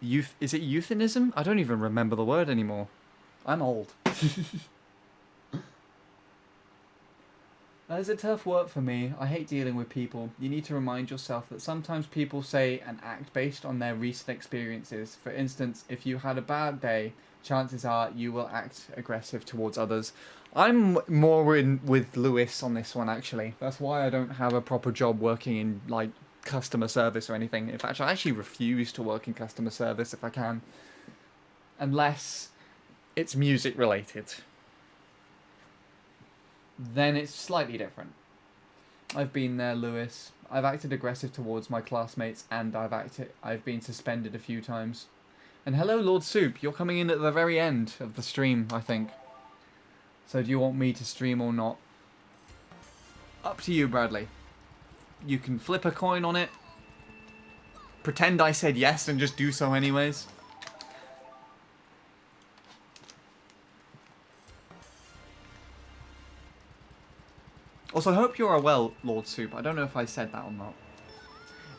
Is it euphemism? I don't even remember the word anymore. I'm old. That is a tough work for me. I hate dealing with people. You need to remind yourself that sometimes people say and act based on their recent experiences. For instance, if you had a bad day, chances are you will act aggressive towards others. I'm more in with Lewis on this one, actually. That's why I don't have a proper job working in, like, customer service or anything. In fact, I actually refuse to work in customer service if I can. Unless it's music related. Then it's slightly different. I've been there, Lewis. I've acted aggressive towards my classmates, and I've been suspended a few times. And hello, Lord Soup. You're coming in at the very end of the stream, I think. So do you want me to stream or not? Up to you, Bradley. You can flip a coin on it. Pretend I said yes and just do so anyways. Also, I hope you are well, Lord Soup. I don't know if I said that or not.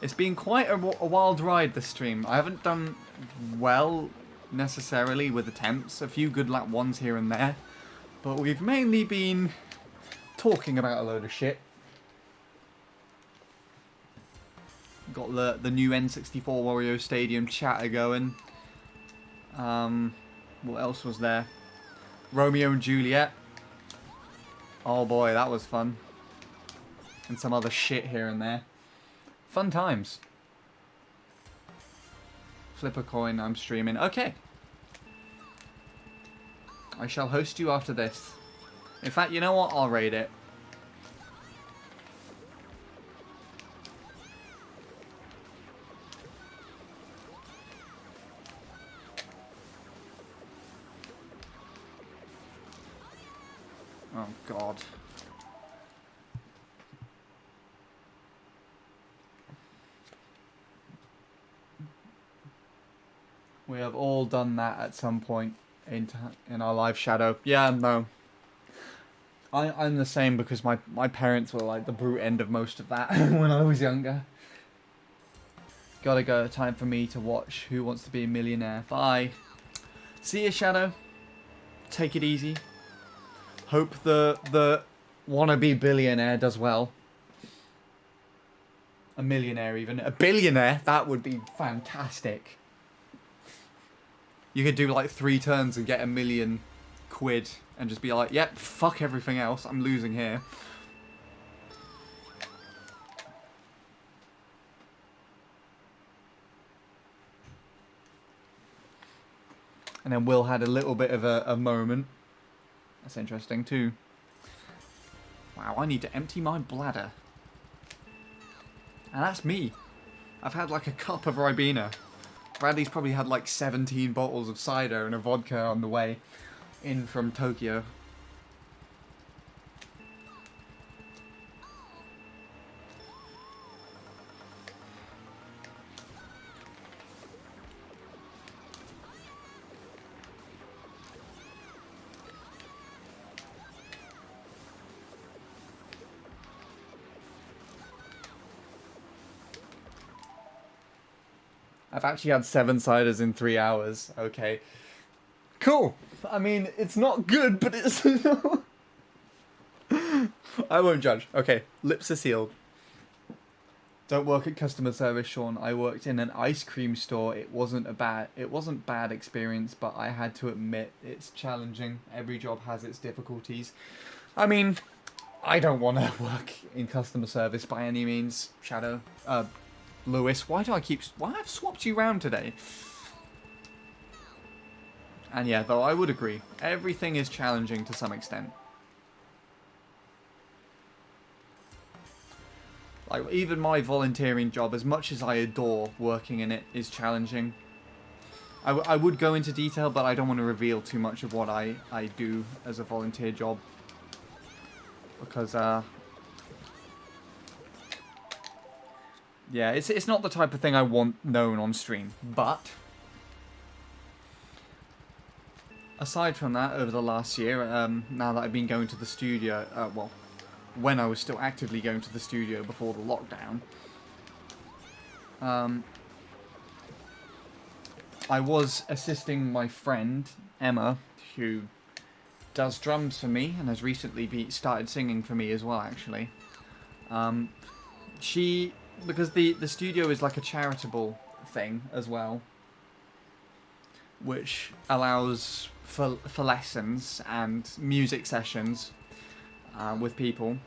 It's been quite a wild ride, this stream. I haven't done well, necessarily, with attempts. A few good lap ones here and there. But we've mainly been talking about a load of shit. Got the new N64 Wario Stadium chatter going. What else was there? Romeo and Juliet. Oh boy, that was fun. And some other shit here and there. Fun times. Flip a coin, I'm streaming. Okay. I shall host you after this. In fact, you know what? I'll raid it. Oh, God. We have all done that at some point in our life, Shadow. Yeah, no. I'm the same because my parents were like the brute end of most of that when I was younger. Gotta go. Time for me to watch Who Wants to Be a Millionaire. Bye. See you, Shadow. Take it easy. Hope the wannabe billionaire does well. A millionaire even. A billionaire? That would be fantastic. You could do like 3 turns and get £1 million and just be like, yep, fuck everything else. I'm losing here. And then Will had a little bit of a moment. That's interesting too. Wow, I need to empty my bladder. And that's me. I've had like a cup of Ribena. Bradley's probably had like 17 bottles of cider and a vodka on the way in from Tokyo. I've actually had 7 ciders in 3 hours. Okay. Cool. I mean, it's not good, but it's... I won't judge. Okay, lips are sealed. Don't work at customer service, Sean. I worked in an ice cream store. It wasn't bad experience, but I had to admit it's challenging. Every job has its difficulties. I mean, I don't want to work in customer service by any means, Shadow. Lewis, why I've swapped you round today? And yeah, though I would agree, everything is challenging to some extent. Like, even my volunteering job, as much as I adore working in it, is challenging. I would go into detail, but I don't want to reveal too much of what I do as a volunteer job. Because, yeah, it's not the type of thing I want known on stream, but aside from that, over the last year, now that I've been going to the studio, well, when I was still actively going to the studio before the lockdown, I was assisting my friend, Emma, who does drums for me and has recently started singing for me as well, actually. Because the studio is like a charitable thing as well, which allows for lessons and music sessions with people.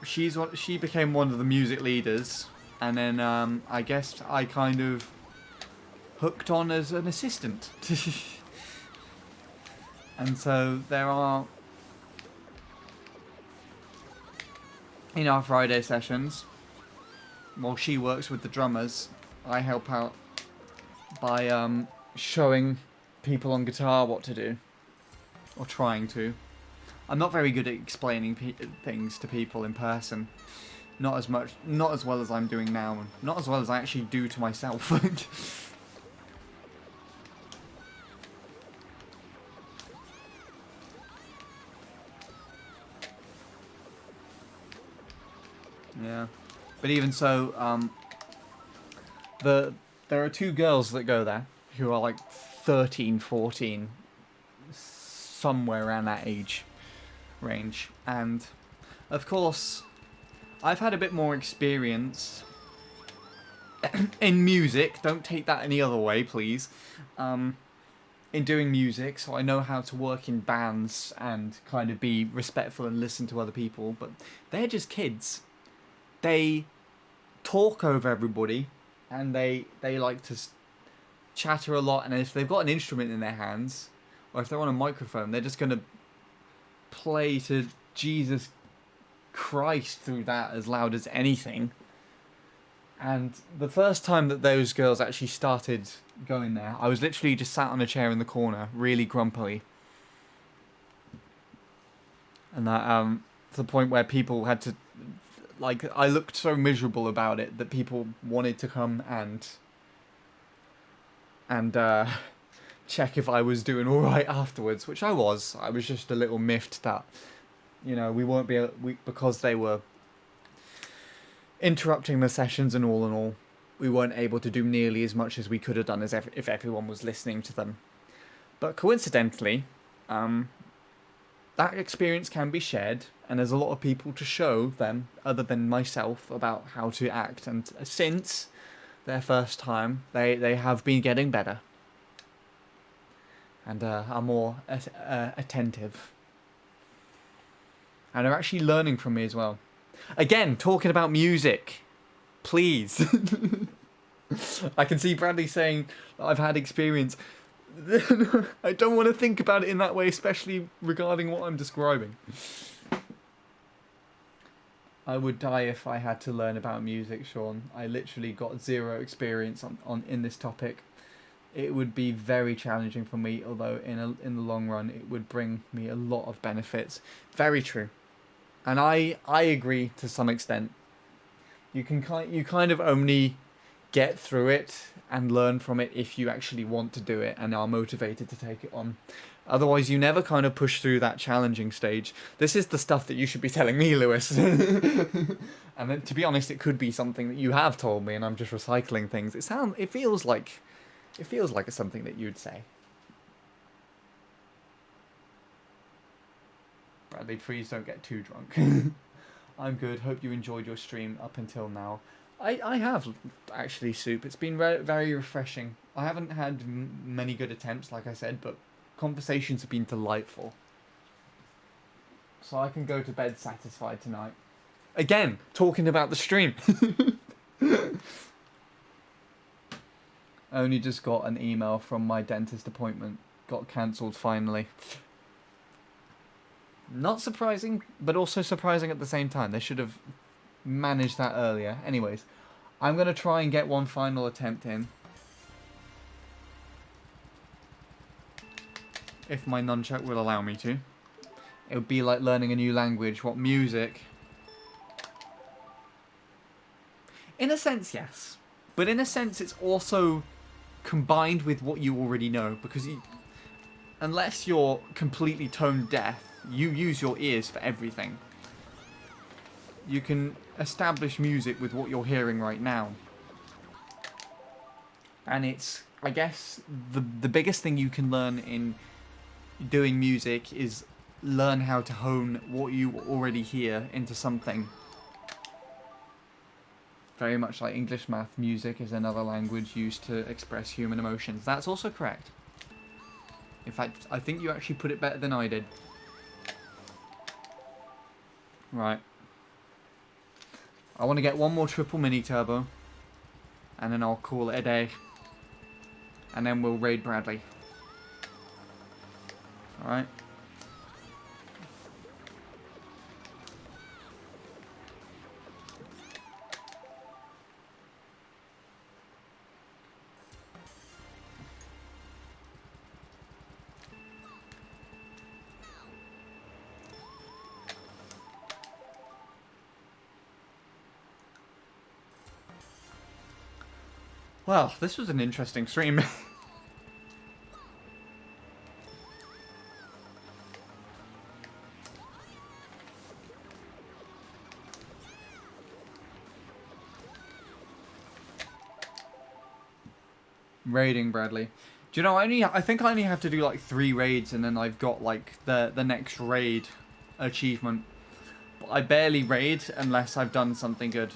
She became one of the music leaders, and then I guess I kind of hooked on as an assistant. And so there are, in our Friday sessions, while she works with the drummers, I help out by showing people on guitar what to do. Or trying to. I'm not very good at explaining things to people in person. Not as well as I'm doing now, and not as well as I actually do to myself. Yeah, but even so, there are two girls that go there who are like 13, 14, somewhere around that age range, and of course, I've had a bit more experience in music. Don't take that any other way, please. In doing music, so I know how to work in bands and kind of be respectful and listen to other people. But they're just kids. They talk over everybody, and they like to chatter a lot. And if they've got an instrument in their hands, or if they're on a microphone, they're just gonna play to Jesus Christ through that as loud as anything. And the first time that those girls actually started going there, I was literally just sat on a chair in the corner, really grumpily. And that, to the point where people had to, like, I looked so miserable about it that people wanted to come and check if I was doing alright afterwards, which I was. I was just a little miffed that, you know, we weren't because they were interrupting the sessions and all, we weren't able to do nearly as much as we could have done as if everyone was listening to them. But coincidentally, that experience can be shared, and there's a lot of people to show them, other than myself, about how to act. And since their first time, they have been getting better and are more attentive, and are actually learning from me as well. Again, talking about music, please. I can see Bradley saying I've had experience. I don't want to think about it in that way, especially regarding what I'm describing. I would die if I had to learn about music, Sean. I literally got zero experience in this topic. It would be very challenging for me, although in the long run it would bring me a lot of benefits. Very true. And I agree to some extent. You kind of only get through it and learn from it if you actually want to do it and are motivated to take it on. Otherwise, you never kind of push through that challenging stage. This is the stuff that you should be telling me, Lewis. And then, to be honest, it could be something that you have told me, and I'm just recycling things. It feels like it's something that you'd say. Bradley, please don't get too drunk. I'm good. Hope you enjoyed your stream up until now. I have, actually, Soup. It's been very refreshing. I haven't had many good attempts, like I said, but conversations have been delightful. So I can go to bed satisfied tonight. Again, talking about the stream. I only just got an email from my dentist appointment. Got cancelled finally. Not surprising, but also surprising at the same time. They should have managed that earlier. Anyways, I'm going to try and get one final attempt in. If my nunchuck will allow me to. It would be like learning a new language. What, music? In a sense, yes. But in a sense, it's also combined with what you already know. Because unless you're completely tone deaf, you use your ears for everything. You can establish music with what you're hearing right now. And it's, I guess, the biggest thing you can learn in doing music is learn how to hone what you already hear into something. Very much like English, math, music is another language used to express human emotions. That's also correct. In fact, I think you actually put it better than I did. Right. I want to get one more triple mini turbo. And then I'll call it a day. And then we'll raid Bradley. Alright. Well, this was an interesting stream. Raiding Bradley. Do you know, I think I only have to do like 3 raids and then I've got like the next raid achievement. But I barely raid unless I've done something good.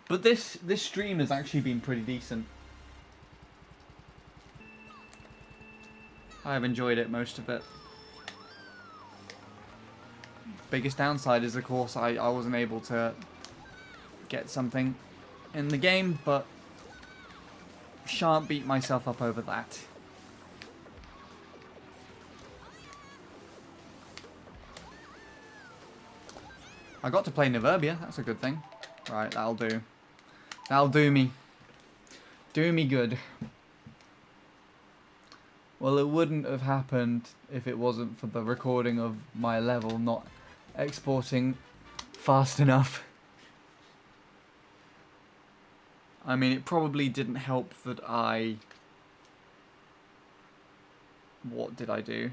But this stream has actually been pretty decent. I've enjoyed it, most of it. Biggest downside is, of course, I wasn't able to get something in the game, but shan't beat myself up over that. I got to play Niverbia, that's a good thing. Right, that'll do. That'll do me. Do me good. Well, it wouldn't have happened if it wasn't for the recording of my level not exporting fast enough. I mean, it probably didn't help that I... What did I do?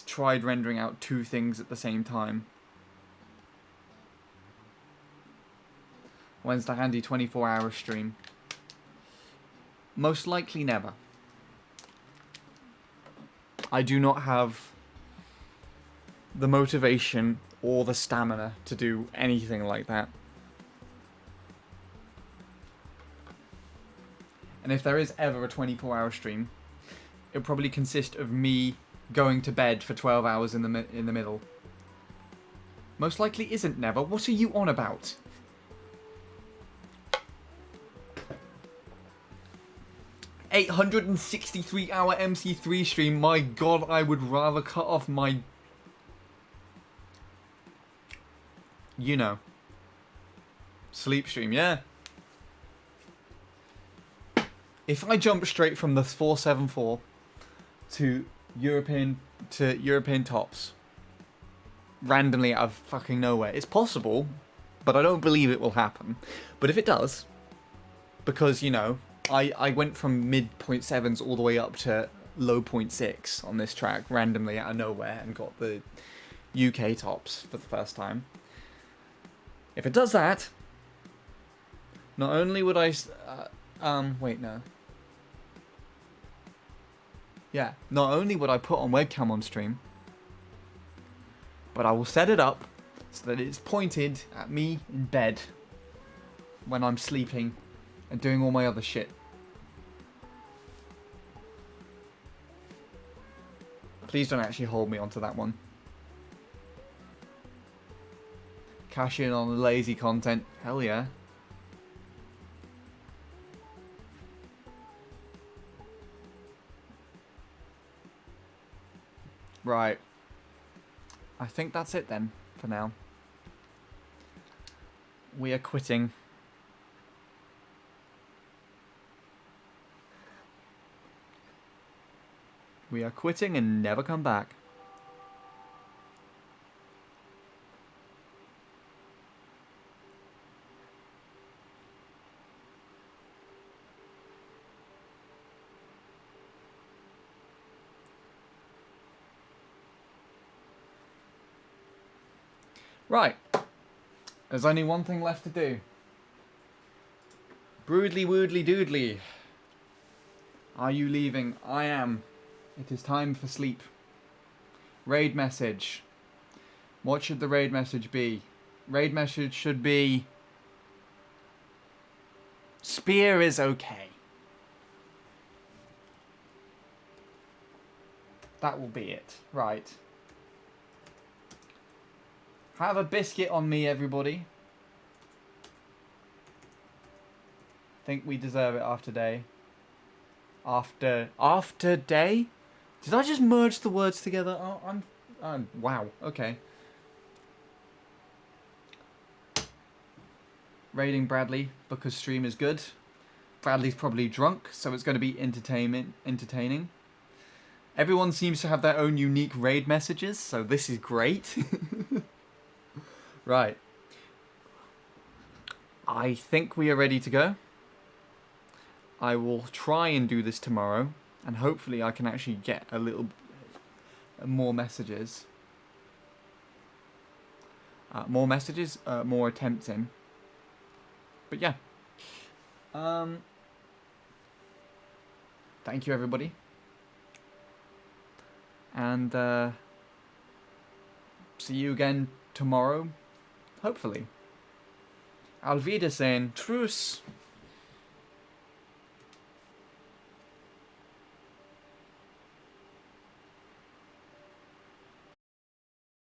Tried rendering out 2 things at the same time. When's the handy 24-hour stream? Most likely never. I do not have the motivation or the stamina to do anything like that. And if there is ever a 24-hour stream, it'll probably consist of me going to bed for 12 hours in the middle. Most likely isn't never. What are you on about? $863-hour MC3 stream. My god, I would rather cut off my... You know. Sleep stream, yeah. If I jump straight from the 474 to European tops, randomly out of fucking nowhere, it's possible, but I don't believe it will happen. But if it does, because, you know, I went from mid .7s all the way up to low .6 on this track, randomly out of nowhere, and got the UK tops for the first time. If it does that, not only would I... wait, no. Yeah, not only would I put on webcam on stream, but I will set it up so that it's pointed at me in bed when I'm sleeping and doing all my other shit. Please don't actually hold me onto that one. Cash in on the lazy content. Hell yeah. Right. I think that's it then, for now. We are quitting. We are quitting and never come back. Right. There's only one thing left to do. Broodly woodly doodly. Are you leaving? I am. It is time for sleep. Raid message. What should the raid message be? Raid message should be... Spear is okay. That will be it. Right. Have a biscuit on me, everybody. Think we deserve it after day. After day? Did I just merge the words together? Oh, wow. Okay. Raiding Bradley because stream is good. Bradley's probably drunk, so it's going to be entertaining. Everyone seems to have their own unique raid messages, so this is great. Right. I think we are ready to go. I will try and do this tomorrow, and hopefully I can actually get a little more messages. More attempts in. But yeah. Thank you, everybody. And see you again tomorrow, hopefully. Auf Wiedersehen. Truce.